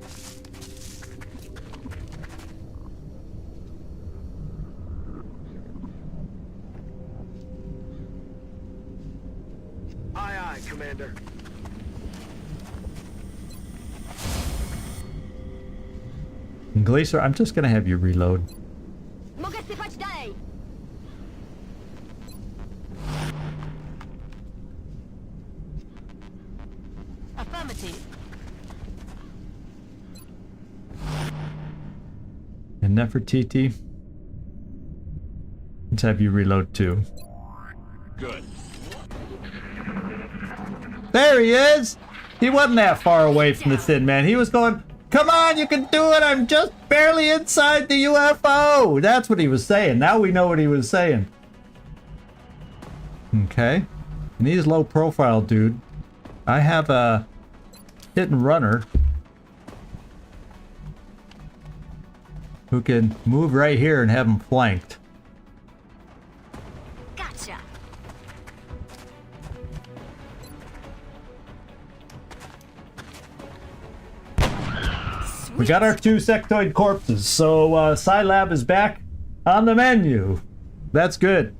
G: Aye, aye, Commander.
A: Glacier, I'm just gonna have you reload.
F: Mogę sypać dalej. Affirmative.
A: And Nefertiti. Let's have you reload too.
E: Good.
A: There he is! He wasn't that far away from the Thin Man. He was going, come on, you can do it! I'm just barely inside the UFO! That's what he was saying. Now we know what he was saying. Okay. And he's low profile, dude. I have a hit and runner who can move right here and have him flanked.
F: Gotcha.
A: We got our 2 sectoid corpses, so Scilab is back on the menu. That's good.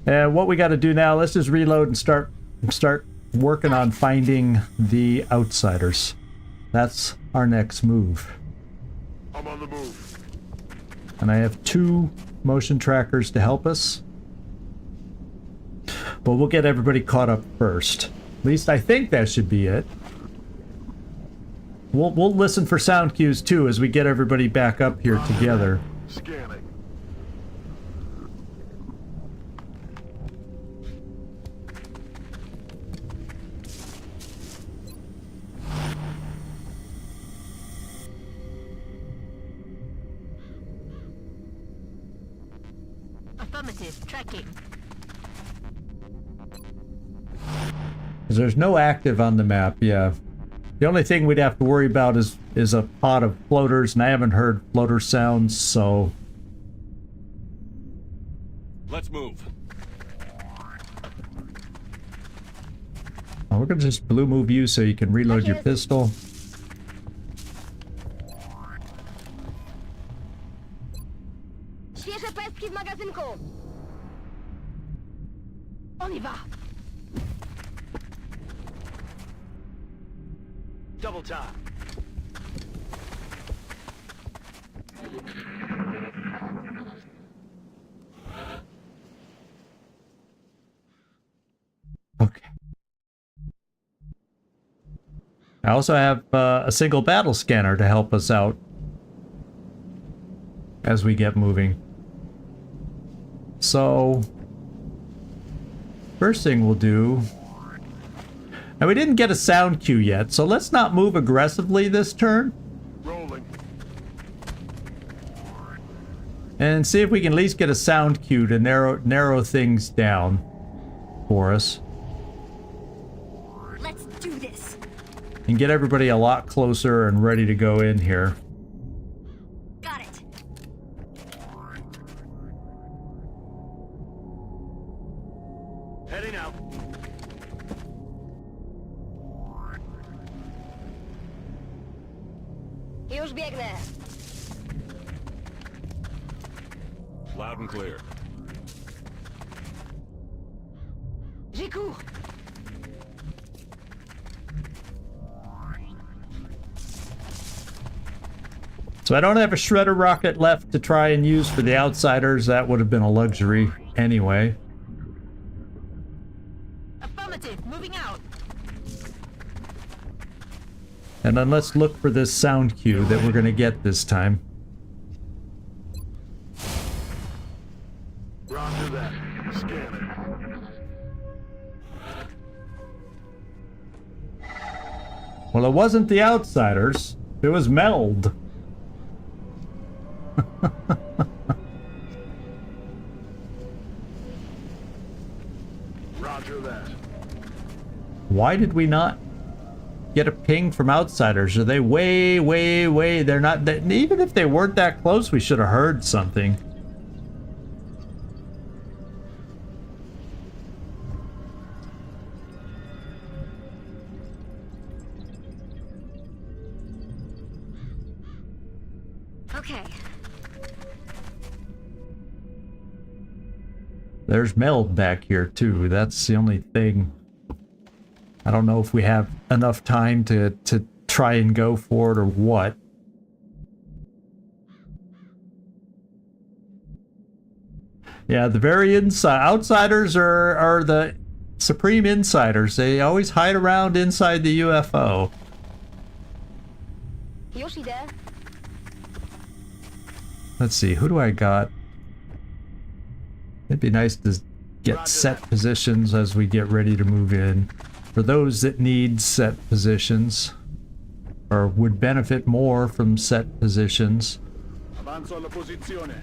A: And what we got to do now, let's just reload and start working on finding the outsiders. That's our next move.
E: I'm on the move.
A: And I have 2 motion trackers to help us. But we'll get everybody caught up first. At least I think that should be it. We'll listen for sound cues too as we get everybody back up here together.
E: Scanning.
F: Affirmative. Tracking.
A: There's no active on the map, yeah. The only thing we'd have to worry about is a pod of floaters, and I haven't heard floater sounds, so...
G: Let's move.
A: We're gonna just blue move you so you can reload your pistol.
F: Świeże pestki w magazynku. On y va.
G: Double time.
A: Okay. I also have a single battle scanner to help us out as we get moving. So, first thing we'll do... Now, we didn't get a sound cue yet, so let's not move aggressively this turn.
E: Rolling.
A: And see if we can at least get a sound cue to narrow things down for us.
F: Let's do this.
A: And get everybody a lot closer and ready to go in here.
F: Got it.
G: Heading out.
F: Już biegnę.
G: Loud and clear.
F: J'y cours.
A: So I don't have a shredder rocket left to try and use for the outsiders. That would have been a luxury anyway.
F: Affirmative. Moving out.
A: And then let's look for this sound cue that we're going to get this time.
E: Roger that. Scanning.
A: Well, it wasn't the outsiders. It was Meld.
E: Roger that.
A: Why did we not get a ping from outsiders? Are they way... They're not... Even if they weren't that close, we should have heard something.
F: Okay.
A: There's Meld back here, too. That's the only thing. I don't know if we have enough time to try and go for it or what. Yeah, the very outsiders are the supreme insiders. They always hide around inside the UFO.
F: Już idę.
A: Let's see, who do I got? It'd be nice to get set positions as we get ready to move in. For those that need set positions, or would benefit more from set positions.
E: Avanzo alla posizione.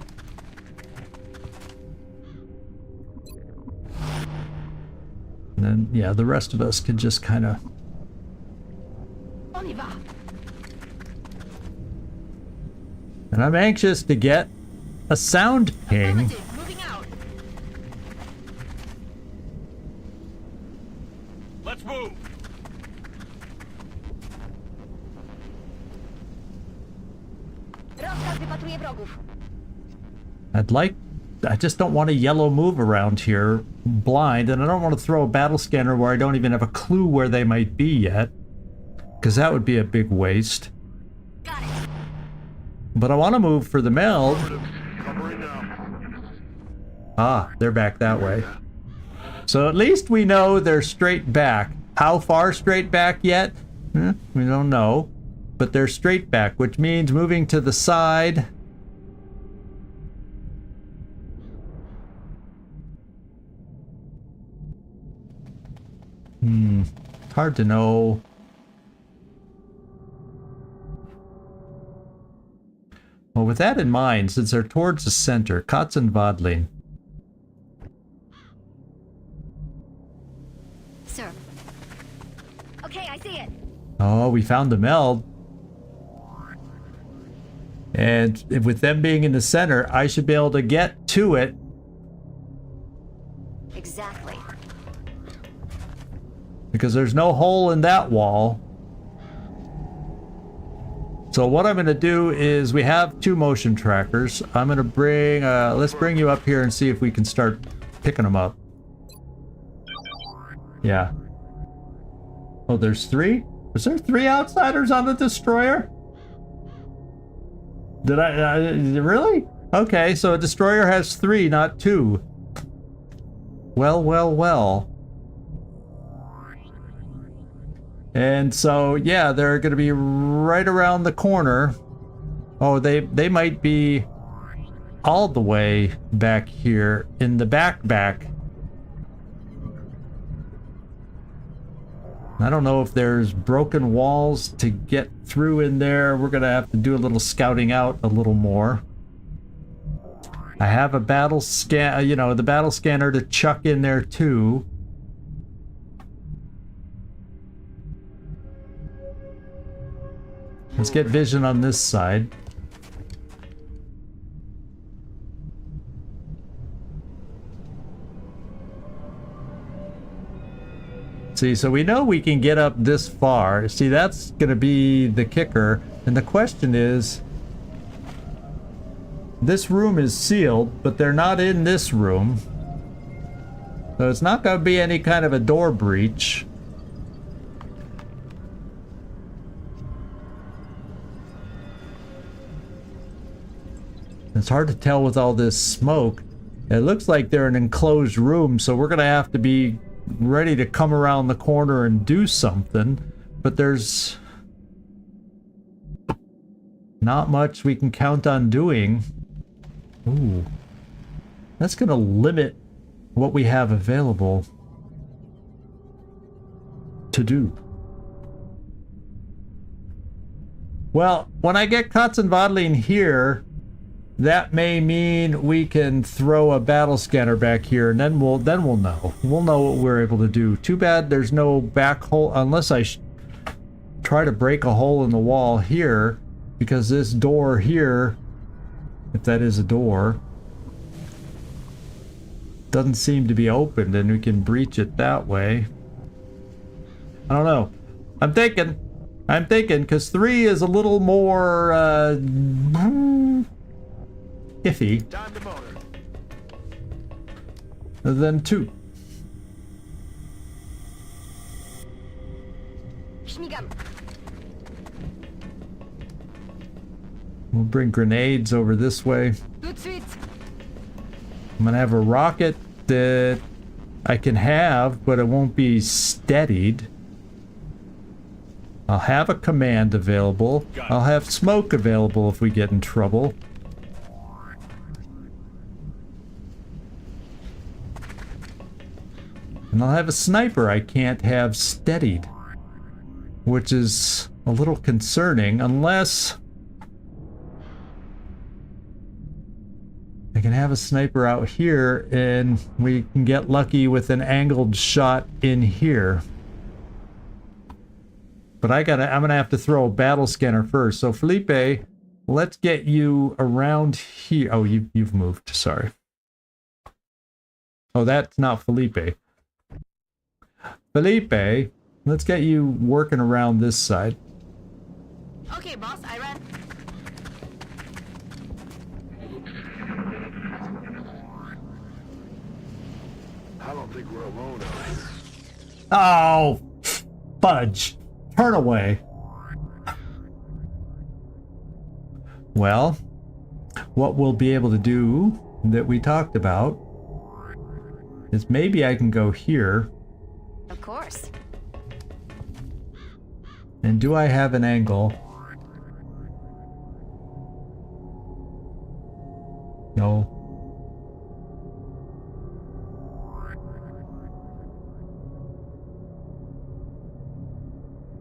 A: And then, yeah, the rest of us can just kind of...
F: On y va.
A: And I'm anxious to get a sound ping.
F: Affirmative, moving out.
G: Let's move.
F: Rozkaz wypatruje wrogów.
A: I just don't want a yellow move around here blind, and I don't want to throw a battle scanner where I don't even have a clue where they might be yet, because that would be a big waste.
F: Got it.
A: But I want to move for the meld.
E: Covering now.
A: Ah, they're back that way. So at least we know they're straight back. How far straight back yet? We don't know. But they're straight back, which means moving to the side. Hard to know. Well, with that in mind, since they're towards the center, Kotz and Wadling.
F: Sir. Okay, I see it.
A: Oh, we found the meld. And with them being in the center, I should be able to get to it.
F: Exactly.
A: Because there's no hole in that wall. So what I'm going to do is we have 2 motion trackers. I'm going to bring, let's bring you up here and see if we can start picking them up. Yeah. Oh, there's 3? Was there 3 outsiders on the destroyer? Did really? Okay, so a destroyer has 3, not 2. Well, well, well. And so, yeah, they're going to be right around the corner. Oh, they might be all the way back here in the back. I don't know if there's broken walls to get through in there. We're going to have to do a little scouting out a little more. I have a battle scan, the battle scanner to chuck in there too. Let's get vision on this side. See, so we know we can get up this far. See, that's going to be the kicker. And the question is, this room is sealed, but they're not in this room. So it's not going to be any kind of a door breach. It's hard to tell with all this smoke. It looks like they're an enclosed room, so we're going to have to be ready to come around the corner and do something. But there's not much we can count on doing. Ooh. That's going to limit what we have available to do. Well, when I get Kotz and Wadling here, that may mean we can throw a battle scanner back here, and then we'll know. We'll know what we're able to do. Too bad there's no back hole, unless I try to break a hole in the wall here, because this door here, if that is a door, doesn't seem to be opened, and we can breach it that way. I don't know. I'm thinking, because 3 is a little more, iffy
E: Time to motor.
A: than 2.
F: Śmigam.
A: We'll bring grenades over this way.
F: Tout de suite.
A: I'm gonna have a rocket that I can have, but it won't be steadied. I'll have a command available. I'll have smoke available if we get in trouble. And I'll have a sniper I can't have steadied, which is a little concerning unless I can have a sniper out here and we can get lucky with an angled shot in here. But I'm gonna have to throw a battle scanner first. So Felipe, let's get you around here. Oh, you've moved, sorry. Oh, that's not Felipe. Felipe, let's get you working around this side.
F: Okay, boss, I ran.
E: I don't think we're alone out here.
A: Oh, fudge. Turn away. Well, what we'll be able to do that we talked about is maybe I can go here.
F: Of course.
A: And do I have an angle? No.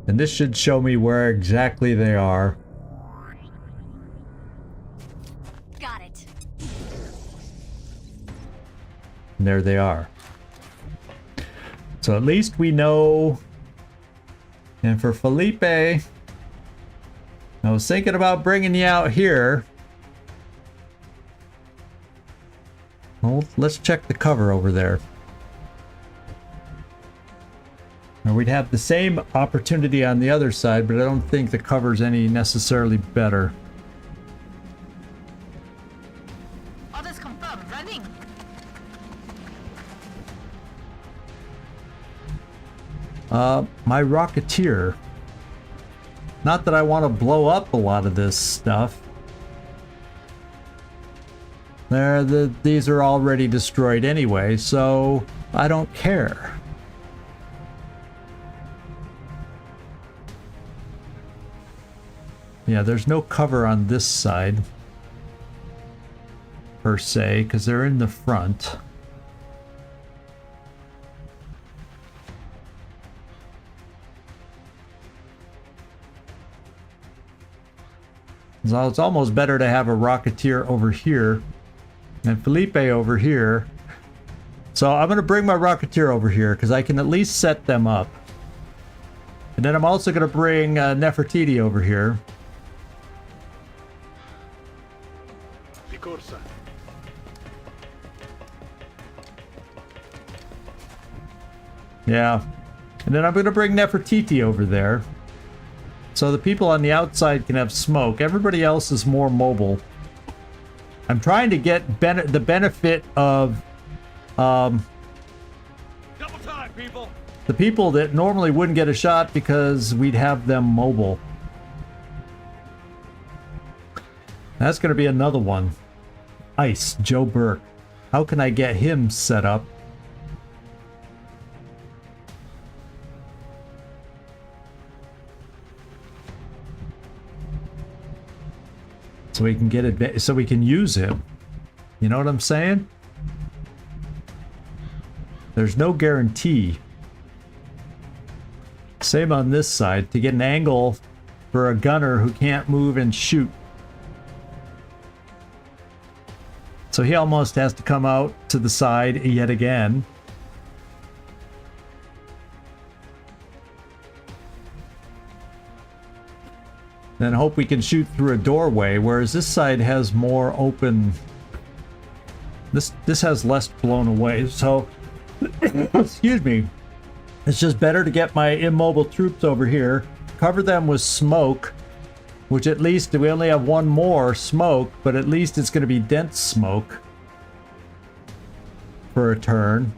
A: And this should show me where exactly they are.
F: Got it.
A: And there they are. So at least we know. And for Felipe, I was thinking about bringing you out here. Well, let's check the cover over there. Now we'd have the same opportunity on the other side, but I don't think the cover's any necessarily better.
F: Orders confirmed. Running.
A: My Rocketeer. Not that I want to blow up a lot of this stuff. These are already destroyed anyway, so I don't care. Yeah, there's no cover on this side, per se, because they're in the front. So it's almost better to have a Rocketeer over here and Felipe over here. So I'm going to bring my Rocketeer over here because I can at least set them up. And then I'm also going to bring Nefertiti over here.
E: Picorsa.
A: Yeah. And then I'm going to bring Nefertiti over there. So the people on the outside can have smoke. Everybody else is more mobile. I'm trying to get the benefit of
G: Double time, people.
A: the people that normally wouldn't get a shot because we'd have them mobile. That's going to be another one. Ice, Joe Burke. How can I get him set up? So we can get so we can use him. You know what I'm saying? There's no guarantee. Same on this side. To get an angle for a gunner who can't move and shoot. So he almost has to come out to the side yet again. Then hope we can shoot through a doorway, whereas this side has more open. This has less blown away, so excuse me. It's just better to get my immobile troops over here, cover them with smoke, which at least we only have one more smoke, but at least it's going to be dense smoke for a turn,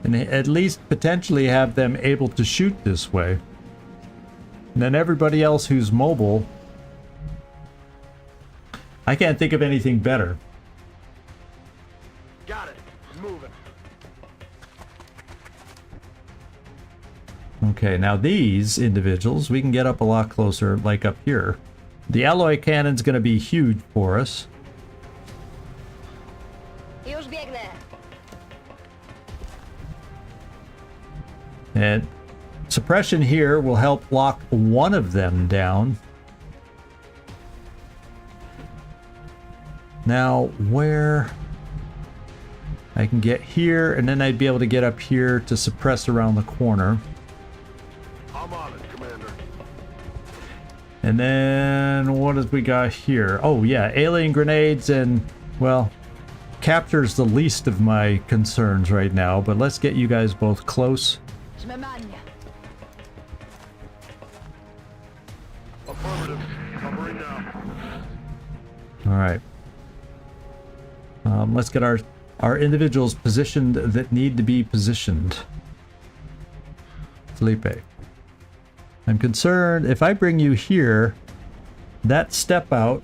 A: and at least potentially have them able to shoot this way. And then everybody else who's mobile, I can't think of anything better.
E: Got it. Moving.
A: Okay, now these individuals, we can get up a lot closer, like up here. The alloy cannon's going to be huge for us.
F: Już biegnę.
A: And suppression here will help lock one of them down. Now, where I can get here, and then I'd be able to get up here to suppress around the corner.
E: I'm on it, Commander.
A: And then what have we got here? Oh yeah, alien grenades, and well, capture's the least of my concerns right now, but let's get you guys both close.
F: Je me magne.
E: Affirmative. Covering now.
A: All right. Let's get our individuals positioned that need to be positioned. Felipe. I'm concerned if I bring you here, that step out,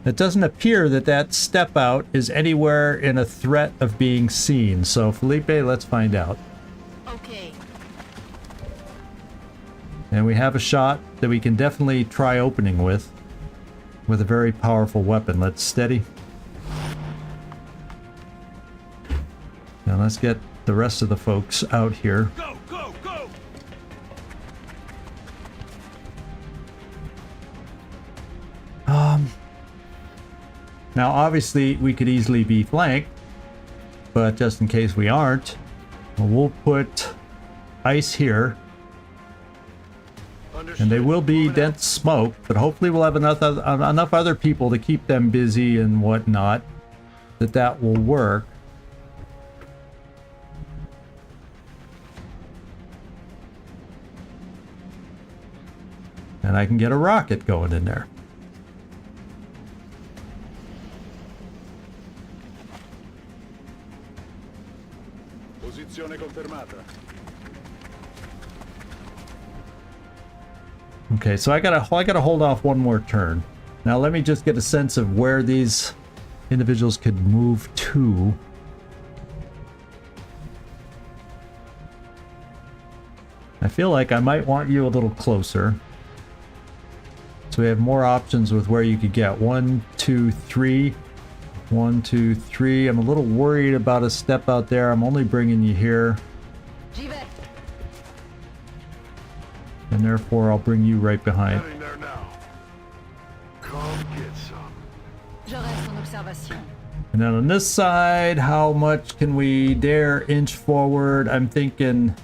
A: it doesn't appear that that step out is anywhere in a threat of being seen. So Felipe, let's find out.
F: Okay.
A: And we have a shot that we can definitely try opening with a very powerful weapon. Let's steady. Now let's get the rest of the folks out here.
G: Go, go, go!
A: Now obviously we could easily be flanked, but just in case we aren't, we'll put ice here. And they will be dense smoke, but hopefully we'll have enough other people to keep them busy and whatnot, that will work. And I can get a rocket going in there.
E: Posizione confermata.
A: Okay, so I gotta hold off one more turn. Now let me just get a sense of where these individuals could move to. I feel like I might want you a little closer. So we have more options with where you could get 1, 2, 3. 1, 2, 3. I'm a little worried about a step out there. I'm only bringing you here.
F: J'y vais.
A: And therefore I'll bring you right behind.
E: Heading there now. Come get some.
F: Je reste en observation.
A: And then on this side, how much can we dare inch forward? I'm thinking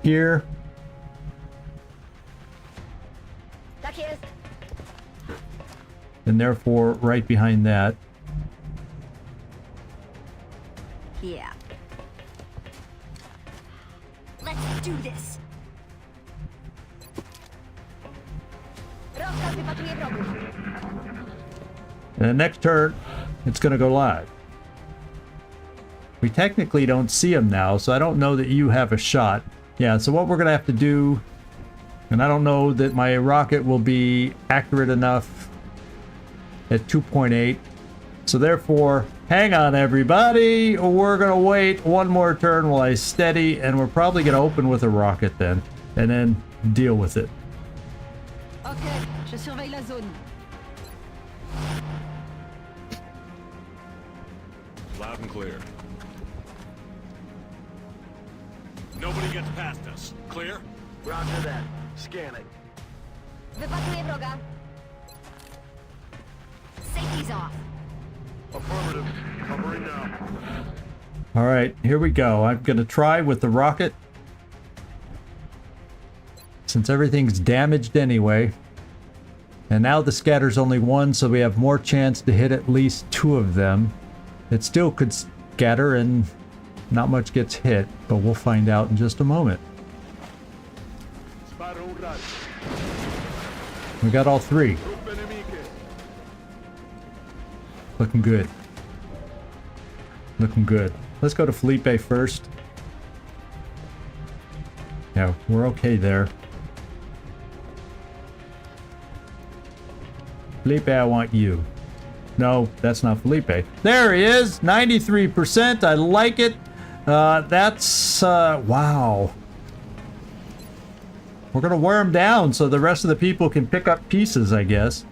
A: here.
F: Tak jest.
A: And therefore right behind that.
F: Yeah. Let's do this. Rozkaz wypatruje wrogów.
A: And the next turn, it's going to go live. We technically don't see him now, so I don't know that you have a shot. Yeah, so what we're going to have to do, and I don't know that my rocket will be accurate enough at 2.8. So therefore, hang on everybody, we're going to wait one more turn while I steady, and we're probably going to open with a rocket then, and then deal with it.
F: Okay, je surveille la zone.
G: Loud and clear. Nobody gets past us. Clear?
E: Roger that. Scanning.
F: Wypatruję wroga. Safety's off.
E: Affirmative. Covering now.
A: All right, here we go. I'm going to try with the rocket. Since everything's damaged anyway. And now the scatter's only 1, so we have more chance to hit at least 2 of them. It still could scatter and not much gets hit, but we'll find out in just a moment.
E: Sparo un raggio.
A: We got all 3.
E: Truppe nemiche.
A: Looking good. Looking good. Let's go to Felipe first. Yeah, we're okay there. Felipe, I want you. No, that's not Felipe. There he is! 93%! I like it! Wow. We're gonna wear him down so the rest of the people can pick up pieces, I guess.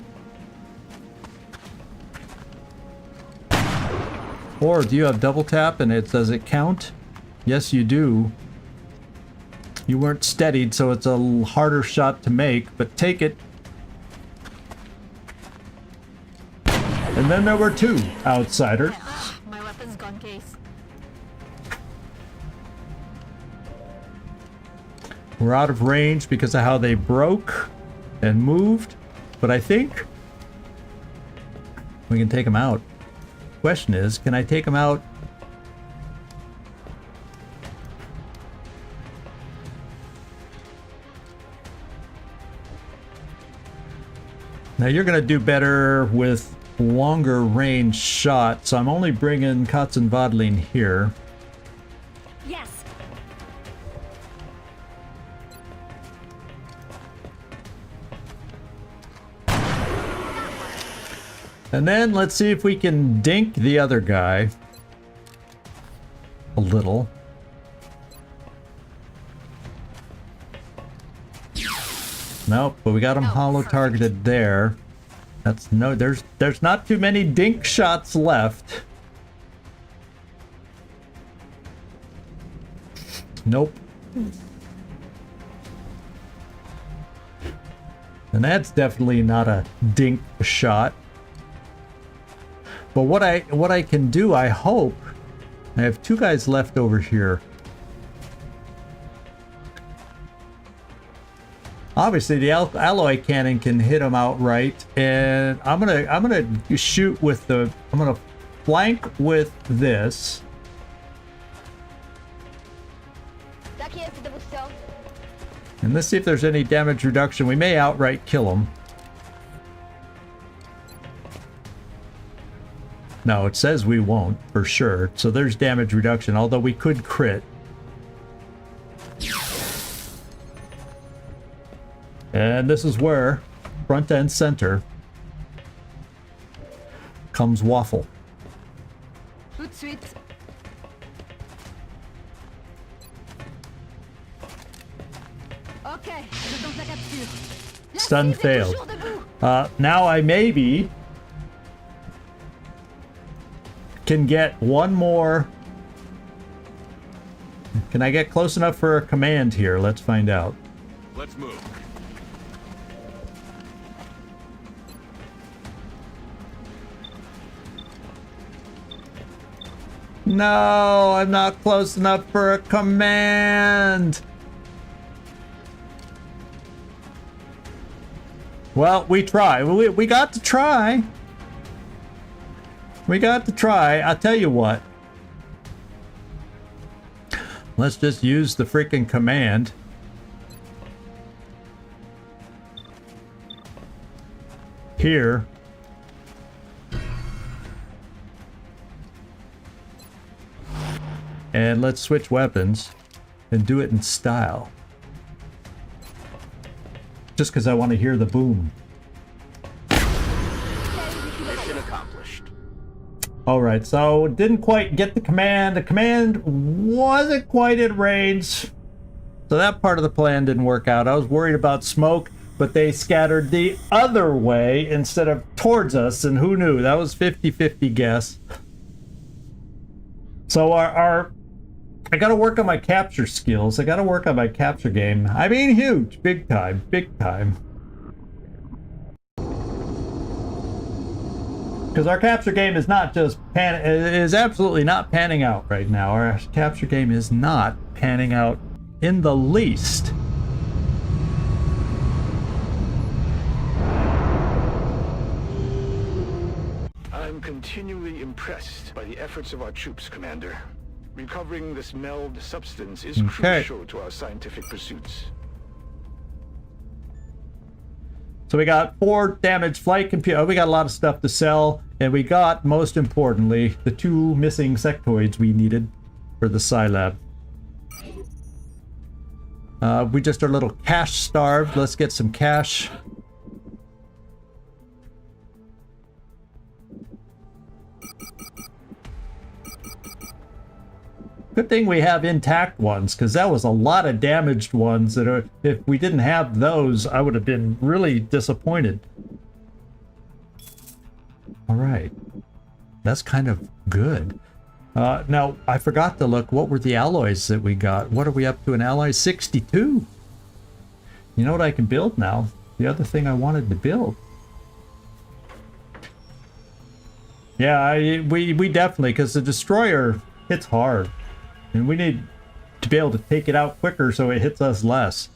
A: Or do you have double tap and does it count? Yes, you do. You weren't steadied, so it's a harder shot to make, but take it. And then there were two outsiders.
F: My weapon's gone case.
A: We're out of range because of how they broke and moved, but I think we can take them out. Question is, can I take them out? Now you're going to do better with longer range shots, so I'm only bringing Katzenwadling here.
F: Yes.
A: And then let's see if we can dink the other guy a little. Nope, but we got him hollow targeted there. That's no, there's not too many dink shots left. Nope. And that's definitely not a dink shot. But what I can do, I hope, I have two guys left over here. Obviously, the alloy cannon can hit them outright, and I'm gonna shoot with the. I'm gonna flank with this. And let's see if there's any damage reduction. We may outright kill them. No, it says we won't for sure. So there's damage reduction, although we could crit. And this is where, front and center, comes Waffle.
F: Tout de suite. Okay, je tente la capture. La
A: Stun
F: cible est
A: failed.
F: toujours debout.
A: Now I maybe can get one more. Can I get close enough for a command here? Let's find out.
G: Let's move.
A: No, I'm not close enough for a command. Well, we try. We got to try. We got to try. I'll tell you what. Let's just use the freaking command. Here. And let's switch weapons and do it in style. Just because I want to hear the boom.
C: Mission accomplished.
A: Alright, so didn't quite get the command. The command wasn't quite in range. So that part of the plan didn't work out. I was worried about smoke, but they scattered the other way instead of towards us, and who knew? That was 50-50 guess. So I gotta work on my capture skills. I gotta work on my capture game. I mean, huge, big time, big time. Because our capture game is not just is absolutely not panning out right now. Our capture game is not panning out in the least.
E: I'm continually impressed by the efforts of our troops, Commander. Recovering this meld substance is crucial to our scientific pursuits.
A: So we got 4 damaged flight computer. We got a lot of stuff to sell, and we got, most importantly, the 2 missing sectoids we needed for the Scilab. We just are a little cash starved. Let's get some cash. Good thing we have intact ones, because that was a lot of damaged ones that are, if we didn't have those, I would have been really disappointed. All right. That's kind of good. Now, I forgot to look. What were the alloys that we got? What are we up to in alloys? 62. You know what I can build now? The other thing I wanted to build. Yeah, we definitely, because the destroyer hits hard. And we need to be able to take it out quicker so it hits us less.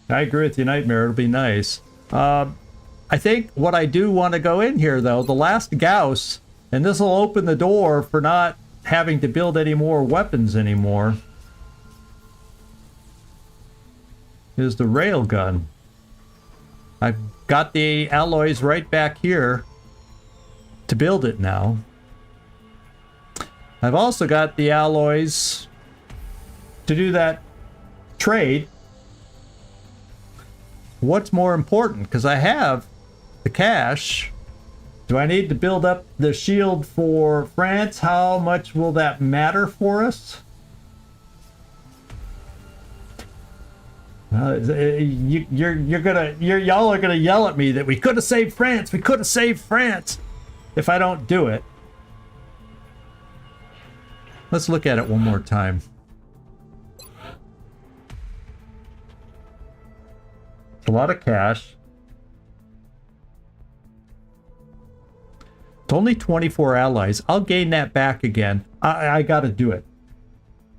A: I agree with you, Nightmare. It'll be nice. I think what I do want to go in here, though, the last Gauss, and this will open the door for not having to build any more weapons anymore, is the railgun. I've got the alloys right back here to build it now. I've also got the alloys to do that trade. What's more important? Because I have the cash. Do I need to build up the shield for France? How much will that matter for us? Y'all are gonna yell at me that we could have saved France. We could have saved France if I don't do it. Let's look at it one more time. It's a lot of cash. It's only 24 allies. I'll gain that back again. I gotta do it.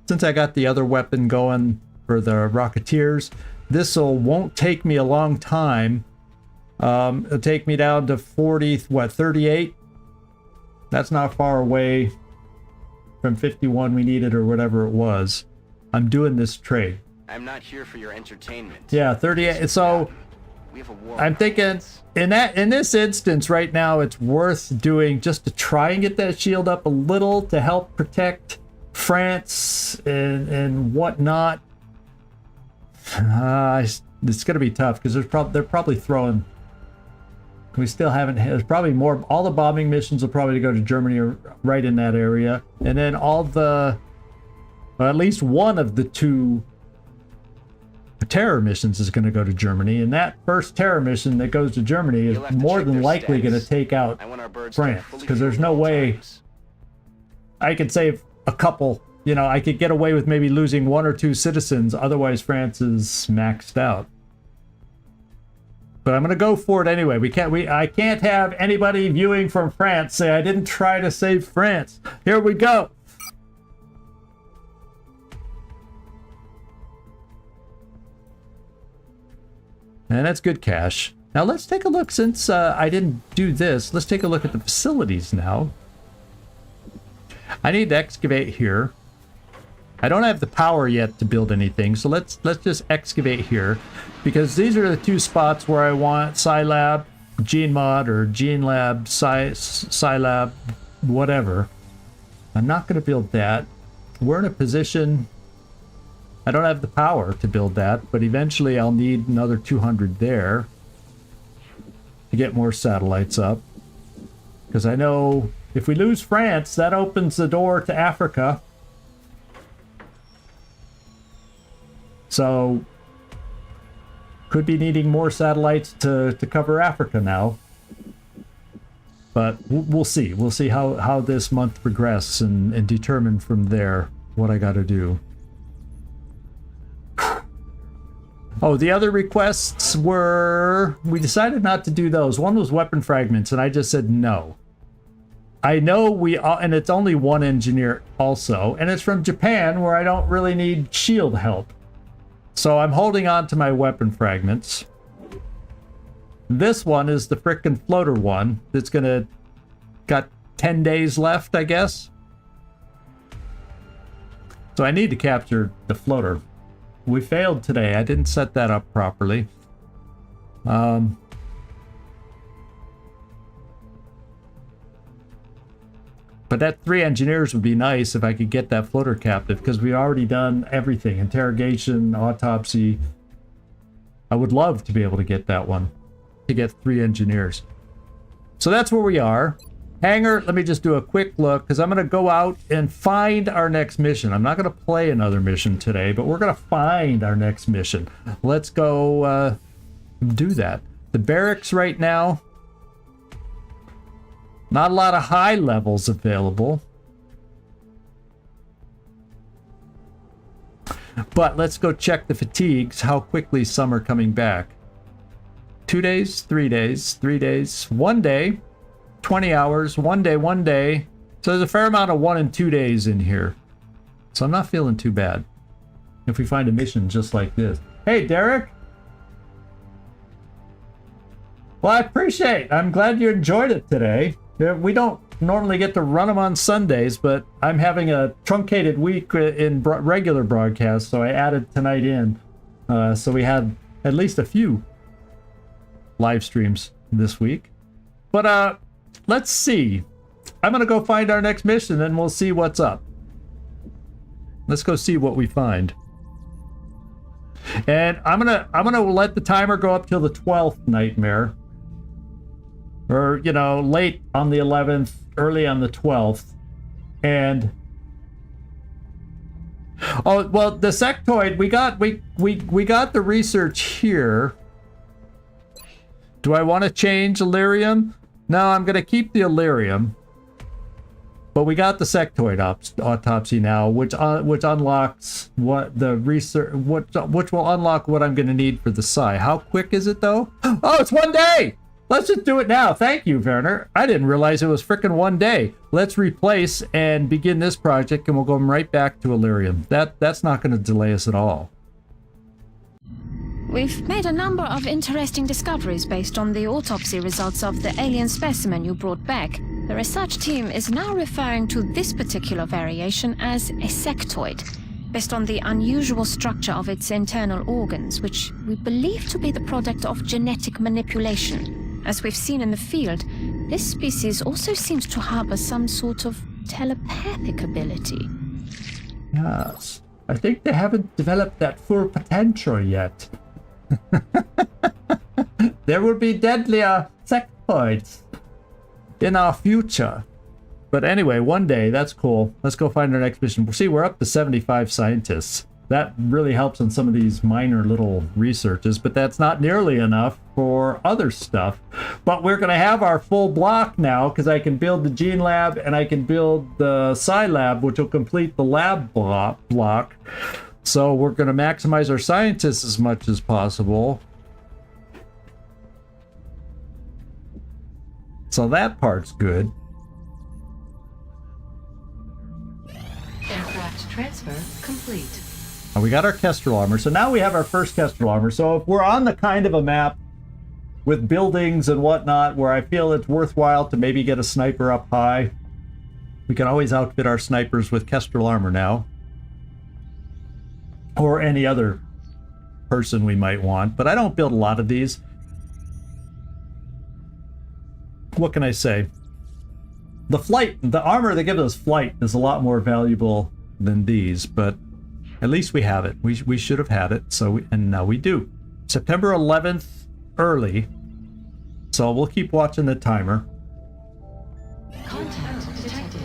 A: Since I got the other weapon going for the Rocketeers, this'll won't take me a long time. It'll take me down to 38? That's not far away from 51 we needed or whatever it was. I'm doing this trade.
C: I'm not here for your entertainment.
A: Yeah, 38. So
C: we have a war.
A: I'm thinking in this instance right now, it's worth doing just to try and get that shield up a little to help protect France and whatnot. It's gonna be tough because they're probably throwing. We still haven't. There's probably more. All the bombing missions will probably go to Germany or right in that area, and then all the, well, at least one of the two terror missions is going to go to Germany, and that first terror mission that goes to Germany is more than likely going to take out France, because there's no way I could save a couple. You know, I could get away with maybe losing 1 or 2 citizens. Otherwise, France is maxed out. But I'm going to go for it anyway. I can't have anybody viewing from France say I didn't try to save France. Here we go. And that's good cash. Now let's take a look, since I didn't do this, let's take a look at the facilities now. I need to excavate here. I don't have the power yet to build anything, so let's just excavate here, because these are the 2 spots where I want Scilab, GeneMod, or GeneLab, Scilab, whatever. I'm not going to build that. We're in a position. I don't have the power to build that, but eventually I'll need another 200 there to get more satellites up, because I know if we lose France, that opens the door to Africa. So, could be needing more satellites to cover Africa now. But we'll see. We'll see how this month progresses and determine from there what I got to do. Oh, the other requests were... We decided not to do those. One was weapon fragments, and I just said no. I know and it's only 1 engineer also, and it's from Japan, where I don't really need shield help. So I'm holding on to my weapon fragments. This one is the frickin' floater one that's gonna... got 10 days left, I guess. So I need to capture the floater. We failed today. I didn't set that up properly. But that 3 engineers would be nice if I could get that floater captive, because we already done everything. Interrogation, autopsy. I would love to be able to get that one. To get 3 engineers. So that's where we are. Hangar, let me just do a quick look, because I'm going to go out and find our next mission. I'm not going to play another mission today, but we're going to find our next mission. Let's go do that. The barracks right now, not a lot of high levels available. But let's go check the fatigues, how quickly some are coming back. 2 days, 3 days, 3 days, 1 day, 20 hours, 1 day, 1 day. So there's a fair amount of 1 and 2 days in here. So I'm not feeling too bad if we find a mission just like this. Hey, Derek. Well, I appreciate. I'm glad you enjoyed it today. We don't normally get to run them on Sundays, but I'm having a truncated week in regular broadcasts, so I added tonight in. So we had at least a few live streams this week. But let's see. I'm gonna go find our next mission, and we'll see what's up. Let's go see what we find. And I'm gonna let the timer go up till the 12th nightmare. Or, you know, late on the 11th, early on the 12th. And oh, well, the sectoid, we got the research here. Do I want to change Illyrium? No, I'm going to keep the Illyrium. But we got the sectoid autopsy now, which unlocks what the research, which will unlock what I'm going to need for the psi. How quick is it though? Oh, it's 1 day. Let's just do it now. Thank you, Werner. I didn't realize it was frickin' 1 day. Let's replace and begin this project, and we'll go right back to Illyrium. That's not going to delay us at all.
I: We've made a number of interesting discoveries based on the autopsy results of the alien specimen you brought back. The research team is now referring to this particular variation as a sectoid, based on the unusual structure of its internal organs, which we believe to be the product of genetic manipulation. As we've seen in the field, this species also seems to harbor some sort of telepathic ability.
A: Yes, I think they haven't developed that full potential yet. There will be deadlier sectoids in our future. But anyway, 1 day, that's cool. Let's go find our next mission. See, we're up to 75 scientists. That really helps on some of these minor little researches, but that's not nearly enough for other stuff. But we're going to have our full block now, because I can build the gene lab and I can build the psi lab, which will complete the lab block. So we're going to maximize our scientists as much as possible. So that part's good.
H: Aircraft transfer complete.
A: We got our Kestrel armor. So now we have our first Kestrel armor. So if we're on the kind of a map with buildings and whatnot where I feel it's worthwhile to maybe get a sniper up high, we can always outfit our snipers with Kestrel armor now. Or any other person we might want. But I don't build a lot of these. What can I say? The armor that gives us flight is a lot more valuable than these, but at least we have it. We should have had it, and now we do. September 11th, early. So we'll keep watching the timer.
H: Contact detected.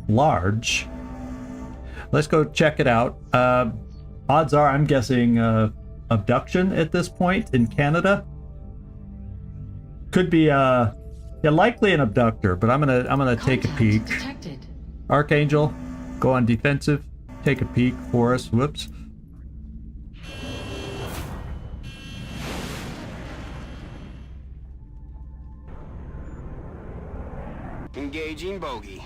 A: Large. Let's go check it out. Odds are, I'm guessing, Abduction at this point in Canada. Could be yeah, likely an abductor, but I'm gonna take a peek.
H: Detected.
A: Archangel, go on defensive. Take a peek for us. Whoops.
C: Engaging bogey.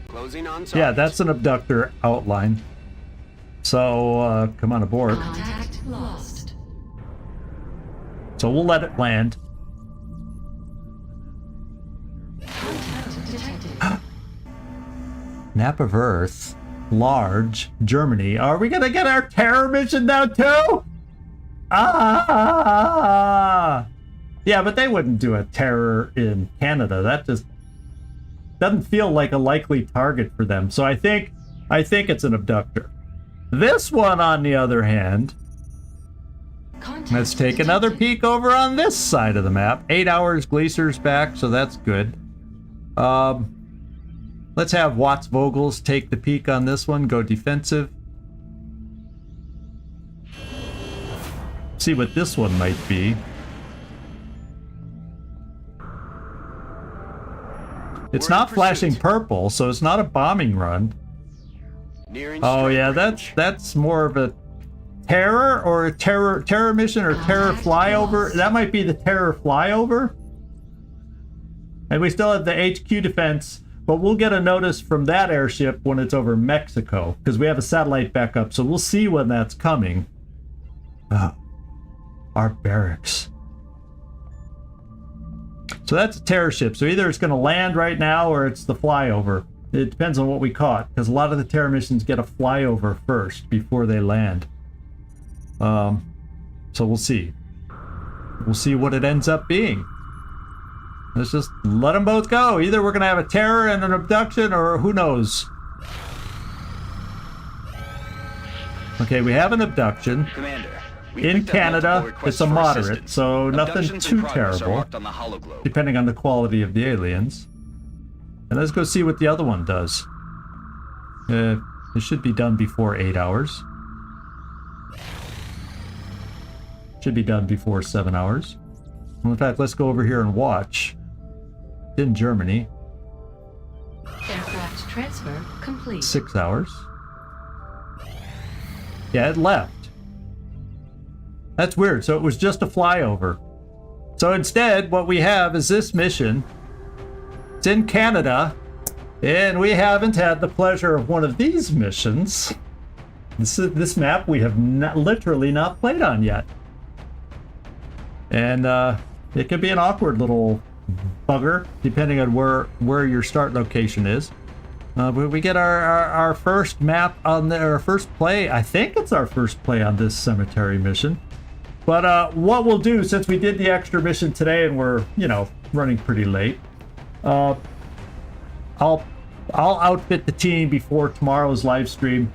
C: Closing on target.
A: Yeah, that's an abductor outline. So come on aboard.
H: Contact lost.
A: So we'll let it land.
H: Contact detected.
A: Nap of Earth, large, Germany. Are we gonna get our terror mission now too? Ah! Yeah, but they wouldn't do a terror in Canada. That just doesn't feel like a likely target for them. So I think it's an abductor. This one, on the other hand,
H: Contact
A: let's take another
H: detected.
A: peek over on this side of the map. 8 hours, Glaciers back, so that's good. Let's have Watts Vogels take the peek on this one. Go defensive. See what this one might be. It's
C: We're in
A: not flashing
C: pursuit.
A: purple, so it's not a bombing run.
C: Nearing
A: Oh
C: strike
A: yeah,
C: range.
A: that's more of a terror or a terror mission or terror
H: Contact
A: flyover.
H: lost.
A: That might be the terror flyover. And we still have the HQ defense, but we'll get a notice from that airship when it's over Mexico because we have a satellite backup, so we'll see when that's coming. Our barracks. So that's a terror ship. So either it's going to land right now or it's the flyover. It depends on what we caught, because a lot of the terror missions get a flyover first before they land. So we'll see. We'll see what it ends up being. Let's just let them both go. Either we're going to have a terror and an abduction, or who knows. Okay, we have an abduction.
C: Commander, we
A: In
C: picked up
A: Canada,
C: multiple requests
A: it's a
C: for
A: moderate,
C: assistance.
A: so nothing
C: Abductions in
A: too
C: progress are
A: terrible,
C: marked on the hologlobe.
A: depending on the quality of the aliens. And let's go see what the other one does. It should be done before 8 hours. Should be done before 7 hours. Well, in fact, let's go over here and watch. In Germany,
H: Aircraft transfer complete.
A: 6 hours. Yeah, it left. That's weird. So it was just a flyover. So instead, what we have is this mission. It's in Canada, and we haven't had the pleasure of one of these missions. This map we have literally not played on yet. And it could be an awkward little bugger, depending on where your start location is. But we get our first map on our first play. I think it's our first play on this cemetery mission. But what we'll do, since we did the extra mission today and we're, running pretty late, I'll outfit the team before tomorrow's live stream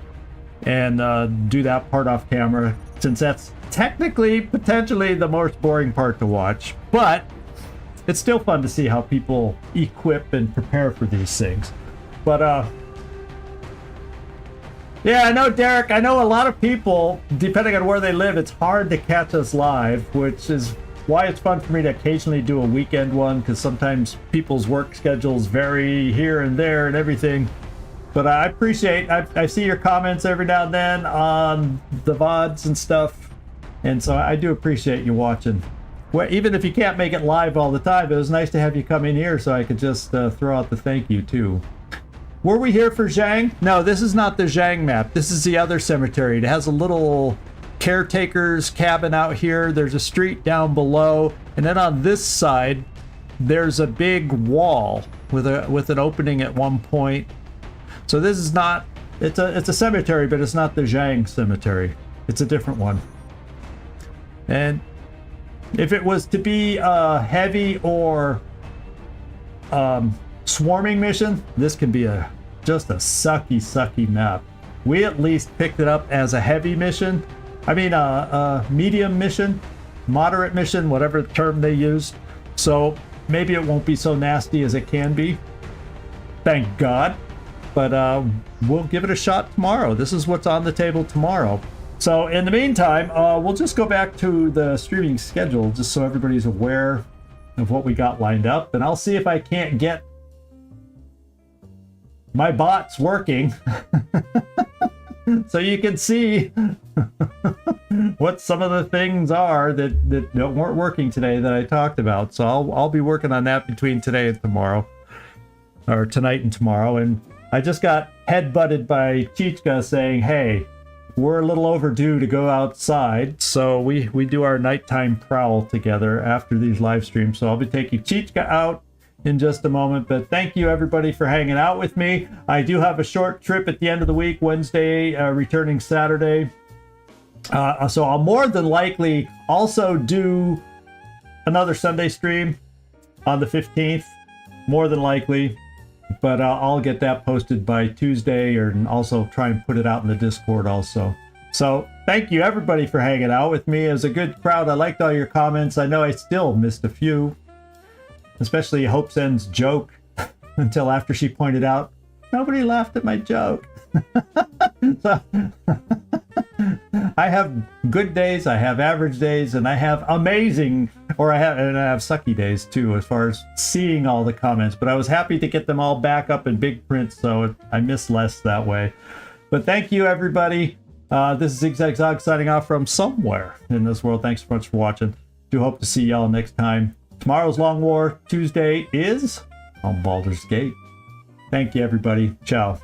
A: and do that part off camera, since that's technically, potentially the most boring part to watch. But it's still fun to see how people equip and prepare for these things. But yeah, I know, Derek, I know a lot of people, depending on where they live, it's hard to catch us live, which is why it's fun for me to occasionally do a weekend one, because sometimes people's work schedules vary here and there and everything. But I appreciate, I see your comments every now and then on the VODs and stuff, and so I do appreciate you watching. Well, even if you can't make it live all the time, it was nice to have you come in here so I could just throw out the thank you too. Were we here for Zhang? No, this is not the Zhang map. This is the other cemetery. It has a little caretaker's cabin out here. There's a street down below, and then on this side, there's a big wall with an opening at one point. So this is not. It's a cemetery, but it's not the Zhang cemetery. It's a different one. And if it was to be a heavy or swarming mission, this can be just a sucky map. We at least picked it up as a heavy mission. I mean a medium mission, moderate mission, whatever term they used. So maybe it won't be so nasty as it can be. Thank God. But we'll give it a shot tomorrow. This is what's on the table tomorrow. So in the meantime, we'll just go back to the streaming schedule just so everybody's aware of what we got lined up. And I'll see if I can't get my bots working so you can see what some of the things are that weren't working today that I talked about. So I'll be working on that between today and tomorrow, or tonight and tomorrow. And I just got head-butted by Chichka saying, hey, we're a little overdue to go outside. So we do our nighttime prowl together after these live streams. So I'll be taking Chichka out in just a moment. But thank you, everybody, for hanging out with me. I do have a short trip at the end of the week, Wednesday, returning Saturday. So I'll more than likely also do another Sunday stream on the 15th, more than likely. But I'll get that posted by Tuesday, and also try and put it out in the Discord also. So thank you, everybody, for hanging out with me. It was a good crowd. I liked all your comments. I know I still missed a few, especially Hope's End's joke until after she pointed out, nobody laughed at my joke. So, I have good days, I have average days, and I have amazing, or I have sucky days too, as far as seeing all the comments. But I was happy to get them all back up in big print, so I miss less that way. But thank you, everybody. This is Zigzag signing off from somewhere in this world. Thanks so much for watching. Do hope to see y'all next time. Tomorrow's Long War Tuesday is on Baldur's Gate. Thank you, everybody. Ciao.